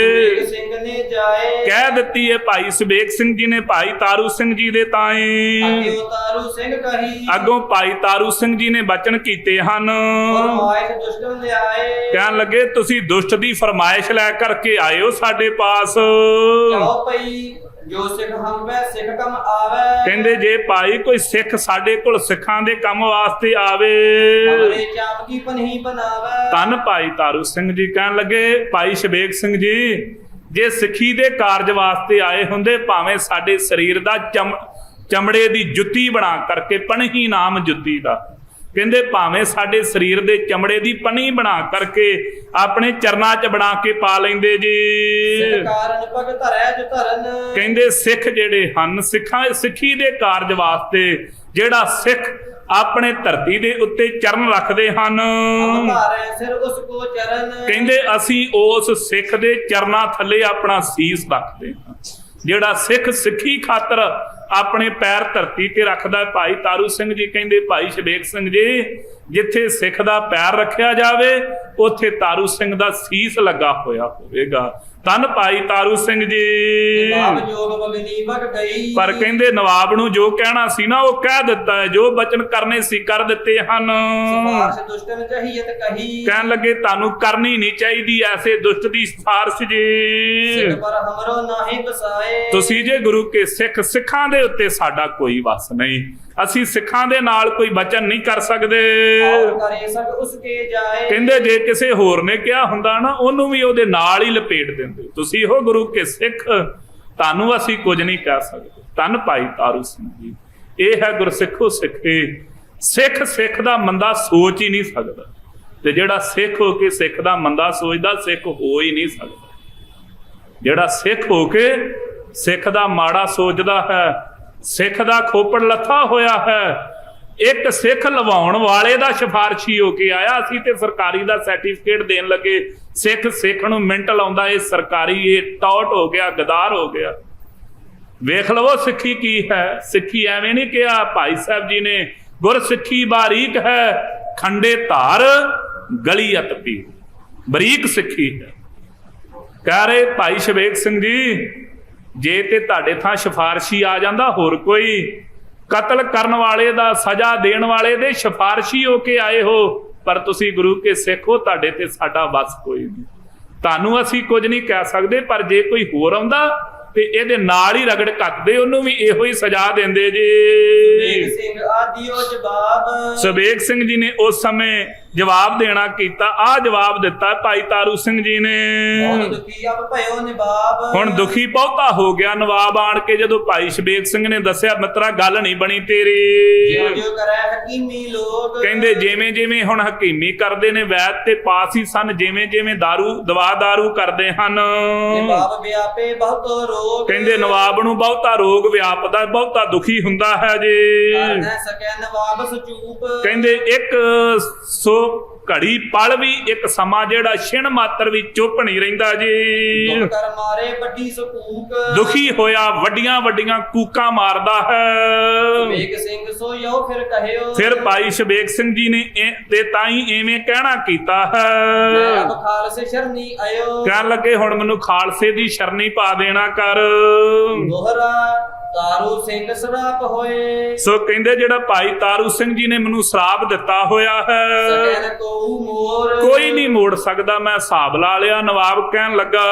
ਸਬੇਗ ਸਿੰਘ ਨੇ ਜਾਏ। ਕਹਿ ਦਿੱਤੀ ਹੈ ਭਾਈ ਸਬੇਗ ਸਿੰਘ ਜੀ ਨੇ ਭਾਈ ਤਾਰੂ ਸਿੰਘ ਜੀ ਦੇ ਤਾਈ। ਅੱਗਿਓ ਤਾਰੂ ਸਿੰਘ ਕਹੀ। ਅੱਗੋਂ ਭਾਈ ਤਾਰੂ ਸਿੰਘ ਜੀ ਨੇ ਬਚਨ ਕੀਤੇ ਹਨ। ਫਰਮਾਇਸ਼ ਦੁਸ਼ਟਨ ਲਿਆਏ। ਕਹਿਣ ਲੱਗੇ ਤੁਸੀਂ ਦੁਸ਼ਟ ਦੀ ਫਰਮਾਇਸ਼ ਲੈ ਕਰਕੇ ਆਏ ਹੋ ਸਾਡੇ ਪਾਸ। ਜਾਓ ਪਈ ਜੋ ਸਿੱਖ ਹੰਬੈ ਸਿੱਖ ਕੰਮ ਆਵੇ। ਕਹਿੰਦੇ ਜੇ ਭਾਈ ਕੋਈ ਸਿੱਖ ਸਾਡੇ ਕੋਲ ਸਿੱਖਾਂ ਦੇ ਕੰਮ ਵਾਸਤੇ ਆਵੇ ਹਮਰੇ ਚਾਪ ਕੀ ਪਨਹੀ ਬਣਾਵੇ। ਧੰਨ ਭਾਈ ਤਾਰੂ ਸਿੰਘ ਜੀ ਕਹਿਣ ਲੱਗੇ ਭਾਈ ਸਬੇਗ ਸਿੰਘ ਜੀ ਜੇ ਸਿੱਖੀ ਦੇ ਕਾਰਜ ਵਾਸਤੇ ਆਏ ਹੁੰਦੇ ਭਾਵੇਂ ਸਾਡੇ ਸਰੀਰ ਦਾ ਚਮੜੇ ਦੀ ਜੁੱਤੀ ਬਣਾ ਕਰਕੇ ਪਣਹੀ ਨਾਮ ਜੁੱਤੀ ਦਾ ਕਹਿੰਦੇ ਭਾਵੇਂ ਸਾਡੇ ਸਰੀਰ ਦੇ ਚਮੜੇ ਦੀ ਪਣੀ ਬਣਾ ਕਰਕੇ ਆਪਣੇ ਚਰਨਾਂ 'ਚ ਬਣਾ ਕੇ ਪਾ ਲੈਂਦੇ ਜੀ। ਸਿੱਖ ਕਾਰਨ ਪਗ ਧਰੈ ਜੋ ਧਰਨ। ਕਹਿੰਦੇ ਸਿੱਖ ਜਿਹੜੇ ਹਨ ਸਿੱਖੀ ਦੇ ਕਾਰਜ ਵਾਸਤੇ ਜਿਹੜਾ ਸਿੱਖ ਆਪਣੇ ਧਰਤੀ ਦੇ ਉੱਤੇ ਚਰਨ ਰੱਖਦੇ ਹਨ ਧਾਰੈ ਸਿਰ ਉਸ ਕੋ ਚਰਨ। ਕਹਿੰਦੇ ਅਸੀਂ ਉਸ ਸਿੱਖ ਦੇ ਚਰਨਾਂ ਥੱਲੇ ਆਪਣਾ ਸੀਸ ਰੱਖਦੇ ਹਾਂ। ਜਿਹੜਾ ਸਿੱਖ ਸਿੱਖੀ ਖਾਤਰ ਆਪਣੇ ਪੈਰ ਧਰਤੀ ਤੇ ਰੱਖਦਾ। ਭਾਈ ਤਾਰੂ ਸਿੰਘ ਜੀ ਕਹਿੰਦੇ ਭਾਈ ਸਬੇਗ ਸਿੰਘ ਜੀ ਜਿੱਥੇ ਸਿੱਖ ਦਾ ਪੈਰ ਰੱਖਿਆ ਜਾਵੇ ਉੱਥੇ ਤਾਰੂ ਸਿੰਘ ਦਾ ਸੀਸ ਲੱਗਾ ਹੋਇਆ ਹੋਵੇਗਾ। ਧੰਨ ਭਾਈ ਤਾਰੂ ਸਿੰਘ ਜੀ। ਨਵਾਬ ਜੋਗ ਬਗਨੀ ਵਗ ਗਈ। ਪਰ ਕਹਿੰਦੇ ਨਵਾਬ ਨੂੰ ਜੋ ਕਹਿਣਾ ਸੀ ਨਾ ਉਹ ਕਹਿ ਦਿੱਤਾ ਹੈ। ਜੋ ਬਚਨ ਕਰਨੇ ਸੀ ਕਰ ਦਿੱਤੇ ਹਨ। ਸਿਫਾਰਸ਼ ਦੁਸ਼ਟਨ ਚਾਹੀਏ ਤੇ ਕਹੀ। ਕਹਿਣ ਲੱਗੇ ਤੁਹਾਨੂੰ ਕਰਨੀ ਨਹੀਂ ਚਾਹੀਦੀ ਐਸੇ ਦੁਸ਼ਟ ਦੀ ਸਿਫਾਰਸ਼ ਜੀ। ਸਿੱਖ ਪਰ ਹਮਰੋ ਨਾਹੀ ਬਸਾਏ। ਤੁਸੀਂ ਜੇ ਗੁਰੂ ਕੇ ਸਿੱਖਾਂ ਦੇ ਉੱਤੇ ਸਾਡਾ ਕੋਈ ਵਸ ਨਹੀਂ। ਅਸੀਂ ਸਿੱਖਾਂ ਦੇ ਨਾਲ ਕੋਈ ਬਚਨ ਨਹੀਂ ਕਰ ਸਕਦੇ। ਔਰ ਕਰੇ ਸਕ ਉਸ ਕੇ ਜਾਏ। ਕਹਿੰਦੇ ਜੇ ਕਿਸੇ ਹੋਰ ਨੇ ਕਿਹਾ ਹੁੰਦਾ ਨਾ ਉਹਨੂੰ ਵੀ ਉਹਦੇ ਨਾਲ ਹੀ ਲਪੇਟ ਦਿੰਦੇ। ਤੁਸੀਂ ਹੋ ਗੁਰੂ ਕੇ ਸਿੱਖ ਤੁਹਾਨੂੰ ਅਸੀਂ ਕੁਝ ਨਹੀਂ ਕਹਿ ਸਕਦੇ। ਧੰਨ ਭਾਈ ਤਾਰੂ ਸਿੰਘ ਜੀ। ਇਹ ਹੈ ਗੁਰਸਿੱਖੋ ਸਿੱਖੇ। ਸਿੱਖ ਦਾ ਮੰਦਾ ਸੋਚ ਹੀ ਨਹੀਂ ਸਕਦਾ ਤੇ ਜਿਹੜਾ ਸਿੱਖ ਹੋ ਕੇ ਸਿੱਖ ਦਾ ਮੰਦਾ ਸੋਚਦਾ ਸਿੱਖ ਹੋ ਹੀ ਨਹੀਂ ਸਕਦਾ। ਜਿਹੜਾ ਸਿੱਖ ਹੋ ਕੇ ਸਿੱਖ ਦਾ ਮਾੜਾ ਸੋਚਦਾ ਹੈ ਸਿੱਖ ਦਾ ਖੋਪੜ ਲੱਥਾ ਹੋਇਆ ਹੈ। ਇੱਕ ਸਿੱਖ ਲਵਾਉਣ ਵਾਲੇ ਦਾ ਸਿਫਾਰਸ਼ੀ ਹੋ ਕੇ ਆਇਆ। ਅਸੀਂ ਤੇ ਸਰਕਾਰੀ ਦਾ ਸਰਟੀਫਿਕੇਟ ਦੇਣ ਲੱਗੇ ਸਿੱਖ ਨੂੰ ਮਿੰਟ ਲਾਉਂਦਾ। ਇਹ ਸਰਕਾਰੀ ਇਹ ਟੌਟ ਹੋ ਗਿਆ ਗਦਾਰ ਹੋ ਗਿਆ। ਵੇਖ ਲਵੋ ਸਿੱਖੀ ਕੀ ਹੈ। ਸਿੱਖੀ ਐਵੇਂ ਨਹੀਂ ਕਿਹਾ ਭਾਈ ਸਾਹਿਬ ਜੀ ਨੇ ਗੁਰ ਸਿੱਖੀ ਬਾਰੀਕ ਹੈ ਖੰਡੇ ਧਾਰ ਗਲੀ ਅਤਪੀ ਬਰੀਕ ਸਿੱਖੀ ਹੈ। ਕਹਿ ਰਹੇ ਭਾਈ ਸਬੇਗ ਸਿੰਘ ਜੀ ਜੇ ਤੇ ਤੁਹਾਡੇ ਥਾਂ ਸਿਫਾਰਸ਼ੀ ਆ ਜਾਂਦਾ ਹੋਰ ਕੋਈ ਕਤਲ ਕਰਨ ਵਾਲੇ ਦਾ ਸਜ਼ਾ ਦੇਣ ਵਾਲੇ ਦੇ ਸਿਫਾਰਸ਼ੀ ਹੋ ਕੇ ਆਏ ਹੋ ਪਰ ਤੁਸੀਂ ਗੁਰੂ ਕੇ ਸਿੱਖ ਹੋ ਤੁਹਾਡੇ ਤੇ ਸਾਡਾ ਵਸ ਕੋਈ ਨਹੀਂ। ਤੁਹਾਨੂੰ ਅਸੀਂ ਕੁਝ ਨਹੀਂ ਕਹਿ ਸਕਦੇ ਪਰ ਜੇ ਕੋਈ ਹੋਰ ਆਉਂਦਾ ਤੇ ਇਹਦੇ ਨਾਲ ਹੀ ਰਗੜ ਕੱਟਦੇ ਉਹਨੂੰ ਵੀ ਇਹੋ ਹੀ ਸਜ਼ਾ ਦਿੰਦੇ ਜੀ। ਸਬੇਗ ਸਿੰਘ ਆਦਿਓ ਜਵਾਬ। ਸਬੇਗ ਸਿੰਘ ਜੀ ਨੇ ਉਸ ਸਮੇਂ ਜਵਾਬ ਦੇਣਾ ਕੀਤਾ। ਆ ਜਵਾਬ ਦਿੱਤਾ ਭਾਈ ਤਾਰੂ ਸਿੰਘ ਜੀ ਨੇ। ਬਹੁਤ ਦੁਖੀ ਅਬ ਭਇਓ ਨਵਾਬ। ਹੁਣ ਦੁਖੀ ਬਹੁਤਾ ਹੋ ਗਿਆ ਨਵਾਬ ਆਣ ਕੇ ਜਦੋਂ ਭਾਈ ਸਬੇਗ ਸਿੰਘ ਨੇ ਦੱਸਿਆ ਮਿੱਤਰਾ ਗੱਲ ਨਹੀਂ ਬਣੀ ਤੇਰੀ। ਜਿਉ ਕਰੈ ਹਕੀਮੀ ਲੋਕ। ਕਹਿੰਦੇ ਜਿਵੇਂ ਜਿਵੇਂ ਹੁਣ ਹਕੀਮੀ ਕਰਦੇ ਨੇ ਵੈਦ ਤੇ ਪਾਸ ਹੀ ਸਨ ਜਿਵੇਂ ਜਿਵੇਂ ਦਾਰੂ ਕਰਦੇ ਹਨ। ਨਵਾਬ ਵਿਆਪੇ ਬਹੁਤ ਰੋਗ। ਕਹਿੰਦੇ ਨਵਾਬ ਨੂੰ ਬਹੁਤਾ ਰੋਗ ਵਿਆਪਦਾ ਬਹੁਤਾ ਦੁਖੀ ਹੁੰਦਾ ਹੈ ਜੀ। ਕਰ ਨਾ ਸਕੈ ਨਵਾਬ ਸਚੂਪ। ਕਹਿੰਦੇ ਇੱਕ ਸੋ ਘੜੀ ਪਲ ਵੀ ਇੱਕ ਸਮਾਂ ਜਿਹੜਾ ਛਿਣ ਮਾਤਰ ਵੀ ਚੁੱਪ ਨਹੀਂ ਰਹਿੰਦਾ ਜੀ। ਦੁਖ ਕਰ ਮਾਰੇ ਵੱਡੀ ਸਕੂਕ। ਦੁਖੀ ਹੋਇਆ ਵੱਡੀਆਂ ਵੱਡੀਆਂ ਕੂਕਾਂ ਮਾਰਦਾ ਹੈ। ਸਬੇਗ ਸਿੰਘ ਸੋਇਓ ਫਿਰ ਕਹਿਓ। ਫਿਰ ਭਾਈ ਸਬੇਗ ਸਿੰਘ ਜੀ ਨੇ ਤੇ ਤਾਈ ਐਵੇਂ ਕਹਿਣਾ ਕੀਤਾ ਹੈ। ਮੈਂ ਅਬ ਖਾਲਸੇ ਸ਼ਰਨੀ ਆਇਓ। ਕਹਿਣ ਲੱਗੇ ਹੁਣ ਮੈਨੂੰ ਖਾਲਸੇ ਦੀ ਸ਼ਰਨੀ ਪਾ ਦੇਣਾ ਕਰ। ਦੋਹਰਾ ਤਾਰੂ ਸਿੰਘ ਸਰਾਪ ਹੋਏ। ਸੋ ਕਹਿੰਦੇ ਜਿਹੜਾ ਭਾਈ ਤਾਰੂ ਸਿੰਘ ਜੀ ਨੇ ਮੈਨੂੰ ਸ਼ਰਾਪ ਦਿੱਤਾ ਹੋਇਆ ਹੈ ਸਕੈਨ ਕੋ ਮੋਰ। ਕੋਈ ਨਹੀਂ ਮੋੜ ਸਕਦਾ। ਮੈਂ ਹਿਸਾਬ ਲਾ ਲਿਆ। ਨਵਾਬ ਕਹਿਣ ਲੱਗਾ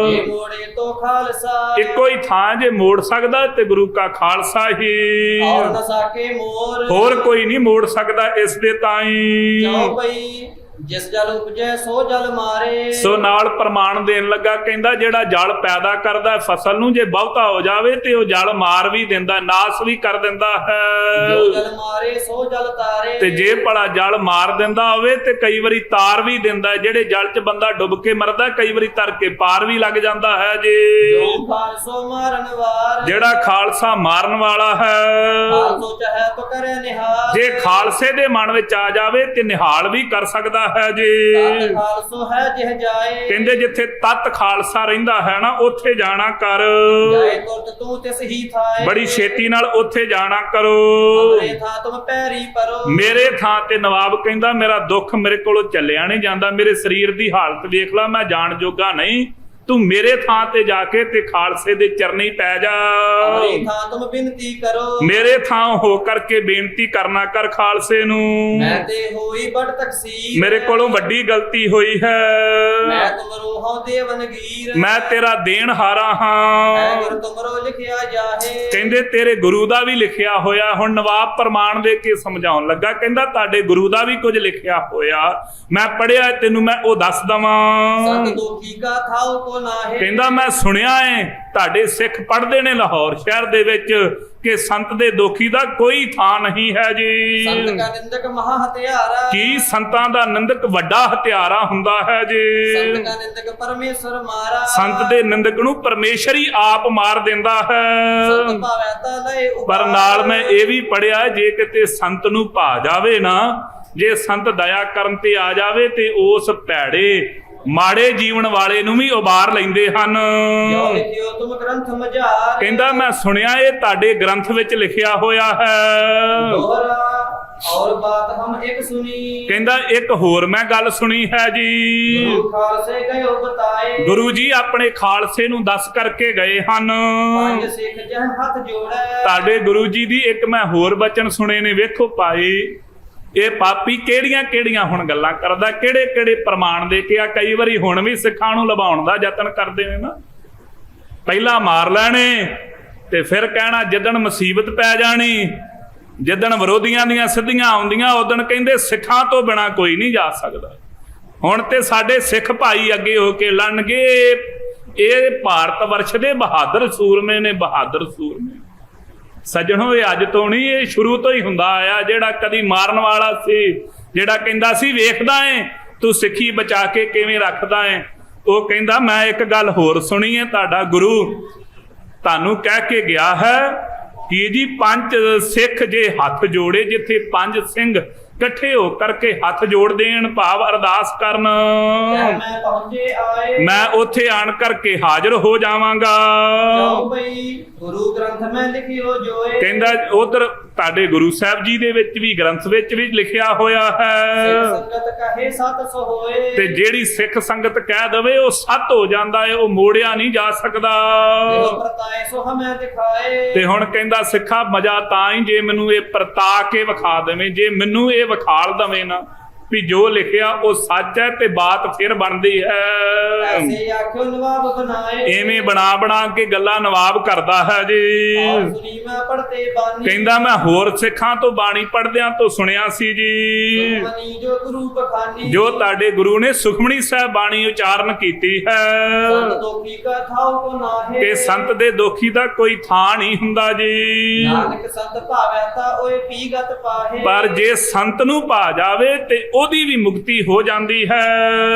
ਜੇ ਮੋੜੇ ਤੋਂ ਖਾਲਸਾ। ਇੱਕੋ ਹੀ ਥਾਂ ਜੇ ਮੋੜ ਸਕਦਾ ਤੇ ਗੁਰੂ ਕਾ ਖਾਲਸਾ ਹੀ। ਔਰ ਨਾ ਸਾਕੇ ਮੋਰ। ਹੋਰ ਕੋਈ ਨਹੀਂ ਮੋੜ ਸਕਦਾ ਇਸ ਦੇ ਤਾਈ। ਜਾਓ ਪਈ ਜਿਸ ਜਲ ਉਪਜੈ ਸੋ ਜਲ ਮਾਰੇ। ਸੋ ਨਾਲ ਪ੍ਰਮਾਣ ਦੇਣ ਲੱਗਾ ਕਹਿੰਦਾ ਜਿਹੜਾ ਜਲ ਪੈਦਾ ਕਰਦਾ ਫਸਲ ਨੂੰ ਜੇ ਬਹੁਤਾ ਹੋ ਜਾਵੇ ਤੇ ਉਹ ਜਲ ਮਾਰ ਵੀ ਦਿੰਦਾ ਨਾਸ ਵੀ ਕਰ ਦਿੰਦਾ ਹੈ। ਜੋ ਜਲ ਮਾਰੇ ਸੋ ਜਲ ਤਾਰੇ। ਤੇ ਜੇ ਭਲਾ ਜਲ ਮਾਰ ਦਿੰਦਾ ਹੋਵੇ ਤੇ ਕਈ ਵਾਰੀ ਤਾਰ ਵੀ ਦਿੰਦਾ। ਜਿਹੜੇ ਜਲ 'ਚ ਬੰਦਾ ਡੁੱਬ ਕੇ ਮਰਦਾ ਕਈ ਵਾਰੀ ਤਰ ਕੇ ਪਾਰ ਵੀ ਲੱਗ ਜਾਂਦਾ ਹੈ ਜੀ। ਜੋ ਖਾਲਸੋ ਮਾਰਨ ਵਾਰ। ਜਿਹੜਾ ਖਾਲਸਾ ਮਾਰਨ ਵਾਲਾ ਹੈ ਖਾਲਸੋ ਚਾਹੇ ਤੋ ਕਰੇ ਨਿਹਾਲ। ਜੇ ਖਾਲਸੇ ਦੇ ਮਨ ਵਿੱਚ ਆ ਜਾਵੇ ਤੇ ਨਿਹਾਲ ਵੀ ਕਰ ਸਕਦਾ ਹੈ ਜੀ। ਤਤ ਖਾਲਸੋ ਹੈ ਜਿਹ ਜਾਏ, ਕਹਿੰਦੇ ਜਿੱਥੇ ਤਤ ਖਾਲਸਾ ਰਹਿੰਦਾ ਹੈ ਨਾ ਉੱਥੇ ਜਾਣਾ ਕਰ। ਜਾਏ ਤੁਰਤ ਤੂੰ ਤਿਸ ਹੀ ਥਾਏ, ਬੜੀ ਛੇਤੀ ਨਾਲ ਉੱਥੇ ਜਾਣਾ ਕਰੋ। ਅਮਰੇ ਥਾਂ ਤੁਮ ਪੈਰੀ ਪਰੋ। ਮੇਰੇ ਥਾਂ ਤੇ ਨਵਾਬ ਕਹਿੰਦਾ ਮੇਰਾ ਦੁੱਖ ਮੇਰੇ ਕੋਲੋਂ ਚੱਲਿਆ ਨਹੀਂ ਜਾਂਦਾ, ਮੇਰੇ ਸਰੀਰ ਦੀ ਹਾਲਤ ਵੇਖ ਲਾ, ਮੈਂ ਜਾਣ ਜੋਗਾ ਨਹੀਂ, ਤੂੰ ਮੇਰੇ ਥਾਂ ਤੇ ਜਾ ਕੇ ਤੇ ਖਾਲਸੇ ਦੇ ਚਰਨੀ ਪੈ ਜਾ। ਅਮਰੇ ਥਾਂ ਤੁਮ ਬਿਨਤੀ ਕਰੋ, ਮੇਰੇ ਥਾਂ ਹੋ ਕਰਕੇ ਬੇਨਤੀ ਕਰਨਾ ਕਰ ਖਾਲਸੇ ਨੂੰ। ਮੈਂ ਤੇ ਹੋਈ ਬੜ ਤਕਸੀਰ, ਮੇਰੇ ਕੋਲੋਂ ਵੱਡੀ ਗਲਤੀ ਹੋਈ ਮੈਂ ਹੈ, ਤੁਮਰੋ ਹਉ ਦੇਵਨਗੀਰ, ਮੈਂ ਤੇਰਾ ਦੇਣ ਹਾਰਾ ਮੈਂ ਹਾਂ। ਗੁਰ ਤੁਮਰੋ ਲਿਖਿਆ ਜਾਹੇ। ਕਹਿੰਦੇ ਤੇਰੇ ਗੁਰੂ ਦਾ ਵੀ ਲਿਖਿਆ ਹੋਇਆ। ਹੁਣ ਨਵਾਬ ਪ੍ਰਮਾਣ ਦੇ ਕੇ ਸਮਝਾਉਣ ਲੱਗਾ, ਕਹਿੰਦਾ ਤੁਹਾਡੇ ਗੁਰੂ ਦਾ ਵੀ ਕੁਝ ਲਿਖਿਆ ਹੋਇਆ, ਮੈਂ ਪੜਿਆ, ਤੈਨੂੰ ਮੈਂ ਉਹ ਦੱਸ ਦਵਾਂ। ਸਤ ਦੋਖੀ ਕਾ ਥਾਉ ਕੋ ਨਾਹੇ, ਕਹਿੰਦਾ ਮੈਂ ਸੁਣਿਆ ਏ ਤੁਹਾਡੇ ਸਿੱਖ ਪੜ੍ਹਦੇ ਨੇ ਲਾਹੌਰ ਸ਼ਹਿਰ ਦੇ ਵਿੱਚ ਕਿ ਸੰਤ ਦੇ ਦੋਖੀ ਦਾ ਕੋਈ ਥਾਂ ਨਹੀਂ ਹੈ ਜੀ। ਸੰਤ ਕਾ ਨਿੰਦਕ ਮਹਾ ਹਤਿਆਰਾ, ਕੀ ਸੰਤਾਂ ਦਾ ਨਿੰਦਕ ਵੱਡਾ ਹਥਿਆਰਾ ਹੁੰਦਾ ਹੈ ਸੰਤ ਜੀ। ਕਾ ਨਿੰਦਕ ਪਰਮੇਸ਼ਰ ਮਾਰਾ, ਸੰਤ ਦੇ ਨਿੰਦਕ ਨੂੰ ਪਰਮੇਸ਼ਰ ਹੀ ਆਪ ਮਾਰ ਦਿੰਦਾ ਸੰਤ ਹੈ। ਭਾਵੈ ਤਾ ਲਏ ਉਬਾਰਾ। ਪਰ ਨਾਲ ਮੈਂ ਇਹ ਵੀ ਪੜਿਆ, ਜੇ ਕਿਤੇ ਸੰਤ ਨੂੰ ਭਾ ਜਾਵੇ ਨਾ, ਜੇ ਸੰਤ ਦਇਆ ਕਰਨ ਤੇ ਆ ਜਾਵੇ ਤੇ ਉਸ ਭੈੜੇ ਮਾੜੇ ਜੀਵਨ ਵਾਲੇ ਨੂੰ ਵੀ ਉਬਾਰ ਲੈਂਦੇ ਹਨ। ਜੋ ਲਿਖਿਓ ਤੁਮ ਗ੍ਰੰਥ ਮਝਾਰ, ਕਹਿੰਦਾ ਮੈਂ ਸੁਣਿਆ ਇਹ ਤੁਹਾਡੇ ਗ੍ਰੰਥ ਵਿੱਚ ਲਿਖਿਆ ਹੋਇਆ ਹੈ। ਦੋਹਰਾ ਔਰ ਬਾਤ ਹਮ ਇੱਕ ਸੁਣੀ, ਕਹਿੰਦਾ ਇੱਕ ਹੋਰ ਮੈਂ ਗੱਲ ਸੁਣੀ ਹੈ ਜੀ। ਗੁਰੂ ਖਾਲਸੇ ਗਇਓ ਬਤਾਏ, ਗੁਰੂ ਜੀ ਆਪਣੇ ਖਾਲਸੇ ਨੂੰ ਦੱਸ ਕਰਕੇ ਗਏ ਹਨ। ਪੰਜ ਸਿੱਖ ਜਹ ਹੱਥ ਜੋੜੈ, ਤੁਹਾਡੇ ਗੁਰੂ ਜੀ ਦੀ ਇੱਕ ਮੈਂ ਹੋਰ ਬਚਨ ਸੁਣੇ ਨੇ, ਵੇਖੋ ਭਾਈ ਇਹ ਪਾਪੀ ਕਿਹੜੀਆਂ ਕਿਹੜੀਆਂ ਹੁਣ ਗੱਲਾਂ ਕਰਦਾ, ਕਿਹੜੇ ਕਿਹੜੇ ਪ੍ਰਮਾਣ ਦੇ ਕੇ ਆ। ਕਈ ਵਾਰੀ ਹੁਣ ਵੀ ਸਿੱਖਾਂ ਨੂੰ ਲਭਾਉਣ ਦਾ ਯਤਨ ਕਰਦੇ ਨੇ ਨਾ, ਪਹਿਲਾਂ ਮਾਰ ਲੈਣੇ ਤੇ ਫਿਰ ਕਹਿਣਾ ਜਿੱਦਣ ਮੁਸੀਬਤ ਪੈ ਜਾਣੀ, ਜਿੱਦਣ ਵਿਰੋਧੀਆਂ ਦੀਆਂ ਸਿੱਧੀਆਂ ਆਉਂਦੀਆਂ ਉਦਣ ਕਹਿੰਦੇ ਸਿੱਖਾਂ ਤੋਂ ਬਿਨਾ ਕੋਈ ਨਹੀਂ ਜਾ ਸਕਦਾ। ਹੁਣ ਤੇ ਸਾਡੇ ਸਿੱਖ ਭਾਈ ਅੱਗੇ ਹੋ ਕੇ ਲੜਨਗੇ। ਇਹ ਭਾਰਤ ਵਰਸ਼ ਦੇ ਬਹਾਦਰ ਸੂਰਮੇ ਨੇ, ਬਹਾਦਰ ਸੂਰਮੇ ਸੱਜਣੋ। ਇਹ ਅੱਜ ਤੋਂ ਨਹੀਂ, ਇਹ ਸ਼ੁਰੂ ਤੋਂ ਹੀ ਹੁੰਦਾ ਆਇਆ। ਜਿਹੜਾ ਕਦੀ ਮਾਰਨ ਵਾਲਾ ਸੀ, ਜਿਹੜਾ ਕਹਿੰਦਾ ਸੀ ਵੇਖਦਾ ਏ ਤੂੰ ਸਿੱਖੀ ਬਚਾ ਕੇ ਕਿਵੇਂ ਰੱਖਦਾ ਏ, ਉਹ ਕਹਿੰਦਾ ਮੈਂ ਇੱਕ ਗੱਲ ਹੋਰ ਸੁਣੀ ਹੈ, ਤੁਹਾਡਾ ਗੁਰੂ ਤੁਹਾਨੂੰ ਕਹਿ ਕੇ ਗਿਆ ਹੈ ਕਿ ਜੀ ਪੰਜ ਸਿੱਖ ਜੇ ਹੱਥ ਜੋੜੇ, ਜਿੱਥੇ ਪੰਜ ਸਿੰਘ ਇਕੱਠੇ ਹੋ ਕਰਕੇ ਹੱਥ ਜੋੜ ਦੇਣ, ਭਾਵ ਅਰਦਾਸ ਕਰਨ, ਮੈਂ ਪਹੁੰਚੇ ਆਏ, ਮੈਂ ਉੱਥੇ ਆਣ ਕਰਕੇ ਹਾਜ਼ਰ ਹੋ ਜਾਵਾਂਗਾ। ਜਾਓ ਬਈ ਗੁਰੂ ਗ੍ਰੰਥ ਮੈਂ ਲਿਖਿਓ ਜੋਏ, ਕਹਿੰਦਾ ਉਧਰ ਤੁਹਾਡੇ ਗੁਰੂ ਸਾਹਿਬ ਜੀ ਦੇ ਵਿੱਚ ਵੀ ਗ੍ਰੰਥ ਵਿੱਚ ਵੀ ਲਿਖਿਆ ਹੋਇਆ ਸਿੱਖ ਹੈ। ਸੰਗਤ ਕਹੇ ਸਤ ਸੋ ਹੋਏ, ਤੇ ਜਿਹੜੀ ਸਿੱਖ ਸੰਗਤ ਕਹਿ ਦਵੇ ਉਹ ਸੱਤ ਹੋ ਜਾਂਦਾ ਹੈ, ਉਹ ਮੋੜਿਆ ਨਹੀਂ ਜਾ ਸਕਦਾ। ਜੋ ਪਰਤਾਏ ਸੋ ਹਮੈ ਦਿਖਾਏ, ਤੇ ਹੁਣ ਕਹਿੰਦਾ ਸਿੱਖਾ ਮਜ਼ਾ ਤਾਂ ਹੀ ਜੇ ਮੈਨੂੰ ਇਹ ਪਰਤਾ ਕੇ ਵਿਖਾ ਦੇਵੇਂ, ਜੇ ਮੈਨੂੰ ਇਹ ਵਿਖਾਲ ਦਵੇਂ ਨਾ ਵੀ ਜੋ ਲਿਖਿਆ ਉਹ ਸੱਚ ਹੈ ਤੇ ਬਾਤ ਫਿਰ ਬਣਦੀ ਹੈ। ਐਸੇ ਆਖਿਓ ਨਵਾਬ ਬਣਾਏ, ਐਵੇਂ ਬਣਾ ਬਣਾ ਕੇ ਗੱਲਾਂ ਨਵਾਬ ਕਰਦਾ ਹੈ ਜੀ। ਆਪ ਸੁਣੀ ਮੈਂ ਪੜਤੇ ਬਾਣੀ, ਕਹਿੰਦਾ ਮੈਂ ਹੋਰ ਸਿੱਖਾਂ ਤੋਂ ਬਾਣੀ ਪੜਦਿਆਂ ਤੋਂ ਸੁਣਿਆ ਸੀ ਜੀ, ਸੁਖਮਨੀ ਜੋ ਗੁਰੂ ਬਖਾਨੀ, ਜੋ ਤੁਹਾਡੇ ਗੁਰੂ ਨੇ ਸੁਖਮਣੀ ਸਾਹਿਬ ਬਾਣੀ ਉਚਾਰਨ ਕੀਤੀ ਹੈ ਸੰਤ ਦੋਖੀ ਕਾ ਥਾਉ ਕੋ ਨਾਹੇ, ਕਿ ਸੰਤ ਦੇ ਦੋਖੀ ਦਾ ਕੋਈ ਥਾਂ ਨਹੀਂ ਹੁੰਦਾ ਜੀ। ਨਾਨਕ ਸੰਤ ਭਾਵੈ ਤਾ ਓਏ ਪੀਗਤ ਪਾਹੇ, ਪਰ ਜੇ ਸੰਤ ਨੂੰ ਭਾ ਜਾਵੇ ਤੇ ਉਹਦੀ ਵੀ ਮੁਕਤੀ ਹੋ ਜਾਂਦੀ ਹੈ।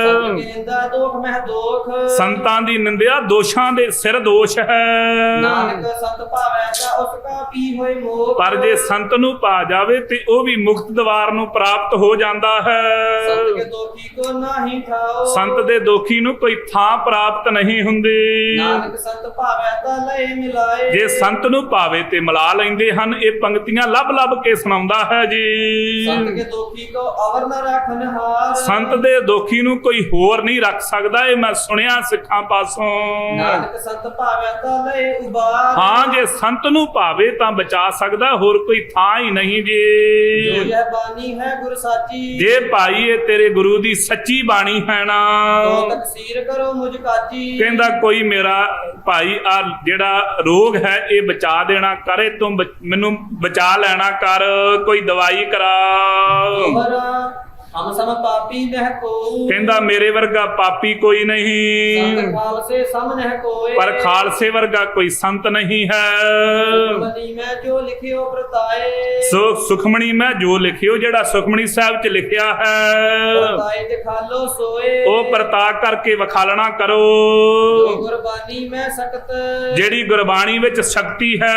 ਸੰਤ ਕਹਿੰਦਾ ਦੋਖ ਮਹਿ ਦੋਖ, ਸੰਤਾਂ ਦੀ ਨਿੰਦਿਆ ਦੋਸ਼ਾਂ ਦੇ ਸਿਰ ਦੋਸ਼ ਹੈ। ਨਾਨਕ ਸੰਤ ਭਾਵੈ ਤਾ ਉਸ ਕਾ ਪੀ ਹੋਏ ਮੋਖ, ਪਰ ਜੇ ਸੰਤ ਨੂੰ ਭਾ ਜਾਵੇ ਤੇ ਉਹ ਵੀ ਮੁਕਤ ਦਵਾਰ ਨੂੰ ਪ੍ਰਾਪਤ ਹੋ ਜਾਂਦਾ ਹੈ। ਸੰਤ ਕੇ ਦੋਖੀ ਕੋ ਨਾਹੀ ਠਾਓ, ਸੰਤ ਦੇ ਦੋਖੀ ਨੂੰ ਕੋਈ ਥਾਂ ਪ੍ਰਾਪਤ ਨਹੀਂ ਹੁੰਦੀ। ਨਾਨਕ ਸੰਤ ਭਾਵੈ ਤਾ ਲਏ ਮਿਲਾਏ, ਜੇ ਸੰਤ ਨੂੰ ਭਾਵੇ ਤੇ ਮਿਲਾ ਲੈਂਦੇ ਹਨ। ਇਹ ਪੰਕਤੀਆਂ ਲੱਭ ਲੱਭ ਕੇ ਸੁਣਾਉਂਦਾ ਹੈ ਜੀ। ਸੰਤ ਕੇ ਦੋਖੀ ਕੋ ਅਵਰ ਨ ਰੱਖਨ ਹਾਰ, ਸੰਤ ਦੇ ਦੋਖੀ ਨੂੰ ਕੋਈ ਹੋਰ ਨਹੀਂ ਰੱਖ ਸਕਦਾ। ਇਹ ਮੈਂ ਸੁਣਿਆ ਸਿੱਖਾਂ ਪਾਸੋਂ। ਨਾਨਕ ਸੰਤ ਭਾਵੈ ਤਾ ਲਏ ਉਬਾਰ, ਹਾਂ ਜੇ ਸੰਤ ਨੂੰ ਭਾਵੇ ਤਾਂ ਬਚਾ ਸਕਦਾ, ਹੋਰ ਕੋਈ ਥਾਂ ਹੀ ਨਹੀਂ ਜੋ ਜੀ। ਇਹ ਬਾਣੀ ਹੈ ਗੁਰ ਸਾਚੀ, ਜੇ ਭਾਈ ਇਹ ਤੇਰੇ ਗੁਰੂ ਦੀ ਸੱਚੀ ਬਾਣੀ ਹੈ ਨਾ, ਤੋ ਤਕਸੀਰ ਕਰੋ ਮੁਝ ਕਾਜੀ, ਕਹਿੰਦਾ ਕੋਈ ਮੇਰਾ ਭਾਈ ਆ ਜਿਹੜਾ ਰੋਗ ਹੈ ਇਹ ਬਚਾ ਦੇਣਾ ਕਰੇ, ਤੂੰ ਮੈਨੂੰ ਬਚਾ ਲੈਣਾ ਕਰ, ਕੋਈ ਦਵਾਈ ਕਰਾ। ਦੋਹਰਾ ਹਮ ਸਮ ਪਾਪੀ ਨਹਿ ਕੋ, ਕਹਿੰਦਾ ਮੇਰੇ ਵਰਗਾ ਪਾਪੀ ਕੋਈ ਨਹੀਂ, ਸੰਤ ਖਾਲਸੇ ਸਮ ਨਹਿ ਕੋਏ, ਪਰ ਖਾਲਸੇ ਵਰਗਾ ਕੋਈ ਸੰਤ ਨਹੀਂ ਹੈ। ਸੁਖਮਨੀ ਮੈਂ ਜੋ ਲਿਖਿਓ ਪ੍ਰਤਾਏ, ਸੋ ਸੁਖਮਣੀ ਮੈਂ ਜੋ ਲਿਖਿਓ, ਜਿਹੜਾ ਸੁਖਮਣੀ ਸਾਹਿਬ ਚ ਲਿਖਿਆ ਹੈ ਪ੍ਰਤਾਏ ਤੇ ਖਾਲੋ ਸੋਏ, ਉਹ ਪ੍ਰਤਾਪ ਕਰਕੇ ਵਿਖਾਲਣਾ ਕਰੋ। ਜੋ ਗੁਰਬਾਨੀ ਮੈਂ ਸਖਤ, ਜਿਹੜੀ ਗੁਰਬਾਣੀ ਵਿੱਚ ਸ਼ਕਤੀ ਹੈ।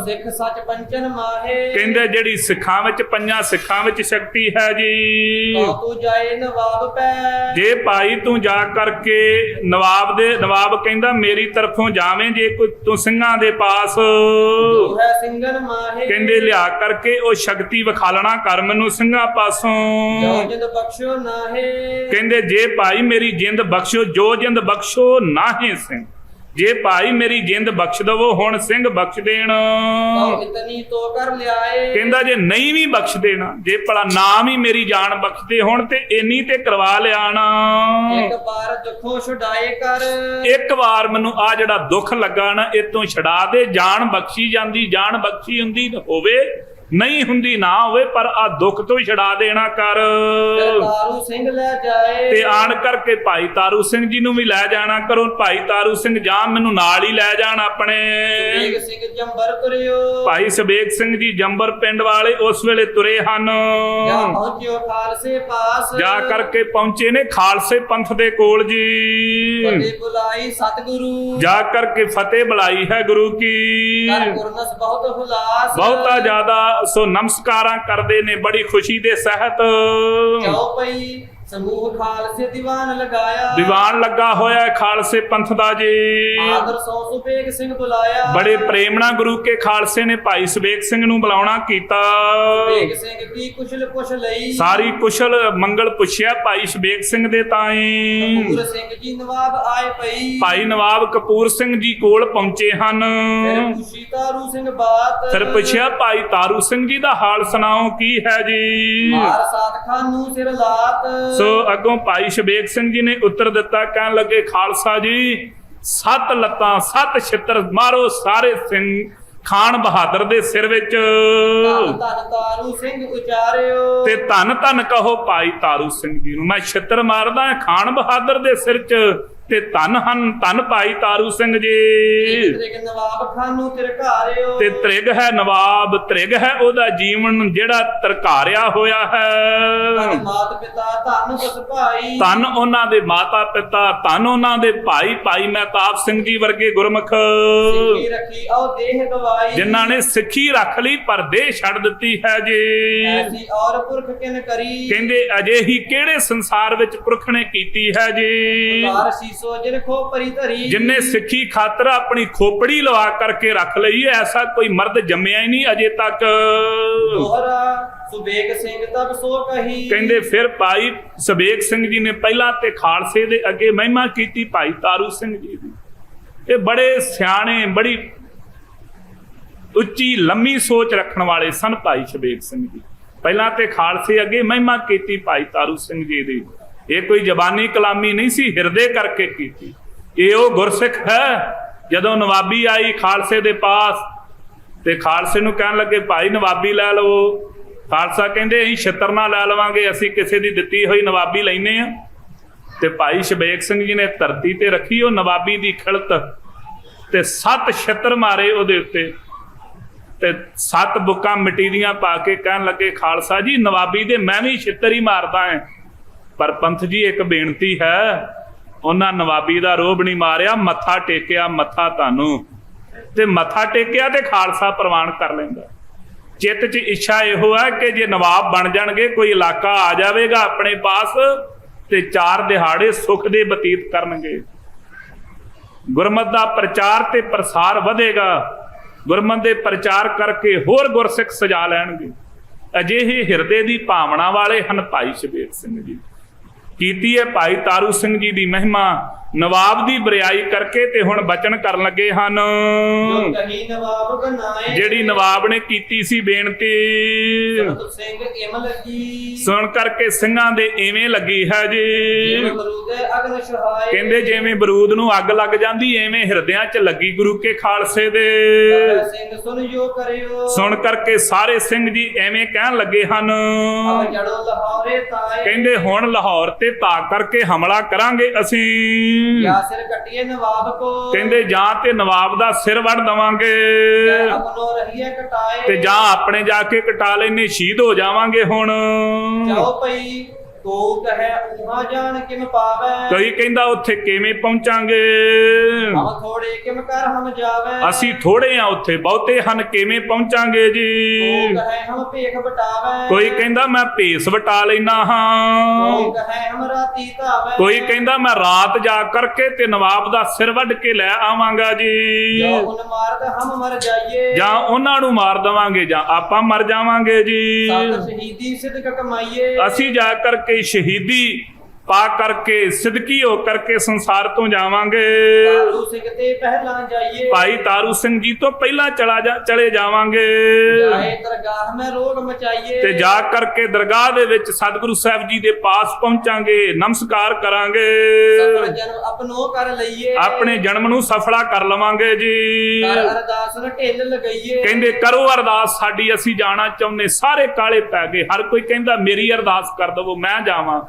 ਸਿੱਖ ਸੱਚ ਪੰਚਨ ਮਾਹੇ, ਕਹਿੰਦੇ ਜਿਹੜੀ ਸਿੱਖਾਂ ਵਿੱਚ ਪੰਜਾਂ ਸਿੱਖਾਂ ਵਿੱਚ ਸ਼ਕਤੀ ਹੈ ਜੀ। ਕਉ ਤੂੰ ਜਾਏ ਨਵਾਬ ਪੈ ਜੇ ਭਾਈ ਤੂੰ ਜਾ ਕਰਕੇ ਨਵਾਬ ਕਹਿੰਦਾ ਮੇਰੀ ਤਰਫੋਂ ਜਾਵੇਂ ਜੇ ਕੋਈ ਤੂੰ ਸਿੰਘਾਂ ਦੇ ਪਾਸ ਜੋ ਹੈ ਸਿੰਘਨ ਮਾਹੇ ਕਹਿੰਦੇ ਲਿਆ ਕਰਕੇ ਉਹ ਸ਼ਕਤੀ ਵਿਖਾਲਣਾ ਕਰ ਮੈਨੂੰ ਸਿੰਘਾਂ ਪਾਸੋਂ ਜੋ ਜਿੰਦ ਬਖਸ਼ੋ ਨਾਹੇ ਕਹਿੰਦੇ ਜੇ ਭਾਈ ਮੇਰੀ ਜਿੰਦ ਬਖਸ਼ੋ ਜੋ ਜਿੰਦ ਬਖਸ਼ੋ ਨਾਹੇ ਸਿੰਘ ਜੇ ਭਾਈ ਮੇਰੀ ਜਿੰਦ ਬਖਸ਼ ਦਵੋ ਹੁਣ ਸਿੰਘ ਬਖਸ਼ ਦੇਣ ਕਉ ਇਤਨੀ ਤੋ ਕਰ ਲਿਆਏ ਕਹਿੰਦਾ ਜੇ ਨਹੀਂ ਵੀ ਬਖਸ਼ ਦੇਣਾ ਜੇ ਭਲਾ ਨਾਮ ਹੀ ਮੇਰੀ ਜਾਨ ਬਖਸ਼ਦੇ ਹੁਣ ਤੇ ਇੰਨੀ ਤੇ ਕਰਵਾ ਲਿਆਣਾ ਇੱਕ ਬਾਰ ਦੁੱਖੋਂ ਛੁਡਾਏ ਕਰ ਇੱਕ ਵਾਰ ਮੈਨੂੰ ਆ ਜਿਹੜਾ ਦੁੱਖ ਲੱਗਾ ਨਾ ਇਹ ਤੋਂ ਛਡਾ ਦੇ ਜਾਨ ਬਖਸ਼ੀ ਜਾਂਦੀ ਜਾਨ ਬਖਸ਼ੀ ਹੁੰਦੀ ਹੋਵੇ ਨਹੀਂ ਹੁੰਦੀ ਨਾ ਹੋਵੇ ਪਰ ਆ ਦੁੱਖ ਤੋਂ ਹੀ ਛਡਾ ਦੇਣਾ ਕਰ ਫਿਰ ਤਾਰੂ ਸਿੰਘ ਲੈ ਜਾਏ ਤੇ ਆਣ ਕਰਕੇ ਭਾਈ ਤਾਰੂ ਸਿੰਘ ਜੀ ਨੂੰ ਵੀ ਲੈ ਜਾਣਾ ਕਰੋ ਭਾਈ ਤਾਰੂ ਸਿੰਘ ਜਾਂ ਮੈਨੂੰ ਨਾਲ ਹੀ ਲੈ ਜਾਣ ਆਪਣੇ ਏਕ ਸਿੰਘ ਜੰਬਰ ਤੁਰਿਓ ਭਾਈ ਸਬੇਗ ਸਿੰਘ ਜੀ ਜੰਬਰ ਪਿੰਡ ਵਾਲੇ ਉਸ ਵੇਲੇ ਤੁਰੇ ਹਨ ਜਾਂ ਪਹੁੰਚਿਓ ਖਾਲਸੇ ਪਾਸ ਜਾ ਕਰਕੇ ਪਹੁੰਚੇ ਨੇ ਖਾਲਸੇ ਪੰਥ ਦੇ ਕੋਲ ਜੀ ਫਤਿਹ ਬੁਲਾਈ ਸਤਿਗੁਰੂ ਜਾ ਕਰਕੇ ਫਤਿਹ ਬੁਲਾਈ ਹੈ ਗੁਰੂ ਕੀ ਕਰ ਗੁਰਨਸ ਬਹੁਤ ਹੁਲਾਸ ਬਹੁਤਾ ਜ਼ਿਆਦਾ ਸੋ ਨਮਸਕਾਰਾਂ ਕਰਦੇ ਨੇ ਬੜੀ ਖੁਸ਼ੀ ਦੇ ਸਹਿਤ ਕਿਉ ਪਈ ਸਮੂਹ ਖਾਲਸੇ ਦੀਵਾਨ ਲਗਾਇਆ ਦੀਵਾਨ ਲੱਗਾ ਹੋਇਆ ਹੈ ਖਾਲਸੇ ਪੰਥ ਦਾ ਜੀ ਆਦਰ ਸੋ ਸੁਬੇਗ ਸਿੰਘ ਬੁਲਾਇਆ ਬੜੇ ਪ੍ਰੇਮ ਨਾਲ ਗੁਰੂ ਕੇ ਖਾਲਸੇ ਨੇ ਭਾਈ ਸਬੇਗ ਸਿੰਘ ਨੂੰ ਬੁਲਾਉਣਾ ਕੀਤਾ ਸੁਬੇਗ ਸਿੰਘ ਕੀ ਕੁਸ਼ਲ ਪੁੱਛ ਲਈ ਸਾਰੀ ਕੁਸ਼ਲ ਮੰਗਲ ਪੁੱਛਿਆ ਭਾਈ ਸਬੇਗ ਸਿੰਘ ਦੇ ਤਾਈਂ ਕਪੂਰ ਸਿੰਘ ਜੀ ਨਵਾਬ ਆਏ ਪਈ ਭਾਈ ਨਵਾਬ ਕਪੂਰ ਸਿੰਘ ਜੀ ਕੋਲ ਪਹੁੰਚੇ ਹਨ ਫਿਰ ਪੁੱਛੀ ਤਾਰੂ ਸਿੰਘ ਬਾਤ ਫਿਰ ਪੁੱਛਿਆ ਭਾਈ ਤਾਰੂ ਸਿੰਘ ਜੀ ਦਾ ਹਾਲ ਸੁਣਾਓ ਕੀ ਹੈ ਜੀ ਮਾਰ ਸਾਥ ਖਾਨ ਨੂੰ ਸਿਰ ਲਾਤ ਸੋ ਅੱਗੋਂ ਭਾਈ ਸਬੇਗ ਸਿੰਘ ਜੀ ਨੇ ਉੱਤਰ ਦਿੱਤਾ ਕਹਿਣ ਲੱਗੇ ਖਾਲਸਾ ਜੀ 7 ਲੱਤਾਂ 7 ਛਿੱਤਰ ਮਾਰੋ ਸਾਰੇ ਸਿੰਘ ਖਾਨ ਬਹਾਦਰ ਦੇ ਸਿਰ ਵਿੱਚ ਧੰਨ ਧੰਨ ਤਾਰੂ ਸਿੰਘ ਉਚਾਰਿਓ ਤੇ ਧੰਨ ਧੰਨ ਕਹੋ ਭਾਈ ਤਾਰੂ ਸਿੰਘ ਜੀ ਨੂੰ ਮੈਂ ਛਿੱਤਰ ਮਾਰਦਾ ਖਾਨ ਬਹਾਦਰ ਦੇ ਸਿਰ 'ਚ ਤੇ ਧੰਨ ਭਾਈ ਤਾਰੂ ਸਿੰਘ ਜੀ ਤ੍ਰਿਗ ਨਵਾਬ ਖਾਨ ਨੂੰ ਤਿਰਕਾਰਿਓ ਤੇ ਤ੍ਰਿਗ ਹੈ ਨਵਾਬ ਤ੍ਰਿਗ ਹੈ ਉਹਦਾ ਜੀਵਨ ਜਿਹੜਾ ਤਰਕਾਰਿਆ ਹੋਇਆ ਹੈ ਧੰਨ ਮਾਤ ਪਿਤਾ ਧੰਨ ਬਸ ਭਾਈ ਧੰਨ ਉਹਨਾਂ ਦੇ ਮਾਤਾ ਪਿਤਾ ਧੰਨ ਉਹਨਾਂ ਦੇ ਭਾਈ ਮਹਿਤਾਬ ਸਿੰਘ ਜੀ ਵਰਗੇ ਗੁਰਮੁਖ ਸਿੱਖੀ ਰੱਖੀ ਆਓ ਦੇਹ ਗਵਾਈ ਜਿਨ੍ਹਾਂ ਨੇ ਸਿੱਖੀ ਰੱਖ ਲਈ ਪਰ ਦੇਹ ਛੱਡ ਦਿੱਤੀ ਹੈ ਜੀ ਐਸੀ ਔਰ ਪੁਰਖ ਕਿਨ ਕਰੀ ਕਹਿੰਦੇ ਅਜੇ ਹੀ ਕਿਹੜੇ ਸੰਸਾਰ ਵਿੱਚ ਪੁਰਖ ਨੇ ਕੀਤੀ ਹੈ ਜੀ ਕਾਰ ਸੀਸੋ ਜਿਨ ਖੋ ਪਰੀ ਧਰੀ ਜਿਨਨੇ ਸਿੱਖੀ ਖਾਤਰ ਆਪਣੀ ਖੋਪੜੀ ਲਵਾ ਕਰਕੇ ਰੱਖ ਲਈ ਐਸਾ ਕੋਈ ਮਰਦ ਜੰਮਿਆ ਹੀ ਨਹੀਂ ਅਜੇ ਤੱਕ ਦੋਹਰਾ ਸੁਬੇਗ ਸਿੰਘ ਤਬ ਸੋ ਕਹੀ ਕਹਿੰਦੇ ਫਿਰ ਭਾਈ ਸਬੇਗ ਸਿੰਘ ਜੀ ਨੇ ਪਹਿਲਾਂ ਤੇ ਖਾਲਸੇ ਦੇ ਅੱਗੇ ਮਹਿਮਾ ਕੀਤੀ ਭਾਈ ਤਾਰੂ ਸਿੰਘ ਜੀ ਦੀ ਇਹ ਬੜੇ ਸਿਆਣੇ ਬੜੀ ਉੱਚੀ ਲੰਮੀ ਸੋਚ ਰੱਖਣ ਵਾਲੇ ਸਨ ਭਾਈ ਸਬੇਗ ਸਿੰਘ ਜੀ ਪਹਿਲਾਂ ਤੇ ਖਾਲਸੇ ਅੱਗੇ ਮਹਿਮਾ ਕੀਤੀ ਭਾਈ ਤਾਰੂ ਸਿੰਘ ਜੀ ਦੀ ਇਹ ਕੋਈ ਜ਼ਬਾਨੀ ਕਲਾਮੀ ਨਹੀਂ ਸੀ ਹਿਰਦੇ ਕਰਕੇ ਕੀਤੀ ਇਹ ਉਹ ਗੁਰਸਿੱਖ ਹੈ ਜਦੋਂ ਨਵਾਬੀ ਆਈ ਖਾਲਸੇ ਦੇ ਪਾਸ ਤੇ ਖਾਲਸੇ ਨੂੰ ਕਹਿਣ ਲੱਗੇ ਭਾਈ ਨਵਾਬੀ ਲੈ ਲਵੋ ਖਾਲਸਾ ਕਹਿੰਦੇ ਅਸੀਂ ਛਿੱਤਰ ਨਾ ਲੈ ਲਵਾਂਗੇ ਅਸੀਂ ਕਿਸੇ ਦੀ ਦਿੱਤੀ ਹੋਈ ਨਵਾਬੀ ਲੈਨੇ ਆ ਤੇ ਭਾਈ ਸਬੇਗ ਸਿੰਘ ਜੀ ਨੇ ਧਰਤੀ ਤੇ ਰੱਖੀ ਉਹ ਨਵਾਬੀ ਦੀ ਖਿਲਤ ਤੇ 7 ਛਿੱਤਰ ਮਾਰੇ ਉਹਦੇ ਉੱਤੇ ਤੇ 7 ਬੁੱਕਾਂ ਮਿੱਟੀ ਦੀਆਂ ਪਾ ਕੇ ਕਹਿਣ ਲੱਗੇ ਖਾਲਸਾ ਜੀ ਨਵਾਬੀ ਦੇ ਮੈਂ ਵੀ ਛਿੱਤਰ ਹੀ ਮਾਰਦਾ ਹਾਂ ਪਰ ਪੰਥ ਜੀ ਇੱਕ ਬੇਨਤੀ ਹੈ ਉਹਨਾਂ ਨਵਾਬੀ ਦਾ ਰੋਬ ਨਹੀਂ ਮਾਰਿਆ ਮੱਥਾ ਟੇਕਿਆ ਮੱਥਾ ਤੁਹਾਨੂੰ ਤੇ ਮੱਥਾ ਟੇਕਿਆ ਤੇ ਖਾਲਸਾ ਪ੍ਰਵਾਨ ਕਰ ਲੈਂਦਾ ਚਿੱਤ 'ਚ ਇੱਛਾ ਇਹੋ ਹੈ ਕਿ ਜੇ ਨਵਾਬ ਬਣ ਜਾਣਗੇ ਕੋਈ ਇਲਾਕਾ ਆ ਜਾਵੇਗਾ ਆਪਣੇ ਪਾਸ ਤੇ 4 ਦਿਹਾੜੇ ਸੁੱਖ ਦੇ ਬਤੀਤ ਕਰਨਗੇ ਗੁਰਮਤਿ ਦਾ ਪ੍ਰਚਾਰ ਤੇ ਪ੍ਰਸਾਰ ਵਧੇਗਾ ਗੁਰਮਤਿ ਦੇ ਪ੍ਰਚਾਰ ਕਰਕੇ ਹੋਰ ਗੁਰਸਿੱਖ ਸਜਾ ਲੈਣਗੇ ਅਜਿਹੇ ਹਿਰਦੇ ਦੀ ਭਾਵਨਾ ਵਾਲੇ ਹਨ ਭਾਈ ਸਬੇਗ ਸਿੰਘ ਜੀ ਕੀਤੀ ਹੈ ਭਾਈ ਤਾਰੂ ਸਿੰਘ ਜੀ ਦੀ ਮਹਿਮਾ ਨਵਾਬ ਦੀ ਬਰਿਆਈ ਕਰਕੇ ਤੇ ਹੁਣ ਬਚਨ ਕਰਨ ਲੱਗੇ ਹਨ ਜੋ ਕਹੀ ਨਵਾਬ ਬਣਾਏ ਜਿਹੜੀ ਨਵਾਬ ਨੇ ਕੀਤੀ ਸੀ ਬੇਨਤੀ ਸਤ ਸਿੰਘ ਇਮ ਲੱਗੀ ਸੁਣ ਕਰਕੇ ਸਿੰਘਾਂ ਦੇ ਐਵੇਂ ਲੱਗੀ ਹੈ ਜੀ ਜਿਵੇਂ ਬਰੂਦੇ ਅਗਨ ਸੁਹਾਏ ਕਹਿੰਦੇ ਜਿਵੇਂ ਬਰੂਦ ਨੂੰ ਅੱਗ ਲੱਗ ਜਾਂਦੀ ਐਵੇਂ ਹਿਰਦਿਆਂ 'ਚ ਲੱਗੀ ਗੁਰੂ ਕੇ ਖਾਲਸੇ ਦੇ ਸਿੰਘ ਸੁਣ ਜੋ ਕਰਿਓ ਸੁਣ ਕਰਕੇ ਸਾਰੇ ਸਿੰਘ ਜੀ ਐਵੇਂ ਕਹਿਣ ਲੱਗੇ ਹਨ ਅਬ ਜੜੋ ਲਾਹੌਰੇ ਤਾਏ ਕਹਿੰਦੇ ਹੁਣ ਲਾਹੌਰ ਤੇ ਧਾ ਕਰਕੇ ਹਮਲਾ ਕਰਾਂਗੇ ਅਸੀਂ ਜਾਂ ਸਿਰ ਕੱਟੀਏ ਨਵਾਬ ਕੋ ਕਹਿੰਦੇ ਜਾਂ ਤੇ ਨਵਾਬ ਦਾ ਸਿਰ ਵੱਢ ਦਵਾਂਗੇ ਆਪਣੋ ਰਹੀਏ ਕਟਾਏ ਤੇ ਜਾਂ ਆਪਣੇ ਜਾ ਕੇ ਕਟਾ ਲੈਨੇ ਸ਼ਹੀਦ ਹੋ ਜਾਵਾਂਗੇ ਹੁਣ ਜਾਓ ਪਈ ਤੋ ਕਹੈ ਉਹਾਂ ਜਾਣ ਕਿਮ ਪਾਵੈ। ਕੋਈ ਕਹਿੰਦਾ ਉੱਥੇ ਕਿਵੇਂ ਪਹੁੰਚਾਂਗੇ, ਹਮ ਥੋੜੇ ਕਿਮ ਕਰ ਹਮ ਜਾਵੈ। ਅਸੀਂ ਥੋੜੇ ਆ, ਉੱਥੇ ਬਹੁਤੇ ਹਨ, ਕਿਵੇਂ ਪਹੁੰਚਾਂਗੇ ਤੋ ਜੀ। ਕਹੈ ਹਮ ਭੇਖ ਬਟਾਵੈ। ਕੋਈ ਕਹਿੰਦਾ ਮੈਂ ਭੇਸ ਵਟਾ ਲੈਣਾ ਹਾਂ। ਤੋ ਕਹੈ ਹਮ ਰਾਤੀ ਧਾਵੈ। ਕੋਈ ਕਹਿੰਦਾ ਮੈਂ ਰਾਤ ਜਾ ਕਰਕੇ ਤੇ ਨਵਾਬ ਦਾ ਸਿਰ ਵੱਢ ਕੇ ਲੈ ਆਵਾਂਗਾ ਜੀ, ਜੋ ਉਨ ਮਾਰਦ ਹਮ ਮਰ ਜਾਈਏ। ਜਾਂ ਉਹਨਾਂ ਨੂੰ ਮਾਰ ਦੇਵਾਂਗੇ ਜਾਂ ਆਪਾਂ ਮਰ ਜਾਵਾਂਗੇ ਜੀ। ਸਤ ਸ਼ਹੀਦੀ ਸਿਦਕ ਕਮਾਈਏ। ਅਸੀਂ ਜਾ ਕਰਕੇ ਸ਼ਹੀਦੀ ਪਾ ਕਰਕੇ ਸਿਦਕੀ ਹੋ ਕਰਕੇ ਸੰਸਾਰ ਤੋਂ ਜਾਵਾਂਗੇ। ਤਾਰੂ ਸਿੰਘ ਤੇ ਪਹਿਲਾਂ ਜਾਈਏ। ਭਾਈ ਤਾਰੂ ਸਿੰਘ ਜੀ ਤੋਂ ਪਹਿਲਾਂ ਚਲੇ ਜਾਵਾਂਗੇ ਜਾਏ ਦਰਗਾਹ ਮੈਂ ਰੋਗ ਮਚਾਈਏ। ਤੇ ਜਾ ਕਰਕੇ ਦਰਗਾਹ ਦੇ ਵਿੱਚ ਸਤਿਗੁਰੂ ਸਾਹਿਬ ਜੀ ਦੇ ਪਾਸ ਪਹੁੰਚਾਂਗੇ, ਨਮਸਕਾਰ ਕਰਾਂਗੇ, ਸਫਲ ਜਨਮ ਆਪਣੋ ਕਰ ਲਈਏ। ਆਪਣੇ ਜਨਮ ਨੂੰ ਸਫਲਾ ਕਰ ਲਵਾਂਗੇ ਜੀ। ਕਰ ਅਰਦਾਸ ਨ ਢਿੱਲ ਲਗਾਈਏ। ਕਹਿੰਦੇ ਕਰੋ ਅਰਦਾਸ ਸਾਡੀ, ਅਸੀਂ ਜਾਣਾ ਚਾਹੁੰਦੇ। ਸਾਰੇ ਕਾਲੇ ਪੈ ਗਏ, ਹਰ ਕੋਈ ਕਹਿੰਦਾ ਮੇਰੀ ਅਰਦਾਸ ਕਰ ਦਵੋ, ਮੈਂ ਜਾਵਾਂ,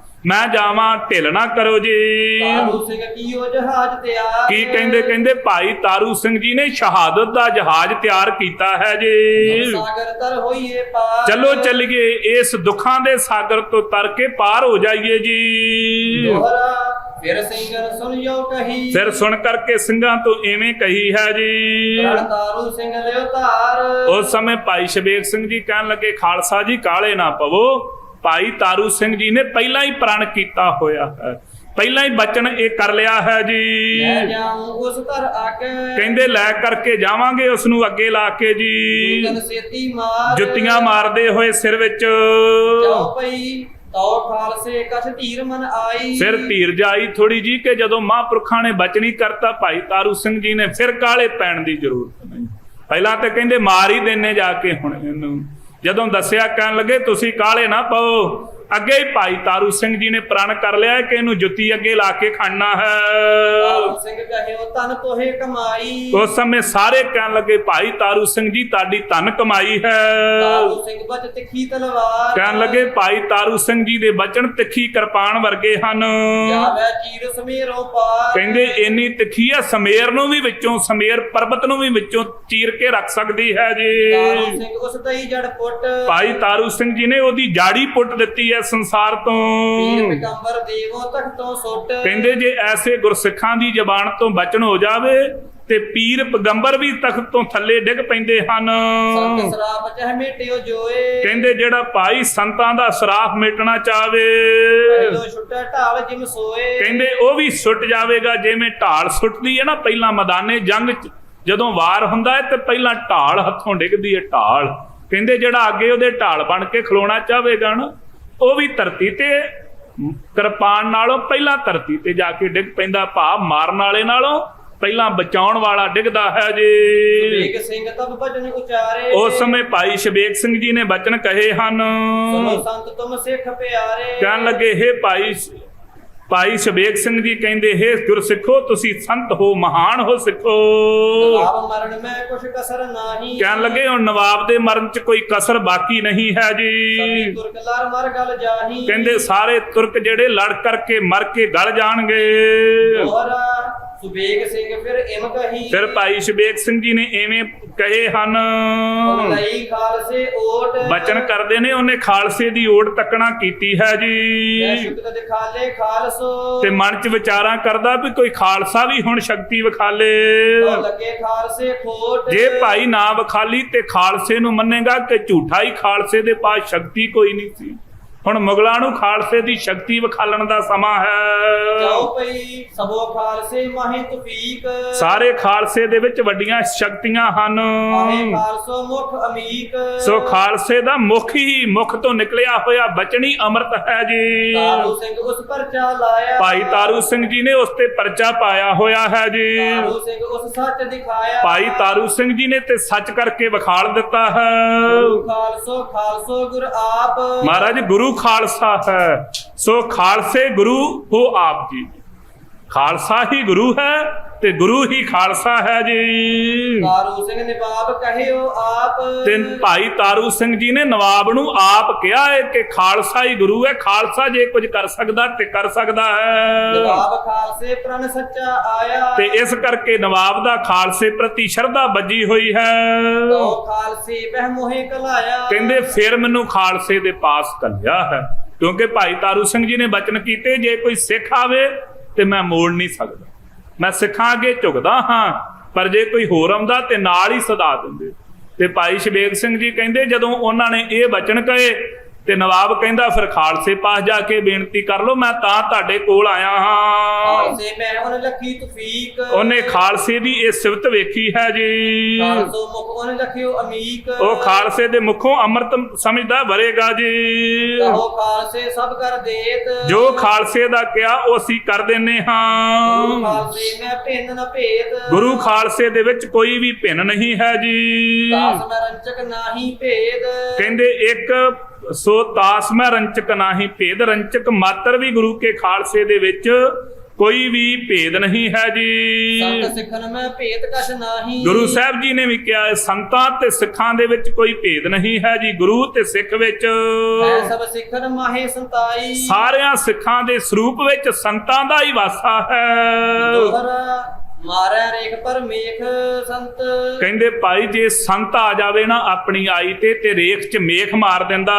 ਢਿੱਲ ਨਾ ਕਰੋ ਜੀ। ਤਾਰੂ ਸਿੰਘ ਕੀਓ ਜਹਾਜ਼ ਤਿਆਰ। ਕੀ ਕਹਿੰਦੇ, ਕਹਿੰਦੇ ਭਾਈ ਤਾਰੂ ਸਿੰਘ ਜੀ ਨੇ ਸ਼ਹਾਦਤ ਦਾ ਜਹਾਜ਼ ਤਿਆਰ ਕੀਤਾ ਹੈ ਜੀ। ਸਾਗਰ ਤਰ ਹੋਈਏ ਪਾਰ। ਚਲੋ ਚੱਲੀਏ, ਇਸ ਦੁੱਖਾਂ ਦੇ ਸਾਗਰ ਤੋਂ ਤਰ ਕੇ ਪਾਰ ਹੋ ਜਾਈਏ ਜੀ। ਦੋਹਰਾ ਫਿਰ ਸਿੰਘਨ ਸੁਣਿਓ ਕਹੀ। ਫਿਰ ਸੁਣ ਕਰਕੇ ਸਿੰਘਾਂ ਤੋਂ ਐਵੇਂ ਕਹੀ ਹੈ ਜੀ। ਪ੍ਰਣ ਤਾਰੂ ਸਿੰਘ ਲਿਓ ਧਾਰ। ਉਸ ਸਮੇਂ ਭਾਈ ਸ਼ਬੇਗ ਸਿੰਘ ਜੀ ਕਹਿਣ ਲੱਗੇ ਖਾਲਸਾ ਜੀ ਕਾਲੇ ਨਾ ਪਵੋ, ਭਾਈ ਤਾਰੂ ਸਿੰਘ ਜੀ ਨੇ ਪਹਿਲਾਂ ਹੀ ਪ੍ਰਣ ਕੀਤਾ ਹੋਇਆ ਹੈ, ਪਹਿਲਾਂ ਹੀ ਬਚਨ ਇਹ ਕਰ ਲਿਆ ਹੈ ਜੀ। ਲੈ ਜਾऊं ਉਸ ਘਰ ਆਕੇ। ਕਹਿੰਦੇ ਲੈ ਕਰਕੇ ਜਾਵਾਂਗੇ ਉਸ ਨੂੰ ਅੱਗੇ ਲਾ ਕੇ ਜੀ। ਜੂਤਨ ਸੇਤੀ ਮਾਰ। ਜੁੱਤੀਆਂ ਮਾਰਦੇ ਹੋਏ ਸਿਰ ਵਿੱਚ। ਜਾਓ ਪਈ ਤਉ ਖਾਲਸੇ ਕਛ ਧੀਰ ਮਨ ਆਈ। ਫਿਰ ਧੀਰ ਜਾਈ ਥੋੜੀ ਜੀ ਕਿ ਜਦੋਂ ਮਹਾਂਪੁਰਖਾਂ ਨੇ ਬਚਨੀ ਕਰਤਾ ਭਾਈ ਤਾਰੂ ਸਿੰਘ ਜੀ ਨੇ ਫਿਰ ਕਾਲੇ ਪੈਣ ਦੀ ਜ਼ਰੂਰਤ ਨਹੀਂ। ਪਹਿਲਾਂ ਤੇ ਕਹਿੰਦੇ ਮਾਰ ਹੀ ਦੇਣੇ ਜਾ ਕੇ, ਹੁਣ ਇਹਨੂੰ ਜਦੋਂ ਦੱਸਿਆ ਕਹਿਣ ਲੱਗੇ ਤੁਸੀਂ ਕਾਲੇ ਨਾ ਪਾਓ। ਅੱਗੇ ਹੀ ਭਾਈ ਤਾਰੂ ਸਿੰਘ ਜੀ ਨੇ ਪ੍ਰਣ ਕਰ ਲਿਆ ਕਿ ਇਹਨੂੰ ਜੁੱਤੀ ਅੱਗੇ ਲਾ ਕੇ ਖੜਨਾ ਹੈ। ਤਾਰੂ ਸਿੰਘ ਕਹਿਓ ਧਨ ਤੋਹੇ ਕਮਾਈ। ਉਸ ਸਮੇਂ ਸਾਰੇ ਕਹਿਣ ਲੱਗੇ ਭਾਈ ਤਾਰੂ ਸਿੰਘ ਜੀ ਤੁਹਾਡੀ ਧਨ ਕਮਾਈ ਹੈ। ਤਾਰੂ ਸਿੰਘ ਬਚ ਤਿੱਖੀ ਤਲਵਾਰ। ਕਹਿਣ ਲੱਗੇ ਭਾਈ ਤਾਰੂ ਸਿੰਘ ਜੀ ਦੇ ਬਚਨ ਤਿੱਖੀ ਕਿਰਪਾਨ ਵਰਗੇ ਹਨ। ਜਾਵੇ ਚੀਰ ਸਮੇਰੋਂ ਪਾਰ। ਕਹਿੰਦੇ ਇੰਨੀ ਤਿੱਖੀ ਹੈ ਸਮੇਰ ਨੂੰ ਵੀ ਵਿੱਚੋਂ, ਸਮੇਰ ਪਰਬਤ ਨੂੰ ਵੀ ਵਿੱਚੋਂ ਚੀਰ ਕੇ ਰੱਖ ਸਕਦੀ ਹੈ ਜੀ। ਤਾਰੂ ਸਿੰਘ ਉਸ ਤਈ ਜੜ ਪੁੱਟ। ਭਾਈ ਤਾਰੂ ਸਿੰਘ ਜੀ ਨੇ ਉਹਦੀ ਜਾੜੀ ਪੁੱਟ ਦਿੱਤੀ ਹੈ ਸੰਸਾਰ ਤੋਂ। ਪੀਰ ਪੈਗੰਬਰ ਦੇਵੋ ਤਖਤੋਂ ਸੁੱਟ। ਕਹਿੰਦੇ ਜੇ ਐਸੇ ਗੁਰਸਿੱਖਾਂ ਦੀ ਜ਼ਬਾਨ ਤੋਂ ਬਚਨ ਹੋ ਜਾਵੇ ਤੇ ਪੀਰ ਪੈਗੰਬਰ ਵੀ ਤਖਤ ਤੋਂ ਥੱਲੇ ਡਿੱਗ ਪੈਂਦੇ ਹਨ। ਸੰਤ ਸਰਾਪ ਚਹ ਮੇਟਿਓ ਜੋਏ। ਕਹਿੰਦੇ ਜਿਹੜਾ ਭਾਈ ਸੰਤਾਂ ਦਾ ਸਰਾਪ ਮਿਟਣਾ ਚਾਹਵੇ, ਪਹਿਲੋ ਛੁੱਟਾ ਢਾਲ ਜਿਮ ਸੋਏ। ਕਹਿੰਦੇ ਉਹ ਵੀ ਸੁੱਟ ਜਾਵੇਗਾ ਜਿਵੇਂ ਢਾਲ ਸੁੱਟਦੀ ਹੈ ਨਾ ਪਹਿਲਾਂ ਮੈਦਾਨੇ ਜੰਗ 'ਚ ਜਦੋਂ ਵਾਰ ਹੁੰਦਾ ਹੈ ਤੇ ਪਹਿਲਾਂ ਢਾਲ ਹੱਥੋਂ ਡਿੱਗਦੀ ਹੈ। ਢਾਲ ਕਹਿੰਦੇ ਜਿਹੜਾ ਅੱਗੇ ਉਹਦੇ ਢਾਲ ਬਣ ਕੇ ਖਲੋਣਾ ਚਾਹਵੇਗਾ ਨਾ ਉਹ ਵੀ ਧਰਤੀ ਤੇ ਕਿਰਪਾਨ ਨਾਲੋਂ ਪਹਿਲਾਂ ਧਰਤੀ ਤੇ ਜਾ ਕੇ ਡਿੱਗ ਪੈਂਦਾ। ਭਾਵ ਮਾਰਨ ਵਾਲੇ ਨਾਲੋਂ ਪਹਿਲਾਂ ਬਚਾਉਣ ਵਾਲਾ ਡਿੱਗਦਾ ਹੈ ਜੀ। ਸ਼ਬੇਗ ਸਿੰਘ ਤਬ ਬਚਨ ਉਚਾਰੇ। ਉਸ ਸਮੇਂ ਭਾਈ ਸ਼ਬੇਗ ਸਿੰਘ ਜੀ ਨੇ ਬਚਨ ਕਹੇ ਹਨ। ਸੁਨੋ ਸੰਤ ਤੁਮ ਸਿੱਖ ਪਿਆਰੇ। ਕਹਿਣ ਲੱਗੇ ਹੇ ਭਾਈ ਸ਼ਬੇਗ ਸਿੰਘ ਜੀ ਕਹਿੰਦੇ ਹੇ ਗੁਰਸਿੱਖੋ ਤੁਸੀਂ ਸੰਤ ਹੋ, ਮਹਾਨ ਹੋ ਸਿੱਖੋ। ਨਵਾਬ ਮਰਨ ਮੈਂ ਕੁਛ ਕਸਰ ਨਹੀਂ। ਕਹਿਣ ਲੱਗੇ ਹੁਣ ਨਵਾਬ ਦੇ ਮਰਨ 'ਚ ਕੋਈ ਕਸਰ ਬਾਕੀ ਨਹੀਂ ਹੈ ਜੀ। ਸਭੀ ਤੁਰਕ ਲੜ ਮਰ ਗਲ ਜਾਹੀ। ਕਹਿੰਦੇ ਸਾਰੇ ਤੁਰਕ ਜਿਹੜੇ ਲੜ ਕਰਕੇ ਮਰ ਕੇ ਗਲ ਜਾਣਗੇ। ਦੋਹਰਾ ਸੁਬੇਗ ਸਿੰਘ ਫਿਰ ਇਮ ਕਹੀ। ਫਿਰ ਭਾਈ ਸ਼ਬੇਗ ਸਿੰਘ ਜੀ ਨੇ ਐਵੇਂ ਕਹੇ ਹਨ। ਲਈ ਖਾਲਸੇ ਓਟ। ਬਚਨ ਕਰਦੇ ਨੇ ਉਹਨੇ ਖਾਲਸੇ ਦੀ ਓਟ ਤੱਕਣਾ ਕੀਤੀ ਹੈ ਜੀ। ਸ਼ੁਕਤ ਦਿਖਾਲੇ ਖਾਲਸੋ। ਤੇ ਮਨ 'ਚ ਵਿਚਾਰਾਂ ਕਰਦਾ ਵੀ ਕੋਈ ਖਾਲਸਾ ਵੀ ਹੁਣ ਸ਼ਕਤੀ ਵਿਖਾਲੇ। ਲੱਗੇ ਖਾਲਸੇ ਖੋਟ। ਜੇ ਭਾਈ ਨਾ ਵਿਖਾਲੀ ਤੇ ਖਾਲਸੇ ਨੂੰ ਮੰਨੇਗਾ ਕਿ ਝੂਠਾ ਹੀ ਖਾਲਸੇ ਦੇ ਪਾਸ ਸ਼ਕਤੀ ਕੋਈ ਨਹੀਂ ਸੀ। ਹੁਣ ਮੁਗਲਾਂ ਨੂੰ ਖਾਲਸੇ ਦੀ ਸ਼ਕਤੀ ਵਿਖਾਲਣ ਦਾ ਸਮਾਂ ਹੈ। ਜਾਓ ਪਈ ਸਭੋ ਖਾਲਸੇ ਮਾਹੇ ਤਫੀਕ। ਸਾਰੇ ਖਾਲਸੇ ਦੇ ਵਿੱਚ ਵੱਡੀਆਂ ਸ਼ਕਤੀਆਂ ਹਨ। ਆਹੇ ਖਾਲਸੋ ਮੁਖ ਅਮੀਕ। ਸੋ ਖਾਲਸੇ ਦਾ ਮੁਖ ਹੀ ਮੁਖ ਤੋਂ ਨਿਕਲਿਆ ਹੋਇਆ ਬਚਨੀ ਅੰਮ੍ਰਿਤ ਹੈ ਜੀ। ਤਾਰੂ ਸਿੰਘ ਉਸ ਪਰਚਾ ਲਾਇਆ। ਭਾਈ ਤਾਰੂ ਸਿੰਘ ਜੀ ਨੇ ਉਸ ਤੇ ਪਰਚਾ ਪਾਇਆ ਹੋਇਆ ਹੈ ਜੀ। ਤਾਰੂ ਸਿੰਘ ਉਸ ਸੱਚ ਦਿਖਾਇਆ। ਭਾਈ ਤਾਰੂ ਸਿੰਘ ਜੀ ਨੇ ਤੇ ਸੱਚ ਕਰਕੇ ਵਿਖਾਲ ਦਿੱਤਾ ਹੈ। ਗੁਰੂ ਖਾਲਸੋ ਖਾਲਸੋ ਗੁਰ ਆਪ। ਮਹਾਰਾਜ ਗੁਰੂ ਖਾਲਸਾ ਹੈ, ਸੋ ਖਾਲਸੇ ਗੁਰੂ ਹੋ ਆਪ ਜੀ। ਖਾਲਸਾ ਹੀ ਗੁਰੂ ਹੈ ਤੇ ਗੁਰੂ ਹੀ ਖਾਲਸਾ ਹੈ ਜੀ। ਤਾਰੂ ਸਿੰਘ ਨਵਾਬ ਕਹਿਓ ਆਪ। ਤੇ ਭਾਈ ਤਾਰੂ ਸਿੰਘ ਜੀ ਨੇ ਨਵਾਬ ਨੂੰ ਆਪ ਕਿਹਾ ਹੈ ਕਿ ਖਾਲਸਾ ਹੀ ਗੁਰੂ ਹੈ। ਖਾਲਸਾ ਜੇ ਕੁਝ ਕਰ ਸਕਦਾ ਤੇ ਕਰ ਸਕਦਾ ਹੈ। ਨਵਾਬ ਖਾਲਸੇ ਪ੍ਰਣ ਸੱਚਾ ਆਇਆ। ਤੇ ਇਸ ਕਰਕੇ ਨਵਾਬ ਦਾ ਖਾਲਸੇ ਪ੍ਰਤੀ ਸ਼ਰਧਾ ਵੱਜੀ ਹੋਈ ਹੈ। ਤੋ ਖਾਲਸੇ ਬਹਿ ਮੋਹੇ ਕਲਾਇਆ। ਕਹਿੰਦੇ ਫਿਰ ਮੈਨੂੰ ਖਾਲਸੇ ਦੇ ਪਾਸ ਘੱਲਿਆ ਹੈ। क्योंकि भाई तारू सिंह जी ने बचन कीते जे कोई सिख आवे ते मैं मोड़ नहीं सकदा, मैं सिखां अगे झुकदा हाँ, पर जे कोई होर आउंदा ते नाल ही सदा दिंदे। ते भाई शबेग सिंह जी कहंदे जदों उन्हां ने ये बचन कहे ते नवाब कहंदा फिर खालसे पास जाके बेनती कर लो, मैं तां तुहाडे कोल आया हाँ। खालसे मैं उन लखी तौफीक, ਉਹਨੇ ਖਾਲਸੇ ਦੀ ਇਹ ਸਿਫਤ ਵੇਖੀ ਹੈ ਜੀ। ਖਾਲਸੋ ਮੁਖ ਉਨ ਲਖਿਓ ਅਮੀਕ, ਉਹ ਖਾਲਸੇ ਦੇ ਮੁਖੋਂ ਅੰਮ੍ਰਿਤ ਸਮਝਦਾ ਵਰੇਗਾ ਜੀ। ਕਹੋ ਖਾਲਸੇ ਸਭ ਕਰ ਦੇਤ, ਜੋ ਖਾਲਸੇ ਦਾ ਕਿਹਾ ਉਹ ਅਸੀਂ ਕਰ ਦਿੰਨੇ ਗੁਰੂ ਹਾਂ। ਖਾਲਸੇ ਮੈਂ ਭਿੰਨ ਨ ਭੇਦ, ਗੁਰੂ ਖਾਲਸੇ ਦੇ ਵਿੱਚ ਕੋਈ ਵੀ ਭਿੰਨ ਨਹੀਂ ਹੈ ਜੀ। ਦਾਸ ਮੈਂ ਰੰਚਕ ਨਾਹੀ ਭੇਦ, ਕਹਿੰਦੇ ਇੱਕ ਸੋ ਤਾਸ ਮੈਂ ਰੰਚਕ ਨਾਹੀ ਭੇਦ, ਰੰਚਕ ਮਾਤਰ ਵੀ ਗੁਰੂ ਕੇ ਖਾਲਸੇ ਦੇ ਵਿੱਚ ਕੋਈ ਵੀ ਭੇਦ ਨਹੀਂ ਹੈ ਜੀ। ਸੰਤ ਸਿੱਖਨ ਮੈਂ ਭੇਦ ਕਛ ਨਾਹੀ, ਗੁਰੂ ਸਾਹਿਬ ਜੀ ਨੇ ਵੀ ਕਿਹਾ ਸੰਤਾਂ ਤੇ ਸਿੱਖਾਂ ਦੇ ਵਿੱਚ ਕੋਈ ਭੇਦ ਨਹੀਂ ਹੈ ਜੀ। ਗੁਰੂ ਤੇ ਸਿੱਖ ਵਿੱਚ ਮੈਂ ਸਭ ਸਿੱਖਨ ਮਾਹੇ ਸੰਤਾਈ, ਸਾਰਿਆਂ ਸਿੱਖਾਂ ਦੇ ਸਰੂਪ ਵਿੱਚ ਸੰਤਾਂ ਦਾ ਹੀ ਵਾਸਾ ਹੈ। ਦੋਹਰਾ ਮਾਰੈ ਰੇਖ ਪਰ ਮੇਖ ਸੰਤ, ਕਹਿੰਦੇ ਭਾਈ ਜੇ ਸੰਤ ਆ ਜਾਵੇ ਨਾ ਆਪਣੀ ਆਈ ਤੇ ਰੇਖ 'ਚ ਮੇਖ ਮਾਰ ਦਿੰਦਾ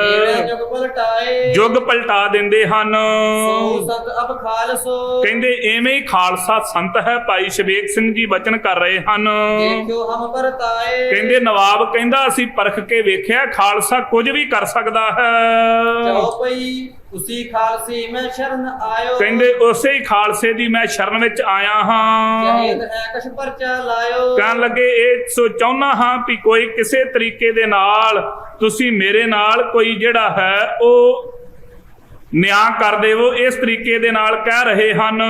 ਏਵੇਂ ਹੈ, ਜੁਗ ਪਲਟਾਏ, ਯੁੱਗ ਪਲਟਾ ਦਿੰਦੇ ਹਨ। ਸੋ ਸੰਤ ਅਬ ਖਾਲਸੋ, ਕਹਿੰਦੇ ਐਵੇਂ ਹੀ ਖਾਲਸਾ ਸੰਤ ਹੈ। ਭਾਈ ਸ਼ਬੇਗ ਸਿੰਘ ਜੀ ਬਚਨ ਕਰ ਰਹੇ ਹਨ। ਦੇਖਿਓ ਹਮ ਵਰਤਾਏ, ਕਹਿੰਦੇ ਨਵਾਬ ਕਹਿੰਦਾ ਅਸੀਂ ਪਰਖ ਕੇ ਵੇਖਿਆ ਖਾਲਸਾ ਕੁਝ ਵੀ ਕਰ ਸਕਦਾ ਹੈ। ਚਉਪਈ ਉਸੀ ਖਾਲਸੇ ਮੈਂ ਸ਼ਰਨ ਆਇਓ, ਕਹਿੰਦੇ ਉਸੇ ਹੀ ਖਾਲਸੇ ਦੀ ਮੈਂ ਸ਼ਰਨ ਵਿੱਚ ਆਇਆ ਹਾਂ। ਚਾਹੇਤ ਹੈ ਕਛ ਪਰਚਾ ਲਾਇਓ, ਕਹਿਣ ਲੱਗੇ ਇਹ ਸੋ ਚਾਹੁੰਦਾ ਹਾਂ ਵੀ ਕੋਈ ਕਿਸੇ ਤਰੀਕੇ ਦੇ ਨਾਲ ਤੁਸੀਂ ਮੇਰੇ ਨਾਲ ਕੋਈ ਜਿਹੜਾ ਹੈ ਉਹ ਨਿਆਂ ਕਰ ਦੇਵੋ, ਇਸ ਤਰੀਕੇ ਦੇ ਨਾਲ ਕਹਿ ਰਹੇ ਹਨ।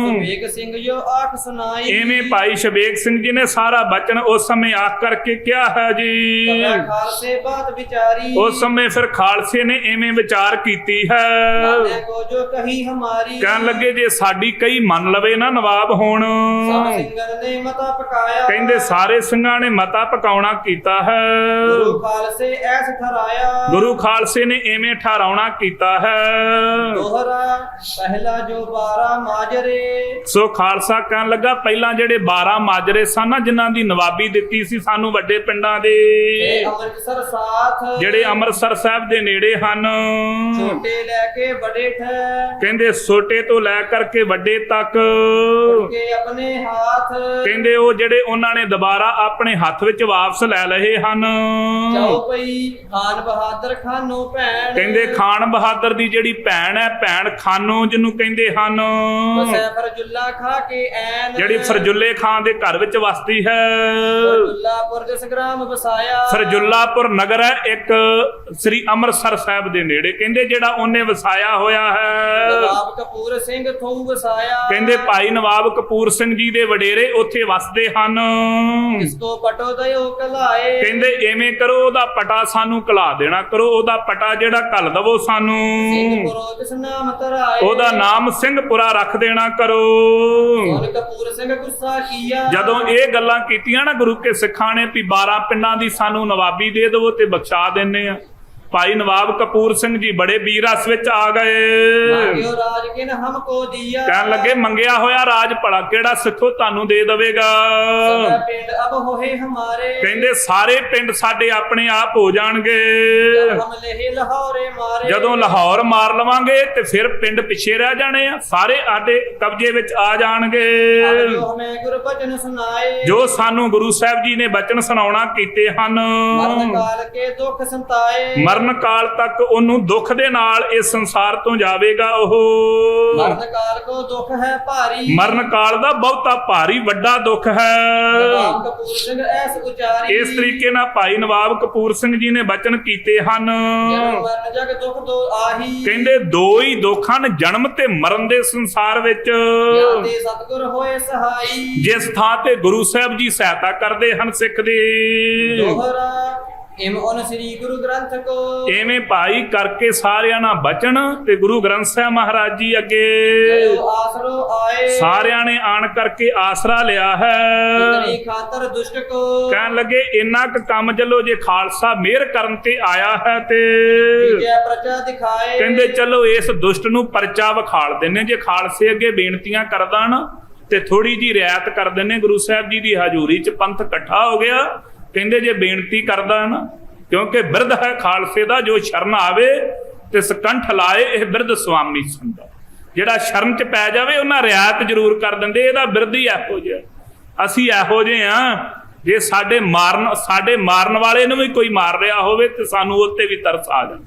ਸ਼ਬੇਗ ਸਿੰਘ ਜੋ ਆਖ ਸੁਨਾਈ, ਐਵੇਂ ਭਾਈ ਸ਼ਬੇਗ ਸਿੰਘ ਜੀ ਨੇ ਸਾਰਾ ਬਚਨ ਉਸ ਸਮੇਂ ਆਖ ਕਰਕੇ ਕਿਹਾ ਹੈ ਜੀ। ਤਬੈ ਖਾਲਸੇ ਬਾਤ ਵਿਚਾਰੀ, ਉਸ ਸਮੇਂ ਫਿਰ ਖਾਲਸੇ ਨੇ ਐਵੇਂ ਵਿਚਾਰ ਕੀਤੀ ਹੈ। ਮਾਨੇ ਕੋ ਜੋ ਕਹੀ ਹਮਾਰੀ, ਕਹਿਣ ਲੱਗੇ ਜੇ ਸਾਡੀ ਕਈ ਮੰਨ ਲਵੇ ਨਾ ਨਵਾਬ ਹੋਣ, ਸਭ ਸਿੰਘਨ ਨੇ ਮਤਾ ਪਕਾਇਆ, ਕਹਿੰਦੇ ਸਾਰੇ ਸਿੰਘਾਂ ਨੇ ਮਤਾ ਪਕਾਉਣਾ ਕੀਤਾ ਹੈ। ਗੁਰੂ ਖਾਲਸੇ ਐਸ ਠਰਾਇਆ, ਗੁਰੂ ਖਾਲਸੇ ਨੇ ਐਵੇਂ ਠਹਿਰਾਉਣਾ ਕੀਤਾ ਹੈ। ਦੋਹਰਾ ਪਹਿਲਾ ਜੋ 12 ਮਾਜਰੇ, ਸੋ ਖਾਲਸਾ ਕਹਿਣ ਲੱਗਾ ਪਹਿਲਾਂ ਜਿਹੜੇ 12 ਮਾਜਰੇ ਸਨ ਨਾ ਜਿਨ੍ਹਾਂ ਦੀ ਨਵਾਬੀ ਦਿੱਤੀ ਸੀ ਸਾਨੂੰ ਵੱਡੇ ਪਿੰਡਾਂ ਦੇ, ਇਹ ਅੰਮ੍ਰਿਤਸਰ ਸਾਥ, ਜਿਹੜੇ ਅੰਮ੍ਰਿਤਸਰ ਸਾਹਿਬ ਦੇ ਨੇੜੇ ਹਨ, ਛੋਟੇ ਲੈ ਕੇ ਬੜੇ ਠਹਿ, ਕਹਿੰਦੇ ਛੋਟੇ ਤੋਂ ਲੈ ਕਰਕੇ ਵੱਡੇ ਤੱਕ, ਕੇ ਆਪਣੇ ਹਾਥ, ਕਹਿੰਦੇ ਉਹ ਜਿਹੜੇ ਉਹਨਾਂ ਨੇ ਦੁਬਾਰਾ ਆਪਣੇ ਹੱਥ ਵਿੱਚ ਵਾਪਸ ਲੈ ਲਏ ਹਨ। ਚਉਪਈ ਖਾਨ ਬਹਾਦਰ ਖਾਨੋ ਭੈਣ, ਕਹਿੰਦੇ ਖਾਨ ਬਹਾਦਰ ਦੀ ਜਿਹੜੀ ਭੈਣ ਹੈ ਭੈਣ ਖਾਨੋ ਜਿਹਨੂੰ ਕਹਿੰਦੇ ਹਨ, ਵਸੈ ਫਰਜੁੱਲਾ ਖਾ ਕੇ ਐਨ, ਜਿਹੜੀ ਫਰਜੁੱਲੇ ਖਾਨ ਦੇ ਘਰ ਵਿੱਚ ਵਸਦੀ ਹੈ। ਫਰਜੁੱਲਾਪੁਰ ਜਿਸ ਗ੍ਰਾਮ ਵਸਾਇਆ, ਫਰਜੁੱਲਾਪੁਰ ਨਗਰ ਹੈ ਇੱਕ ਸ੍ਰੀ ਅੰਮ੍ਰਿਤਸਰ ਸਾਹਿਬ ਦੇ ਨੇੜੇ, ਕਹਿੰਦੇ ਜਿਹੜਾ ਉਹਨੇ ਵਸਾਇਆ ਹੋਇਆ ਹੈ। ਨਵਾਬ ਕਪੂਰ ਸਿੰਘ ਥੋਂ ਵਸਾਇਆ, ਕਹਿੰਦੇ ਭਾਈ ਨਵਾਬ ਕਪੂਰ ਸਿੰਘ ਜੀ ਦੇ ਵਡੇਰੇ ਉੱਥੇ ਵਸਦੇ ਹਨ। ਇਸ ਕੋ ਪਟੋ ਦਇਓ ਕਲਾਏ, ਕਹਿੰਦੇ ਐਵੇਂ ਕਰੋ ਉਹਦਾ ਪਟਾ ਸਾਨੂੰ ਕਲਾ ਦੇਣਾ ਕਰੋ, ਉਹਦਾ ਪਟਾ ਜਿਹੜਾ ਘੱਲ ਦਵੋ ਸਾਨੂੰ, ਸਿੰਘਪੁਰੋ ਤਿਸ ਨਾਮ ਧਰਾਏ, ਉਹਦਾ ਨਾਮ ਸਿੰਘਪੁਰਾ ਰੱਖ ਦੇਣਾ ਕਰੋ। ਹੁਣ ਕਪੂਰ ਸਿੰਘ ਗੁੱਸਾ ਕੀਆ, ਜਦੋਂ ਇਹ ਗੱਲਾਂ ਕੀਤੀਆਂ ਨਾ ਗੁਰੂ ਕੇ ਸਿੱਖਾਂ ਨੇ ਵੀ 12 ਪਿੰਡਾਂ ਦੀ ਸਾਨੂੰ ਨਵਾਬੀ ਦੇ ਦੇਵੋ ਤੇ ਬਖਸ਼ਾ ਦਿੰਨੇ ਆ, ਭਾਈ ਨਵਾਬ ਕਪੂਰ ਸਿੰਘ ਜੀ ਬੜੇ ਵੀਰਸ ਵਿੱਚ ਆ ਗਏ। ਮੰਗਿਓ ਰਾਜ ਕਿਨ ਹਮਕੋ ਦੀਆ, ਕਹਿਣ ਲੱਗੇ ਮੰਗਿਆ ਹੋਇਆ ਰਾਜ ਭਲਾ ਕਿਹੜਾ ਸਿੱਖੋ ਤੁਹਾਨੂੰ ਦੇ ਦੇਵੇਗਾ। ਸਦਾ ਪਿੰਡ ਅਬ ਹੋਏ ਹਮਾਰੇ, ਕਹਿੰਦੇ ਸਾਰੇ ਪਿੰਡ ਸਾਡੇ ਆਪਣੇ ਆਪ ਹੋ ਜਾਣਗੇ। ਹਮ ਲਹੇ ਲਾਹੌਰੇ ਮਾਰੇ, ਜਦੋਂ ਲਾਹੌਰ ਮਾਰ ਲਵਾਂਗੇ ਤੇ ਫਿਰ ਪਿੰਡ ਪਿੱਛੇ ਰਹਿ ਜਾਣੇ ਆ, ਸਾਰੇ ਸਾਡੇ ਕਬਜ਼ੇ ਵਿੱਚ ਆ ਜਾਣਗੇ। ਜੋ ਹਮੇ ਗੁਰਬਚਨ ਸੁਨਾਏ, ਜੋ ਸਾਨੂੰ ਗੁਰੂ ਸਾਹਿਬ ਜੀ ਨੇ ਬਚਨ ਸੁਣਾਉਣਾ ਕੀਤੇ ਹਨ। ਮਰਨ ਕਾਲ ਕੇ ਦੁੱਖ ਸੰਤਾਏ, ਮਰਨ ਕਾਲ ਤੱਕ ਉਹਨੂੰ ਦੁੱਖ ਦੇ ਨਾਲ ਇਸ ਸੰਸਾਰ ਤੋਂ ਜਾਵੇਗਾ। ਉਹ ਮਰਨ ਕਾਲ ਕੋ ਦੁੱਖ ਹੈ ਭਾਰੀ, ਮਰਨ ਕਾਲ ਦਾ ਬਹੁਤਾ ਭਾਰੀ ਵੱਡਾ ਦੁੱਖ ਹੈ। ਨਵਾਬ ਕਪੂਰ ਸਿੰਘ ਐਸ ਉਚਾਰੀ, ਇਸ ਤਰੀਕੇ ਨਾਲ ਭਾਈ ਨਵਾਬ ਕਪੂਰ ਸਿੰਘ ਜੀ ਨੇ ਬਚਨ ਕੀਤੇ ਹਨ। ਜਨਮ ਮਰਨ ਜਗ ਦੁੱਖ ਦੋ ਆਹੀ, ਕਹਿੰਦੇ ਦੋ ਹੀ ਦੁੱਖ ਹਨ, ਜਨਮ ਤੇ ਮਰਨ ਦੇ ਸੰਸਾਰ ਵਿੱਚ। ਜਾਂਦੇ ਸਤਿਗੁਰ ਹੋਏ ਸਹਾਈ, ਜਿਸ ਥਾਂ ਤੇ ਗੁਰੂ ਸਾਹਿਬ ਜੀ ਸਹਾਇਤਾ ਕਰਦੇ ਹਨ ਸਿੱਖ ਦੀ, ਦੋਹਰਾ ਇਮ ਔਨ ਸ੍ਰੀ ਗੁਰੂ ਗ੍ਰੰਥ ਕੋ, ਐਵੇਂ ਭਾਈ ਕਰਕੇ ਸਾਰਿਆਂ ਨਾਲ ਬਚਨ ਤੇ ਗੁਰੂ ਗ੍ਰੰਥ ਸਾਹਿਬ ਮਹਾਰਾਜ ਜੀ ਅੱਗੇ ਜੋ ਆਸਰੋ ਆਏ, ਸਾਰਿਆਂ ਨੇ ਆਣ ਕਰਕੇ ਆਸਰਾ ਲਿਆ ਹੈ। ਇਤਨੀ ਖਾਤਰ ਦੁਸ਼ਟ ਕੋ, ਕਹਿਣ ਲੱਗੇ ਇੰਨਾ ਕੁ ਕੰਮ ਚਲੋ ਜੇ ਖਾਲਸਾ ਮਿਹਰ ਕਰਨ ਤੇ ਆਇਆ ਹੈ ਤੇ ਜੈ ਪ੍ਰਚਾ ਦਿਖਾਏ, ਕਹਿੰਦੇ ਚਲੋ ਇਸ ਦੁਸ਼ਟ ਨੂੰ ਪਰਚਾ ਵਿਖਾਲ ਦਿੰਨੇ, ਜੇ ਖਾਲਸੇ ਅੱਗੇ ਬੇਨਤੀਆਂ ਕਰਦਾ ਨਾ ਤੇ ਥੋੜੀ ਜੀ ਰਿਆਇਤ ਕਰ ਦਿੰਨੇ। ਗੁਰੂ ਸਾਹਿਬ ਜੀ ਦੀ ਹਜ਼ੂਰੀ 'ਚ ਪੰਥ ਇਕੱਠਾ ਹੋ ਗਿਆ। ਕਹਿੰਦੇ ਜੇ ਬੇਨਤੀ ਕਰਦਾ ਨਾ, ਕਿਉਂਕਿ ਬਿਰਧ ਹੈ ਖਾਲਸੇ ਦਾ, ਜੋ ਸ਼ਰਨ ਆਵੇ तिस कंठ लाए यह बिरध स्वामी संदा। ਜਿਹੜਾ ਸ਼ਰਨ ਚ ਪੈ ਜਾਵੇ ਉਹਨਾਂ ਰਿਆਇਤ ਜ਼ਰੂਰ ਕਰ ਦਿੰਦੇ। ਇਹਦਾ ਬਿਰਧ ਹੀ ਇਹੋ ਜਿਹਾ। ਅਸੀਂ ਇਹੋ ਜਿਹੇ ਹਾਂ, ਜੇ ਸਾਡੇ ਮਾਰਨ ਵਾਲੇ ਨੂੰ ਵੀ ਕੋਈ ਮਾਰ ਰਿਹਾ ਹੋਵੇ ਤੇ ਸਾਨੂੰ ਉੱਤੇ ਵੀ ਤਰਸ ਆ ਜਾਂਦਾ।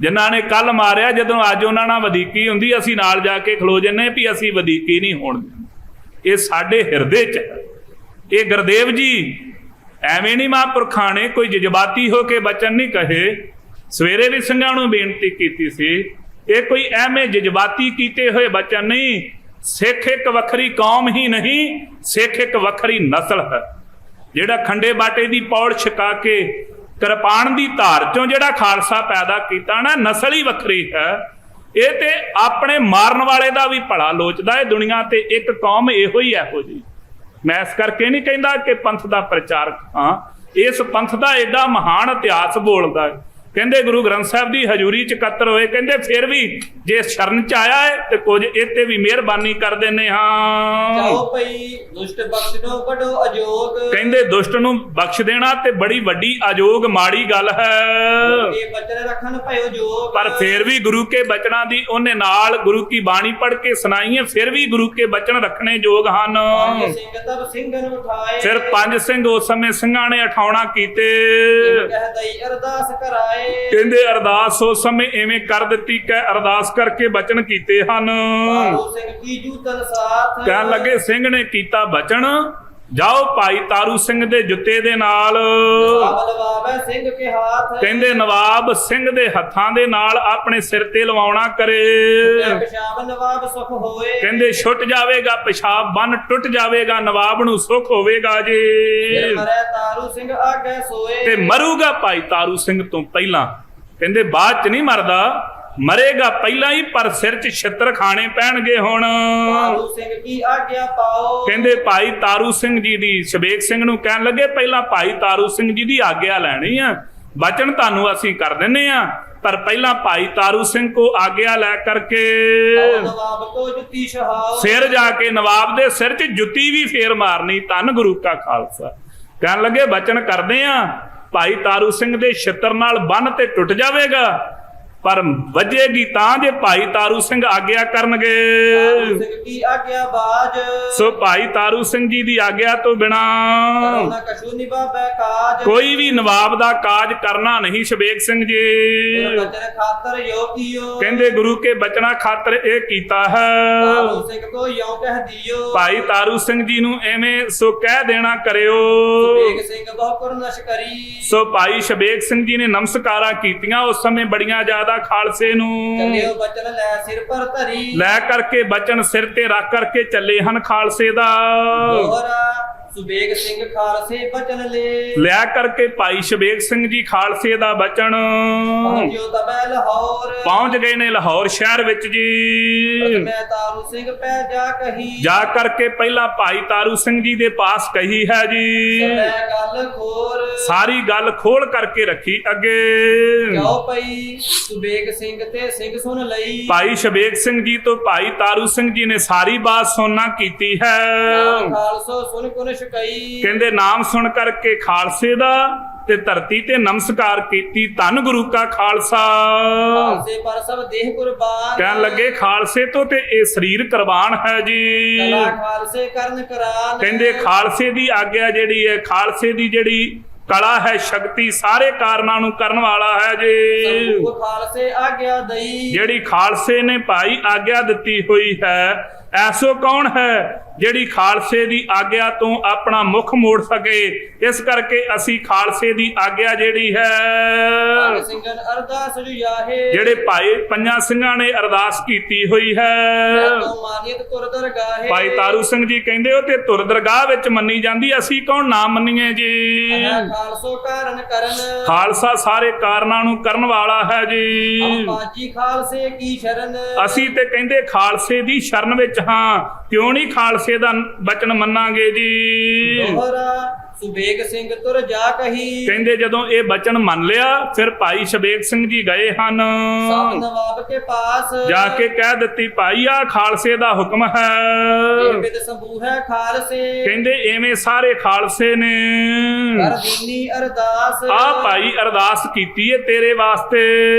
ਜਿਨ੍ਹਾਂ ਨੇ ਕੱਲ ਮਾਰਿਆ, ਜਦੋਂ ਅੱਜ ਉਹਨਾਂ ਨਾਲ ਵਧੀਕੀ ਹੁੰਦੀ ਅਸੀਂ ਨਾਲ ਜਾ ਕੇ ਖਲੋ ਜੰਨੇ ਵੀ ਅਸੀਂ ਵਧੀਕੀ ਨਹੀਂ ਹੋਣ ਦਿੰਦੇ। ਇਹ ਸਾਡੇ ਹਿਰਦੇ ਚ ਹੈ। ਇਹ ਗੁਰਦੇਵ ਜੀ ਐਵੇਂ ਨਹੀਂ ਮਹਾਂਪੁਰਖਾਂ ਨੇ ਕੋਈ ਜਜ਼ਬਾਤੀ ਹੋ ਕੇ ਬਚਨ ਨਹੀਂ ਕਹੇ। ਸਵੇਰੇ ਵੀ ਸਿੰਘਾਂ ਨੂੰ ਬੇਨਤੀ ਕੀਤੀ ਸੀ, ਇਹ ਕੋਈ ਐਵੇਂ ਜਜ਼ਬਾਤੀ ਕੀਤੇ ਹੋਏ ਬਚਨ ਨਹੀਂ। ਸਿੱਖ ਇੱਕ ਵੱਖਰੀ ਕੌਮ ਹੀ ਨਹੀਂ, ਸਿੱਖ ਇੱਕ ਵੱਖਰੀ ਨਸਲ ਹੈ। ਜਿਹੜਾ ਖੰਡੇ ਬਾਟੇ ਦੀ ਪੌੜ ਛਕਾ ਕੇ ਕਿਰਪਾਨ ਦੀ ਧਾਰ ਚੋਂ ਜਿਹੜਾ ਖਾਲਸਾ ਪੈਦਾ ਕੀਤਾ ਨਾ, ਨਸਲ ਹੀ ਵੱਖਰੀ ਹੈ। ਇਹ ਤੇ ਆਪਣੇ ਮਾਰਨ ਵਾਲੇ ਦਾ ਵੀ ਭਲਾ ਲੋਚਦਾ ਹੈ। ਦੁਨੀਆ ਤੇ ਇੱਕ ਕੌਮ ਇਹੋ ਹੀ ਇਹੋ ਜਿਹੀ। ਮੈਂ ਇਸ ਕਰਕੇ ਨਹੀਂ ਕਹਿੰਦਾ ਕਿ ਪੰਥ ਦਾ ਪ੍ਰਚਾਰਕ ਹਾਂ, ਇਸ ਪੰਥ ਦਾ ਐਡਾ ਮਹਾਨ ਇਤਿਹਾਸ ਬੋਲਦਾ ਹੈ। ਕਹਿੰਦੇ ਗੁਰੂ ਗ੍ਰੰਥ ਸਾਹਿਬ ਦੀ ਹਜ਼ੂਰੀ ਚ ਇਕੱਤਰ ਹੋਏ, ਕਹਿੰਦੇ ਫਿਰ ਵੀ ਜੇ ਸ਼ਰਨ ਚ ਆਇਆ ਹੈ ਤੇ ਕੁਝ ਇਹ ਤੇ ਵੀ ਮਿਹਰਬਾਨੀ ਕਰ ਦਿੰਦੇ ਹਾਂ। ਜਾਓ ਭਈ ਦੁਸ਼ਟ ਬਖਸ਼ਿਓ ਵੱਡੋ ਅਜੋਗ। ਕਹਿੰਦੇ ਦੁਸ਼ਟ ਨੂੰ ਬਖਸ਼ ਦੇਣਾ ਤੇ ਬੜੀ ਵੱਡੀ ਅਜੋਗ ਮਾੜੀ ਗੱਲ ਹੈ। ਇਹ ਬਚਨ ਰੱਖਣ ਭਇਓ ਜੋਗ। ਪਰ ਫਿਰ ਵੀ ਗੁਰੂ ਕੇ ਬਚਨਾਂ ਦੀ ਉਹਨੇ ਨਾਲ ਗੁਰੂ ਕੀ ਬਾਣੀ ਪੜ੍ਹ ਕੇ ਸੁਣਾਈਏ, ਫਿਰ ਵੀ ਗੁਰੂ ਕੇ ਬਚਨ ਰੱਖਣੇ ਯੋਗ ਹਨ। ਸਿੰਘ ਤਬ ਸਿੰਘਨ ਉਠਾਏ। ਫਿਰ 5 ਸਿੰਘ ਉਸ ਸਮੇਂ ਸਿੰਘਾਂ ਨੇ ਉਠਾਉਣਾ ਕੀਤੇ। ਕਹਿ ਦਈ ਅਰਦਾਸ ਕਰਾਏ। ਕਹਿੰਦੇ ਅਰਦਾਸ ਉਸ ਸਮੇਂ ਐਵੇਂ ਕਰ ਦਿੱਤੀ ਕਿ ਅਰਦਾਸ ਕਰਕੇ ਬਚਨ ਕੀਤੇ ਹਨ। ਤਾਰੂ ਸਿੰਘ ਕੀ ਜੂਤਨ ਸਾਥ। ਕਹਿਣ ਲੱਗੇ ਸਿੰਘ ਨੇ ਕੀਤਾ ਬਚਨ, ਜਾਓ ਭਾਈ ਤਾਰੂ ਸਿੰਘ ਦੇ ਜੁੱਤੇ ਦੇ ਨਾਲ। ਨਵਾਬ ਸਿੰਘ ਕੇ ਹੱਥ। ਕਹਿੰਦੇ ਨਵਾਬ ਸਿੰਘ ਦੇ ਹੱਥਾਂ ਦੇ ਨਾਲ ਆਪਣੇ ਸਿਰ ਤੇ ਲਵਾਉਣਾ ਕਰੇ। ਪਿਸ਼ਾਬ ਨਵਾਬ ਸੁਖ ਹੋਏ। ਕਹਿੰਦੇ ਛੁੱਟ ਜਾਵੇਗਾ ਪਿਸ਼ਾਬ, ਬੰਨ ਟੁੱਟ ਜਾਵੇਗਾ, ਨਵਾਬ ਨੂੰ ਸੁੱਖ ਹੋਵੇਗਾ ਜੀ। ਮਰੇ ਤਾਰੂ ਸਿੰਘ ਆਗੇ ਸੋਏ। ਤੇ ਮਰੂਗਾ ਭਾਈ ਤਾਰੂ ਸਿੰਘ ਤੋਂ ਪਹਿਲਾਂ। ਕਹਿੰਦੇ ਬਾਅਦ ਚ ਨਹੀਂ ਮਰਦਾ, ਮਰੇਗਾ ਪਹਿਲਾਂ ਹੀ, ਪਰ ਸਿਰ 'ਚ ਛਿੱਤਰ ਖਾਣੇ ਪੈਣਗੇ। ਹੁਣ ਤਾਰੂ ਸਿੰਘ ਕੀ ਆਗਿਆ ਪਾਓ। ਕਹਿੰਦੇ ਭਾਈ ਤਾਰੂ ਸਿੰਘ ਜੀ ਦੀ, ਸ਼ਬੇਕ ਸਿੰਘ ਨੂੰ ਕਹਿਣ ਲੱਗੇ ਪਹਿਲਾਂ ਭਾਈ ਤਾਰੂ ਸਿੰਘ ਜੀ ਦੀ ਆਗਿਆ ਲੈਣੀ ਆ। ਬਚਨ ਤੁਹਾਨੂੰ ਅਸੀਂ ਕਰ ਦਿੰਨੇ ਆ, ਪਰ ਪਹਿਲਾਂ ਭਾਈ ਤਾਰੂ ਸਿੰਘ ਕੋ ਆਗਿਆ ਲੈ ਕਰਕੇ ਨਵਾਬ ਕੋ ਜੁੱਤੀ ਛਹਾਓ। ਸਿਰ ਜਾ ਕੇ ਨਵਾਬ ਦੇ ਸਿਰ 'ਚ ਜੁੱਤੀ ਵੀ ਫੇਰ ਮਾਰਨੀ। ਧੰਨ ਗੁਰੂ ਕਾ ਖਾਲਸਾ। ਕਹਿਣ ਲੱਗੇ ਬਚਨ ਕਰਦੇ ਆ, ਭਾਈ ਤਾਰੂ ਸਿੰਘ ਦੇ ਛਿੱਤਰ ਨਾਲ ਬੰਨ ਤੇ ਟੁੱਟ ਜਾਵੇਗਾ, ਪਰ ਵੱਜੇਗੀ ਤਾਂ ਜੇ ਭਾਈ ਤਾਰੂ ਸਿੰਘ ਆਗਿਆ ਕਰਨਗੇ। ਤਾਰੂ ਸਿੰਘ ਕੀ ਆਗਿਆ ਬਾਜ। ਸੋ ਭਾਈ ਤਾਰੂ ਸਿੰਘ ਜੀ ਦੀ ਆਗਿਆ ਤੋਂ ਬਿਨਾ ਨਾ ਕਛੂ ਨਿਭਾਵੇ ਕਾਜ। ਕੋਈ ਵੀ ਨਵਾਬ ਦਾ ਕਾਜ ਕਰਨਾ ਨਹੀਂ। ਸ਼ਬੇਕ ਸਿੰਘ ਜੀ ਬਚਨ ਖਾਤਰ ਯੋ ਕੀਓ। ਕਹਿੰਦੇ ਗੁਰੂ ਕੇ ਬਚਨਾ ਖਾਤਰ ਇਹ ਕੀਤਾ ਹੈ। ਤਾਰੂ ਸਿੰਘ ਕੋ ਯੋ ਕਹਿ ਦਿਓ। ਭਾਈ ਤਾਰੂ ਸਿੰਘ ਜੀ ਨੂੰ ਐਵੇਂ ਸੋ ਕਹਿ ਦੇਣਾ ਕਰਿਓ। ਸ਼ਬੇਕ ਸਿੰਘ ਬਹੁ ਕੁਰਨਸ਼ ਕਰੀ। ਸੋ ਭਾਈ ਸ਼ਬੇਕ ਸਿੰਘ ਜੀ ਨੇ ਨਮਸਕਾਰਾਂ ਕੀਤੀਆਂ। ਉਸ ਸਮੇਂ ਬੜੀਆਂ ਜ਼ਿਆਦਾ ਖਾਲਸੇ ਨੂੰ ਚੱਲਿਓ ਬਚਨ ਲੈ ਸਿਰ ਪਰ ਧਰੀ। ਲੈ ਕਰਕੇ ਬਚਨ ਸਿਰ ਤੇ ਰੱਖ ਕਰਕੇ ਚੱਲੇ ਹਨ ਖਾਲਸੇ ਦਾ। ਦੋਹਰਾ ਸੁਬੇਗ ਸਿੰਘ ਖਾਲਸੇ ਬਚਨ ਲਿਆ ਕਰਕੇ ਭਾਈ ਸ਼ਬੇਕ ਸਿੰਘ ਜੀ ਖਾਲਸੇ ਦਾ ਬਚਨ ਪਹੁੰਚਿਓ ਤਬੈ ਲਾਹੌਰ। ਪਹੁੰਚ ਗਏ ਨੇ ਲਾਹੌਰ ਸ਼ਹਿਰ ਵਿੱਚ ਜੀ। ਮੈਂ ਤਾਰੂ ਸਿੰਘ ਪੈ ਜਾ ਕਹੀ। ਜਾ ਕਰਕੇ ਪਹਿਲਾਂ ਭਾਈ ਤਾਰੂ ਸਿੰਘ ਜੀ ਦੇ ਪਾਸ ਕਹੀ ਹੈ ਜੀ। ਮੈਂ ਗੱਲ ਖੋਰ। ਸਾਰੀ ਗੱਲ ਖੋਲ ਕਰਕੇ ਰੱਖੀ ਅੱਗੇ। ਜਾਓ ਭਾਈ ਸੁਬੇਗ ਸਿੰਘ ਤੇ ਸਿੰਘ ਸੁਣ ਲਈ। ਭਾਈ ਸ਼ਬੇਕ ਸਿੰਘ ਜੀ ਤੋਂ ਭਾਈ ਤਾਰੂ ਸਿੰਘ ਜੀ ਨੇ ਸਾਰੀ ਬਾਤ ਸੁਣਨਾ ਕੀਤੀ ਹੈ। ਖਾਲਸੋ ਸੁਣ ਕੁਨ ਸ਼ਕਈ। ਕਹਿੰਦੇ ਨਾਮ ਸੁਣ ਕਰਕੇ ਖਾਲਸੇ ਦਾ ਤੇ ਧਰਤੀ ਤੇ ਨਮਸਕਾਰ ਕੀਤੀ। ਧੰਨ ਗੁਰੂ ਕਾ ਖਾਲਸਾ। ਖਾਲਸੇ ਪਰ ਸਭ ਦੇਹ ਕੁਰਬਾਨ। ਕਹਿਣ ਲੱਗੇ ਖਾਲਸੇ ਤੋਂ ਤੇ ਇਹ ਸਰੀਰ ਕੁਰਬਾਨ ਹੈ ਜੀ। ਕਲਾ ਖਾਲਸੇ ਕਰਨ ਕਰਾਨ। ਕਹਿੰਦੇ ਖਾਲਸੇ ਦੀ ਆਗਿਆ ਜਿਹੜੀ ਹੈ, ਖਾਲਸੇ ਦੀ ਜਿਹੜੀ ਕਲਾ ਹੈ, ਸ਼ਕਤੀ ਸਾਰੇ ਕਾਰਨਾਂ ਨੂੰ ਕਰਨ ਵਾਲਾ ਹੈ ਜੀ। ਸੰਭੂ ਖਾਲਸੇ ਆਗਿਆ ਦਈ। ਜਿਹੜੀ ਖਾਲਸੇ ਨੇ ਭਾਈ ਆਗਿਆ ਦਿੱਤੀ ਹੋਈ ਹੈ, ਐਸੋ ਕੌਣ ਹੈ ਜਿਹੜੀ ਖਾਲਸੇ ਦੀ ਆਗਿਆ ਤੋਂ ਆਪਣਾ ਮੁਖ ਮੋੜ ਸਕੇ। ਇਸ ਕਰਕੇ ਅਸੀਂ ਖਾਲਸੇ ਦੀ ਆਗਿਆ ਜਿਹੜੀ ਹੈ, ਸਿੰਘਨ ਅਰਦਾਸ ਜੁਆਹੇ। ਜਿਹੜੇ ਭਾਈ ਪੰਜਾਂ ਸਿੰਘਾਂ ਨੇ ਅਰਦਾਸ ਕੀਤੀ ਹੋਈ ਹੈ। ਮਾਨੀਅਤ ਤੁਰ ਦਰਗਾਹੇ। ਭਾਈ ਤਾਰੂ ਸਿੰਘ ਜੀ ਕਹਿੰਦੇ ਉਹ ਤੇ ਤੁਰ ਦਰਗਾਹ ਵਿੱਚ ਮੰਨੀ ਜਾਂਦੀ, ਅਸੀਂ ਕੌਣ ਨਾ ਮੰਨੀਏ ਜੀ। ਖਾਲਸੋ ਕਾਰਨ ਕਰਨ। ਖਾਲਸਾ ਸਾਰੇ ਕਾਰਨਾਂ ਨੂੰ ਕਰਨ ਵਾਲਾ ਹੈ ਜੀ। ਬਾਜੀ ਖਾਲਸੇ ਕੀ ਸ਼ਰਨ। ਅਸੀਂ ਤੇ ਕਹਿੰਦੇ ਖਾਲਸੇ ਦੀ ਸ਼ਰਨ ਵਿੱਚ ਹਾਂ, ਕਿਉਂ ਨਹੀਂ ਖਾਲਸੇ ਦਾ ਬਚਨ ਮੰਨਾਂਗੇ ਜੀ। ਦੋਹਰਾ ਸੁਬੇਗ ਸਿੰਘ ਤੁਰ ਜਾ ਕਹੀ। ਕਹਿੰਦੇ ਜਦੋਂ ਇਹ ਬਚਨ ਮੰਨ ਲਿਆ, ਫਿਰ ਭਾਈ ਸ਼ਬੇਕ ਸਿੰਘ ਜੀ ਗਏ ਹਨ। ਸਭ ਨਵਾਬ ਕੇ ਪਾਸ। ਜਾ ਕੇ ਕਹਿ ਦਿੱਤੀ ਭਾਈ ਆ ਖਾਲਸੇ ਦਾ ਹੁਕਮ ਹੈ। ਇਹ ਵਿਦ ਸੰਭੂ ਹੈ ਖਾਲਸੇ। ਕਹਿੰਦੇ ਐਵੇਂ ਸਾਰੇ ਖਾਲਸੇ ਨੇ ਕਰ ਦੀਨੀ ਅਰਦਾਸ ਆ ਭਾਈ ਅਰਦਾਸ ਕੀਤੀ ਏ ਤੇਰੇ ਵਾਸਤੇ।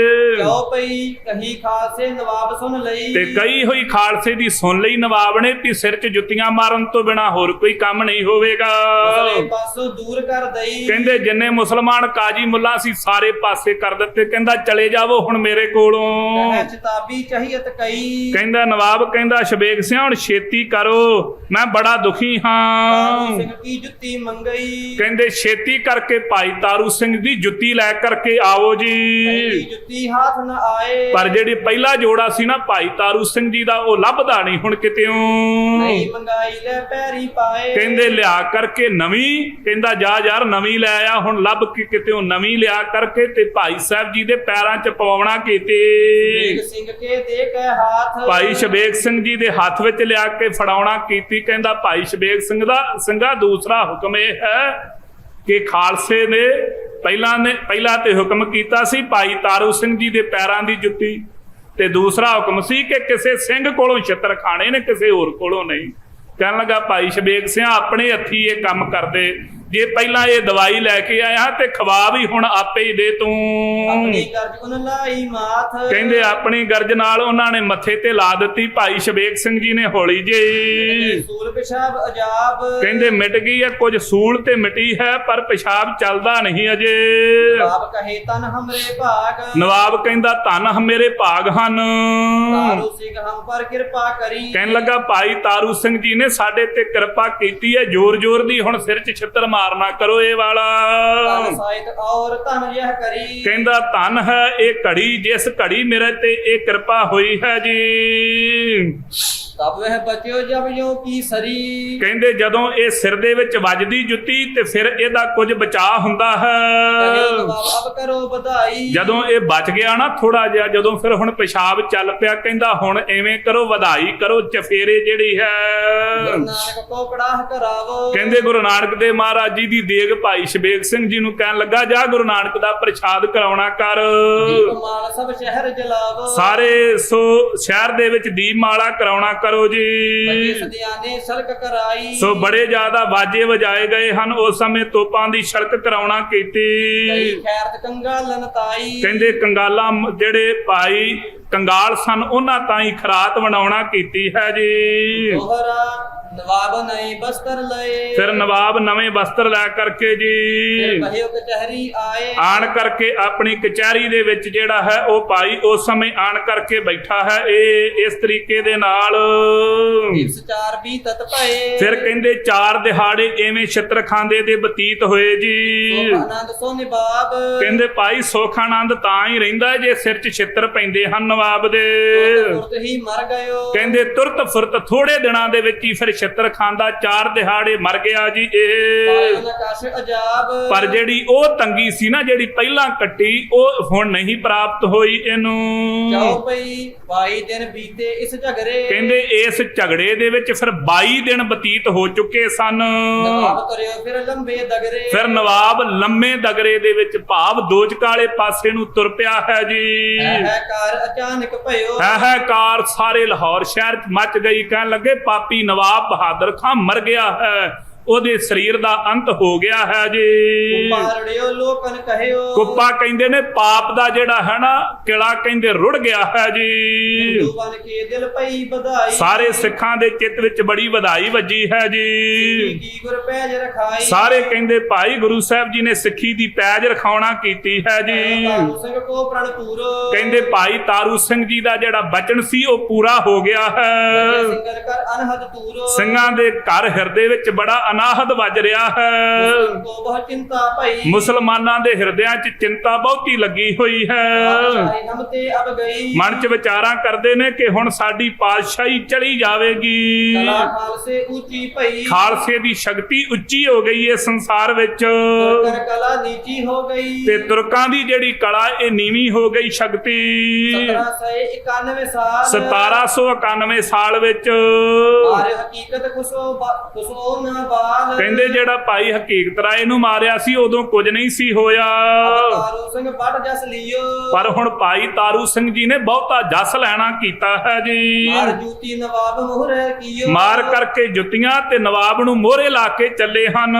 ਜੋ ਪਈ ਕਹੀ ਖਾਲਸੇ ਨਵਾਬ ਸੁਣ ਲਈ। ਤੇ ਕਹੀ ਹੋਈ ਖਾਲਸੇ ਦੀ ਸੁਣ ਲਈ ਨਵਾਬ ਨੇ ਵੀ ਸਿਰ 'ਚ ਜੁੱਤੀਆਂ ਮਾਰਨ ਤੋਂ ਬਿਨਾ ਹੋਰ ਕੋਈ ਕੰਮ ਨਹੀਂ ਹੋਵੇਗਾ। ਮੁਸਲੇ ਪਾਸੋਂ ਦੂਰ ਕਰ ਦਈ। ਕਹਿੰਦੇ ਜਿੰਨੇ ਮੁਸਲਮਾਨ ਕਾਜੀ ਮੁੱਲਾ ਸੀ ਸਾਰੇ ਪਾਸੇ ਕਰ ਦਿੱਤੇ। ਕਹਿੰਦਾ ਚਲੇ ਜਾਵੋ ਹੁਣ ਮੇਰੇ ਕੋਲੋਂ। ਕਹਿ ਚਤਾਬੀ ਚਾਹੀਅਤ ਕਈ। ਕਹਿੰਦਾ ਨਵਾਬ ਕਹਿੰਦਾ ਸ਼ਬੇਗ ਸਿਆਂ ਹੁਣ ਛੇਤੀ ਕਰੋ ਮੈਂ ਬੜਾ ਦੁਖੀ ਹਾਂ। ਸਿੰਘ ਕੀ ਜੁੱਤੀ ਮੰਗਈ। ਕਹਿੰਦੇ ਛੇਤੀ ਕਰਕੇ ਭਾਈ ਤਾਰੂ ਸਿੰਘ ਦੀ ਜੁੱਤੀ ਲੈ ਕਰਕੇ ਆਓ ਜੀ। ਪਹਿਲੀ ਜੁੱਤੀ ਹੱਥ ਨਾ ਆਏ। ਪਰ ਜਿਹੜੀ ਪਹਿਲਾ ਜੋੜਾ ਸੀ ਨਾ ਭਾਈ ਤਾਰੂ ਸਿੰਘ ਜੀ ਦਾ ਉਹ ਲੱਭਦਾ ਨਹੀਂ ਹੁਣ ਕਿਤੇੋਂ। ਨਹੀਂ ਮੰਗਾਈ ਲੈ ਪੈਰੀ ਪਾਏ। ਕਹਿੰਦੇ ਲਿਆ ਕਰਕੇ ਨਵੀਂ। ਕਹਿੰਦਾ ਜਾ ਯਾਰ ਨਵੀਂ ਲੈ ਆ ਹੁਣ ਲੱਭ ਕੇ ਕਿਤੇੋਂ ਨਵੀਂ ਲਿਆ ਕਰਕੇ ਤੇ ਭਾਈ ਸਾਹਿਬ ਜੀ ਦੇ ਪੈਰਾਂ 'ਚ ਪਵਾਉਣਾ ਕੀਤੇ। ਸ਼ਬੇਗ ਸਿੰਘ ਕੇ ਦੇ ਕੇ ਹੱਥ। ਭਾਈ ਸ਼ਬੇਗ ਸਿੰਘ ਜੀ ਦੇ ਹੱਥ ਵਿੱਚ ਲਿਆ ਕੇ ਫੜਾਉਣਾ ਕੀਤੀ। ਕਹਿੰਦਾ ਭਾਈ ਸ਼ਬੇਗ ਸਿੰਘਾ ਦੂਸਰਾ ਹੁਕਮ ਇਹ ਹੈ ਕਿ ਖਾਲਸੇ ਨੇ ਪਹਿਲਾਂ ਤੇ ਹੁਕਮ ਕੀਤਾ ਸੀ ਭਾਈ ਤਾਰੂ ਸਿੰਘ ਜੀ ਦੇ ਪੈਰਾਂ ਦੀ ਜੁੱਤੀ ਤੇ ਦੂਸਰਾ ਹੁਕਮ ਸੀ ਕਿ ਕਿਸੇ ਸਿੰਘ ਕੋਲੋਂ ਛਿੱਤਰ ਖਾਣੇ ਨੇ ਕਿਸੇ ਹੋਰ ਕੋਲੋਂ ਨਹੀਂ। ਕਹਿਣ ਲੱਗਾ ਭਾਈ ਸ਼ਬੇਗ ਸਿੰਘ ਆਪਣੇ ਹੱਥੀ ਇਹ ਕੰਮ ਕਰਦੇ। ਜੇ ਪਹਿਲਾਂ ਇਹ ਦਵਾਈ ਲੈ ਕੇ ਆਇਆ ਤੇ ਖਵਾ ਵੀ ਹੁਣ ਆਪੇ ਹੀ ਦੇ ਤੂੰ। ਆਪਣੀ ਗਰਜ ਉਨ ਲਾਈ ਮਾਥ। ਕਹਿੰਦੇ ਆਪਣੀ ਗਰਜ ਨਾਲ ਉਹਨਾਂ ਨੇ ਮੱਥੇ ਤੇ ਲਾ ਦਿੱਤੀ ਭਾਈ ਸ਼ਬੇਗ ਸਿੰਘ ਜੀ ਨੇ ਹੌਲੀ ਜਿਹੀ। ਸੂਲ ਪਿਸ਼ਾਬ ਅਜਾਬ। ਕਹਿੰਦੇ ਮਿਟ ਗਈ ਹੈ ਕੁਝ ਸੂਲ ਤੇ ਮਿਟੀ ਹੈ ਪਰ ਪਿਸ਼ਾਬ ਚੱਲਦਾ ਨਹੀਂ ਅਜੇ। ਨਵਾਬ ਕਹੇ ਤਨ ਹਮਰੇ ਭਾਗ। ਨਵਾਬ ਕਹਿੰਦਾ ਧੰਨ ਮੇਰੇ ਭਾਗ ਹਨ। ਤਾਰੂ ਸਿੰਘ ਹਮ ਪਰ ਕਿਰਪਾ ਕਰੀ। ਕਹਿਣ ਲੱਗਾ ਭਾਈ ਤਾਰੂ ਸਿੰਘ ਜੀ ਨੇ ਸਾਡੇ ਤੇ ਕਿਰਪਾ ਕੀਤੀ ਹੈ ਜ਼ੋਰ ਦੀ ਹੁਣ ਸਿਰ 'ਚ ਛਿੱਤਰ ਮਾਰਨਾ ਕਰੋ ਇਹ ਵਾਲਾ। ਧਨ ਸਾਹਿਤ ਔਰ ਧਨ ਯਹ ਕਰੀ। ਕਹਿੰਦਾ ਧਨ ਹੈ ਇਹ ਘੜੀ ਜਿਸ ਘੜੀ ਮੇਰੇ ਤੇ ਇਹ ਕਿਰਪਾ ਹੋਈ ਹੈ ਜੀ। ਤਬ ਵਹ ਬਚਿਓ ਜਬ ਯੋ ਕੀ ਸਰੀ। ਕਹਿੰਦੇ ਜਦੋਂ ਇਹ ਸਿਰ ਦੇ ਵਿੱਚ ਵੱਜਦੀ ਜੁੱਤੀ ਤੇ ਫਿਰ ਇਹਦਾ ਕੁਝ ਬਚਾਅ ਹੁੰਦਾ ਹੈ। ਅਬ ਕਰੋ ਵਧਾਈ। ਜਦੋਂ ਇਹ ਬਚ ਗਿਆ ਨਾ ਥੋੜਾ ਜਿਹਾ ਜਦੋਂ ਫਿਰ ਹੁਣ ਪਿਸ਼ਾਬ ਚੱਲ ਪਿਆ ਕਹਿੰਦਾ ਹੁਣ ਐਵੇਂ ਕਰੋ ਵਧਾਈ ਕਰੋ ਚਫੇਰੇ ਜਿਹੜੀ ਹੈ। ਨਾਨਕ ਕੋ ਕੜਾਹ ਕਰਾਵੋ। ਕਹਿੰਦੇ ਗੁਰੂ ਨਾਨਕ ਦੇਵ ਮਹਾਰਾਜ ਜੀ ਦੀ ਦੇਗ ਭਾਈ ਸ਼ਬੇਗ ਸਿੰਘ ਜੀ ਨੂੰ ਕਹਿਣ ਲੱਗਾ ਜਾ ਗੁਰੂ ਨਾਨਕ ਦਾ ਪ੍ਰਸ਼ਾਦ ਕਰਾਉਣਾ ਕਰ। ਦੀਪਮਾਲ ਸਭ ਸ਼ਹਿਰ ਜਲਾਵੋ। ਸਾਰੇ ਸੋ ਸ਼ਹਿਰ ਦੇ ਵਿੱਚ ਦੀਪਮਾਲਾ ਕਰਾਉਣਾ ਕਰੋ ਜੀ। ਸਦਿਆਨੇ ਸਲਕ ਕਰਾਈ। ਸੋ ਬੜੇ ਜ਼ਿਆਦਾ ਬਾਜੇ ਵਜਾਏ ਗਏ ਹਨ ਉਸ ਸਮੇਂ ਤੋਪਾਂ ਦੀ ਸੜਕ ਕਰਾਉਣਾ ਕੀਤੀ। ਖੈਰਤ ਕੰਗਾਲਨ ਤਾਈ। ਕਹਿੰਦੇ ਕੰਗਾਲਾਂ ਜਿਹੜੇ ਭਾਈ ਕੰਗਾਲ ਸਨ ਉਹਨਾਂ ਤਾਂ ਹੀ ਖਰਾਤ ਬਣਾਉਣਾ ਕੀਤੀ ਹੈ ਜੀ। ਦੋਹਰਾ ਨਵਾਬ ਨਈ ਬਸਤਰ ਲਏ। ਫਿਰ ਨਵਾਬ ਨਵੇਂ ਬਸਤਰ ਲੈ ਕਰਕੇ ਜੀ ਕਹਿਓ ਕਚਹਿਰੀ ਆਏ। ਆਣ ਕਰਕੇ ਆਪਣੀ ਕਚਹਿਰੀ ਦੇ ਵਿੱਚ ਜਿਹੜਾ ਹੈ ਉਹ ਭਾਈ ਉਸ ਸਮੇਂ ਆਣ ਕਰਕੇ ਬੈਠਾ ਹੈ ਇਹ ਇਸ ਤਰੀਕੇ ਦੇ ਨਾਲ। ਦਿਵਸ ਚਾਰ ਵੀ ਤਤ ਭਏ। ਫਿਰ ਕਹਿੰਦੇ 4 ਦਿਹਾੜੇ ਐਵੇਂ ਛਿੱਤਰ ਖਾਂਦੇ ਦੇ ਬਤੀਤ ਹੋਏ ਜੀ। ਆਨੰਦ ਸੋ ਨਿਬਾਬ। ਕਹਿੰਦੇ ਭਾਈ ਸੁਖ ਆਨੰਦ ਤਾਂ ਹੀ ਰਹਿੰਦਾ ਜੇ ਸਿਰ 'ਚ ਛਿੱਤਰ ਪੈਂਦੇ ਹਨ ਨਵਾਬ ਦੇ। ਤੁਰਤ ਹੀ ਮਰ ਗਇਓ। ਕਹਿੰਦੇ ਤੁਰਤ ਫੁਰਤ ਥੋੜੇ ਦਿਨਾਂ ਦੇ ਵਿੱਚ ਹੀ ਫਿਰ ਛਿੱਤਰ ਖਾਂਦਾ 4 ਦਿਹਾੜੇ ਮਰ ਗਿਆ ਜੀ ਇਹ। ਆਕਾਸ਼ ਅਜਾਬ। ਪਰ ਜਿਹੜੀ ਉਹ ਤੰਗੀ ਸੀ ਨਾ ਜਿਹੜੀ ਪਹਿਲਾਂ ਕੱਟੀ ਉਹ ਹੁਣ ਨਹੀਂ ਪ੍ਰਾਪਤ ਹੋਈ ਇਹਨੂੰ। ਜਾਓ ਪਈ 22 ਦਿਨ ਬੀਤੇ ਇਸ ਝਗੜੇ। ਕਹਿੰਦੇ ਇਸ ਝਗੜੇ ਦੇ ਵਿੱਚ ਫਿਰ 22 ਦਿਨ ਬਤੀਤ ਹੋ ਚੁੱਕੇ ਸਨ। ਨਵਾਬ ਤੁਰਿਓ ਫਿਰ ਲੰਬੇ ਦਗਰੇ। ਫਿਰ ਨਵਾਬ ਲੰਮੇ ਦਗਰੇ ਦੇ ਵਿੱਚ ਭਾਵ ਦੋਚਕ ਵਾਲੇ ਪਾਸੇ ਨੂੰ ਤੁਰ ਪਿਆ ਹੈ ਜੀ। ਹੈ ਕਾਰ ਅਚਾਨਕ ਭਇਓ। ਹੈ ਕਾਰ ਸਾਰੇ ਲਾਹੌਰ ਸ਼ਹਿਰ 'ਚ ਮੱਚ ਗਈ। ਕਹਿਣ ਲੱਗੇ ਪਾਪੀ ਨਵਾਬ ਬਹਾਦਰ ਖਾਂ ਮਰ ਗਿਆ ਹੈ ਉਹਦੇ ਸਰੀਰ ਦਾ ਅੰਤ ਹੋ ਗਿਆ ਹੈ ਜੀ। ਪਾਰੜਿਓ ਲੋਕਨ ਕਹਿਓ। ਕੁੱਪਾ ਕਹਿੰਦੇ ਨੇ ਪਾਪ ਦਾ ਜਿਹੜਾ ਹੈ ਨਾ ਕਿਲਾ ਕਹਿੰਦੇ ਰੁੜ ਗਿਆ ਹੈ ਜੀ। ਹਿੰਦੂ ਬਣ ਕੇ ਦਿਲ ਪਈ ਵਧਾਈ। ਸਾਰੇ ਸਿੱਖਾਂ ਦੇ ਚਿੱਤ ਵਿੱਚ ਬੜੀ ਵਧਾਈ ਵੱਜੀ ਹੈ ਜੀ। ਕੀ ਗੁਰ ਪੈਜ ਰਖਾਈ। ਸਾਰੇ ਕਹਿੰਦੇ ਭਾਈ ਗੁਰੂ ਸਾਹਿਬ ਜੀ ਨੇ ਸਿੱਖੀ ਦੀ ਪੈਜ ਰਖਾਉਣਾ ਕੀਤੀ ਹੈ ਜੀ। ਤਾਰੂ ਸਿੰਘ ਕੋ ਪ੍ਰਣ ਪੂਰੋ। ਕਹਿੰਦੇ ਭਾਈ ਤਾਰੂ ਸਿੰਘ ਜੀ ਦਾ ਜਿਹੜਾ ਬਚਨ ਸੀ ਉਹ ਪੂਰਾ ਹੋ ਗਿਆ ਹੈ। ਸਿੰਘਰ ਕਰ ਅਨਹਦ ਤੂਰੋ। ਸਿੰਘਾਂ ਦੇ ਘਰ ਹਿਰਦੇ ਵਿੱਚ ਬੜਾ ਅਨਾਹਦ ਵੱਜ ਰਿਹਾ ਹੈ। ਕੋ ਬਹੁ ਚਿੰਤਾ ਭਈ। ਮੁਸਲਮਾਨਾਂ ਦੇ ਹਿਰਦਿਆਂ 'ਚ ਚਿੰਤਾ ਬਹੁਤੀ ਲੱਗੀ ਹੋਈ ਹੈ। ਨਮ ਤੇ ਅਬ ਗਈ। ਮਨ 'ਚ ਵਿਚਾਰਾਂ ਕਰਦੇ ਨੇ ਕਿ ਹੁਣ ਸਾਡੀ ਪਾਤਸ਼ਾਹੀ ਚਲੀ ਜਾਵੇਗੀ। ਕਲਾ ਖਾਲਸੇ ਉੱਚੀ ਭਈ। ਖਾਲਸੇ ਦੀ ਸ਼ਕਤੀ ਉੱਚੀ ਹੋ ਗਈ ਹੈ ਸੰਸਾਰ ਵਿੱਚ ਕਰ ਕਲਾ ਨੀਚੀ ਹੋ ਗਈ। ਤੇ ਤੁਰਕਾਂ ਦੀ ਜਿਹੜੀ ਕਲਾ ਇਹ ਨੀਵੀਂ ਹੋ ਗਈ ਸ਼ਕਤੀ। 1791 ਸਾਲ 1791 ਸਾਲ ਵਿੱਚ ਮਾਰੇ ਹਕੀਕਤ ਖੁਸੋ ਨਾ ਬਾਲ। ਕਹਿੰਦੇ ਜਿਹੜਾ ਭਾਈ ਹਕੀਕਤ ਰਾਏ ਨੂੰ ਮਾਰਿਆ ਸੀ ਉਦੋਂ ਕੁਝ ਨਹੀਂ ਸੀ ਹੋਇਆ। ਤਾਰੂ ਸਿੰਘ ਵੱਢ ਜਸ ਲਿਓ। ਪਰ ਹੁਣ ਭਾਈ ਤਾਰੂ ਸਿੰਘ ਜੀ ਨੇ ਬਹੁਤਾ ਜਸ ਲੈਣਾ ਕੀਤਾ ਹੈ ਜੀ। ਮਾਰ ਜੂਤੀ ਨਵਾਬ ਮੋਹਰੇ ਕੀਓ। ਮਾਰ ਕਰਕੇ ਜੁੱਤੀਆਂ ਤੇ ਨਵਾਬ ਨੂੰ ਮੋਹਰੇ ਲਾ ਕੇ ਚੱਲੇ ਹਨ।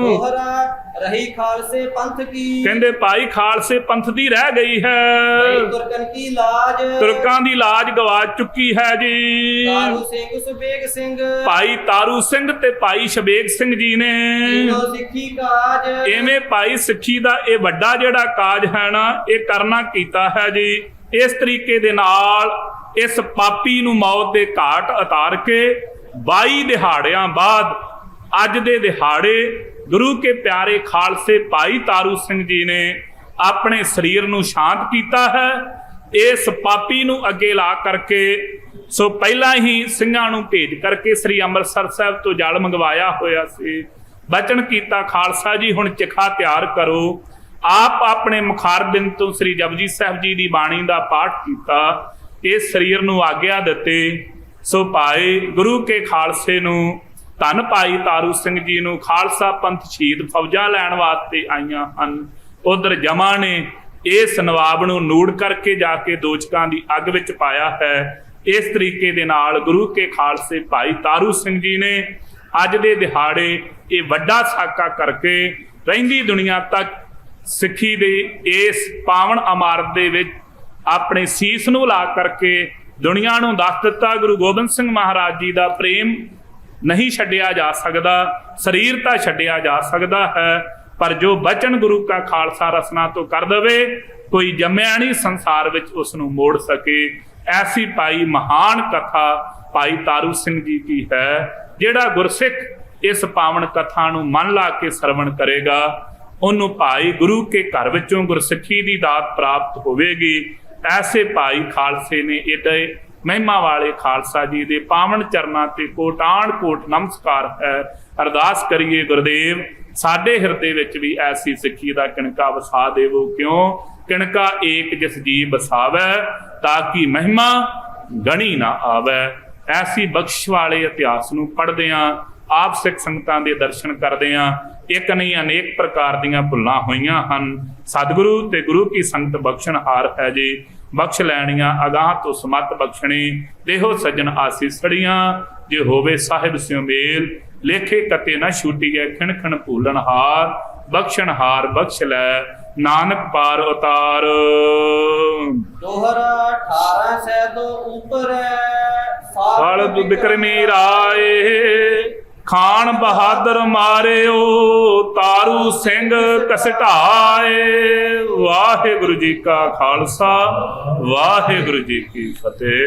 ਦੋਹਰਾ रही खालसे पंथ की ਕਹਿੰਦੇ ਭਾਈ ਖਾਲਸੇ ਪੰਥ ਦੀ ਰਹਿ ਗਈ ਹੈ, रही तुर्कन की लाज ਤੁਰਕਾਂ ਦੀ ਲਾਜ ਗਵਾ ਚੁੱਕੀ ਹੈ ਜੀ। तारू सिंह सुबेग सिंह ਭਾਈ ਤਾਰੂ ਸਿੰਘ ਤੇ ਭਾਈ ਸ਼ਬੇਗ ਸਿੰਘ ਜੀ ਨੇ तीनों सिखी काज ਇਵੇਂ ਭਾਈ ਸਿੱਖੀ ਦਾ ਇਹ ਵੱਡਾ ਜਿਹੜਾ ਕਾਜ ਹੈ ਨਾ, ਇਹ ਕਰਨਾ ਕੀਤਾ ਹੈ ਜੀ। ਇਸ ਤਰੀਕੇ ਦੇ ਨਾਲ ਇਸ ਪਾਪੀ ਨੂੰ ਮੌਤ ਦੇ ਘਾਟ ਉਤਾਰ ਕੇ 22 ਦਿਹਾੜਿਆਂ ਬਾਅਦ ਅੱਜ ਦੇ ਦਿਹਾੜੇ ਗੁਰੂ ਕੇ ਪਿਆਰੇ ਖਾਲਸੇ ਭਾਈ ਤਾਰੂ ਸਿੰਘ ਜੀ ਨੇ ਆਪਣੇ ਸਰੀਰ ਨੂੰ ਸ਼ਾਂਤ ਕੀਤਾ ਹੈ। ਇਸ ਪਾਪੀ ਨੂੰ ਅੱਗੇ ਲਾ ਕਰਕੇ ਸੋ ਪਹਿਲਾਂ ਹੀ ਸਿੰਘਾਂ ਨੂੰ ਭੇਜ ਕਰਕੇ ਸ੍ਰੀ ਅੰਮ੍ਰਿਤਸਰ ਸਾਹਿਬ ਤੋਂ ਜਲ ਮੰਗਵਾਇਆ ਹੋਇਆ ਸੀ। ਬਚਨ ਕੀਤਾ ਖਾਲਸਾ ਜੀ ਹੁਣ ਚਿਖਾ ਤਿਆਰ ਕਰੋ। ਆਪ ਆਪਣੇ ਮੁਖਾਰਬਿੰਦ ਤੋਂ ਸ੍ਰੀ ਜਪਜੀ ਸਾਹਿਬ ਜੀ ਦੀ ਬਾਣੀ ਦਾ ਪਾਠ ਕੀਤਾ, ਇਸ ਸਰੀਰ ਨੂੰ ਆਗਿਆ ਦਿੱਤੇ। ਸੋ ਭਾਈ ਗੁਰੂ ਕੇ ਖਾਲਸੇ ਨੂੰ, ਧੰਨ ਭਾਈ ਤਾਰੂ ਸਿੰਘ ਜੀ ਨੂੰ ਖਾਲਸਾ ਪੰਥ ਸ਼ਹੀਦ ਫੌਜਾਂ ਲੈਣ ਵਾਸਤੇ ਆਈਆਂ ਹਨ। ਉਧਰ ਜਮਾਂ ਨੇ ਇਸ ਨਵਾਬ ਨੂੰ ਨੂੜ ਕਰਕੇ ਜਾ ਕੇ ਦੋਚਕਾਂ ਦੀ ਅੱਗ ਵਿੱਚ ਪਾਇਆ ਹੈ। ਇਸ ਤਰੀਕੇ ਦੇ ਨਾਲ ਗੁਰੂ ਕੇ ਖਾਲਸੇ ਭਾਈ ਤਾਰੂ ਸਿੰਘ ਜੀ ਨੇ ਅੱਜ ਦੇ ਦਿਹਾੜੇ ਇਹ ਵੱਡਾ ਸਾਕਾ ਕਰਕੇ ਰਹਿੰਦੀ ਦੁਨੀਆ ਤੱਕ ਸਿੱਖੀ ਦੇ ਇਸ ਪਾਵਨ ਇਮਾਰਤ ਦੇ ਵਿੱਚ ਆਪਣੇ ਸੀਸ ਨੂੰ ਲਾ ਕਰਕੇ ਦੁਨੀਆ ਨੂੰ ਦੱਸ ਦਿੱਤਾ ਗੁਰੂ ਗੋਬਿੰਦ ਸਿੰਘ ਮਹਾਰਾਜ ਜੀ ਦਾ ਪ੍ਰੇਮ ਨਹੀਂ ਛੱਡਿਆ ਜਾ ਸਕਦਾ, ਸਰੀਰ ਤਾਂ ਛੱਡਿਆ ਜਾ ਸਕਦਾ ਹੈ, ਪਰ ਜੋ ਬਚਨ ਗੁਰੂ ਕਾ ਖਾਲਸਾ ਰਸਨਾ ਤੋਂ ਕਰ ਦਵੇ ਕੋਈ ਜੰਮਿਆ ਨਹੀਂ ਸੰਸਾਰ ਵਿੱਚ ਉਸ ਨੂੰ ਮੋੜ ਸਕੇ। ਐਸੀ ਭਾਈ ਮਹਾਨ ਕਥਾ ਭਾਈ ਤਾਰੂ ਸਿੰਘ ਜੀ ਕੀ ਹੈ। ਜਿਹੜਾ ਗੁਰਸਿੱਖ ਇਸ ਪਾਵਨ ਕਥਾ ਨੂੰ ਮਨ ਲਾ ਕੇ ਸਰਵਣ ਕਰੇਗਾ ਉਹਨੂੰ ਭਾਈ ਗੁਰੂ ਕੇ ਘਰ ਵਿੱਚੋਂ ਗੁਰਸਿੱਖੀ ਦੀ ਦਾਤ ਪ੍ਰਾਪਤ ਹੋਵੇਗੀ। ਐਸੇ ਭਾਈ ਖਾਲਸੇ ਨੇ ਏਡੇ ਮਹਿਮਾ ਵਾਲੇ ਖਾਲਸਾ ਜੀ ਦੇ ਪਾਵਨ ਚਰਨਾਂ ਤੇ ਕੋਟਾਨ ਕੋਟ ਨਮਸਕਾਰ ਹੈ। ਅਰਦਾਸ ਕਰੀਏ ਗੁਰਦੇਵ ਸਾਡੇ ਹਿਰਦੇ ਵਿੱਚ ਵੀ ਐਸੀ ਸਿੱਖੀ ਦਾ ਕਿਣਕਾ ਵਸਾ ਦੇਵੋ। ਕਿਉਂ ਕਿਣਕਾ ਏਕ ਜਿਸ ਜੀ ਬਸਾਵੈ ਤਾਂ ਕਿ ਮਹਿਮਾ ਗਣੀ ਨਾ ਆਵੈ। ਐਸੀ ਬਖਸ਼ ਵਾਲੇ ਇਤਿਹਾਸ ਨੂੰ ਪੜ੍ਹਦਿਆਂ ਆਪ ਸਿੱਖ ਸੰਗਤਾਂ ਦੇ ਦਰਸ਼ਨ ਕਰਦਿਆਂ ਇੱਕ ਨਹੀਂ ਅਨੇਕ ਪ੍ਰਕਾਰ ਦੀਆਂ ਭੁੱਲਾਂ ਹੋਈਆਂ ਹਨ। ਸਤਿਗੁਰੂ ਤੇ ਗੁਰੂ ਕੀ ਸੰਗਤ ਬਖਸ਼ਣਹਾਰ ਹੈ ਜੀ। ਬਖਸ਼ ਲੈਣੀਆਂ ਅਗਾਹ ਤੋਂ ਸਮੱਤ ਬਖਸ਼ਣੀ ਦੇਹੋ ਸੱਜਣ ਆਸੀਸੜੀਆਂ। ਜੇ ਹੋਵੇ ਸਾਹਿਬ ਸਿਉ ਮੇਲ ਲੇਖੇ ਕਤੇ ਨਾ ਛੂਟੀਐ ਖਿਣ ਖਿਣ ਭੂਲਣਹਾਰ। ਬਖਸ਼ਣਹਾਰ ਬਖਸ਼ ਲੈ ਨਾਨਕ ਪਾਰ ਉਤਾਰ। दोहरा 18 से दो ऊपर ਫਲ ਬਿਕਰਮੀ ਰਾਏ ਖਾਨ ਬਹਾਦਰ ਮਾਰਿਓ ਤਾਰੂ ਸਿੰਘ ਕਸਟਾਏ। ਵਾਹਿਗੁਰੂ ਜੀ ਕਾ ਖਾਲਸਾ ਵਾਹਿਗੁਰੂ ਜੀ ਕੀ ਫਤਿਹ।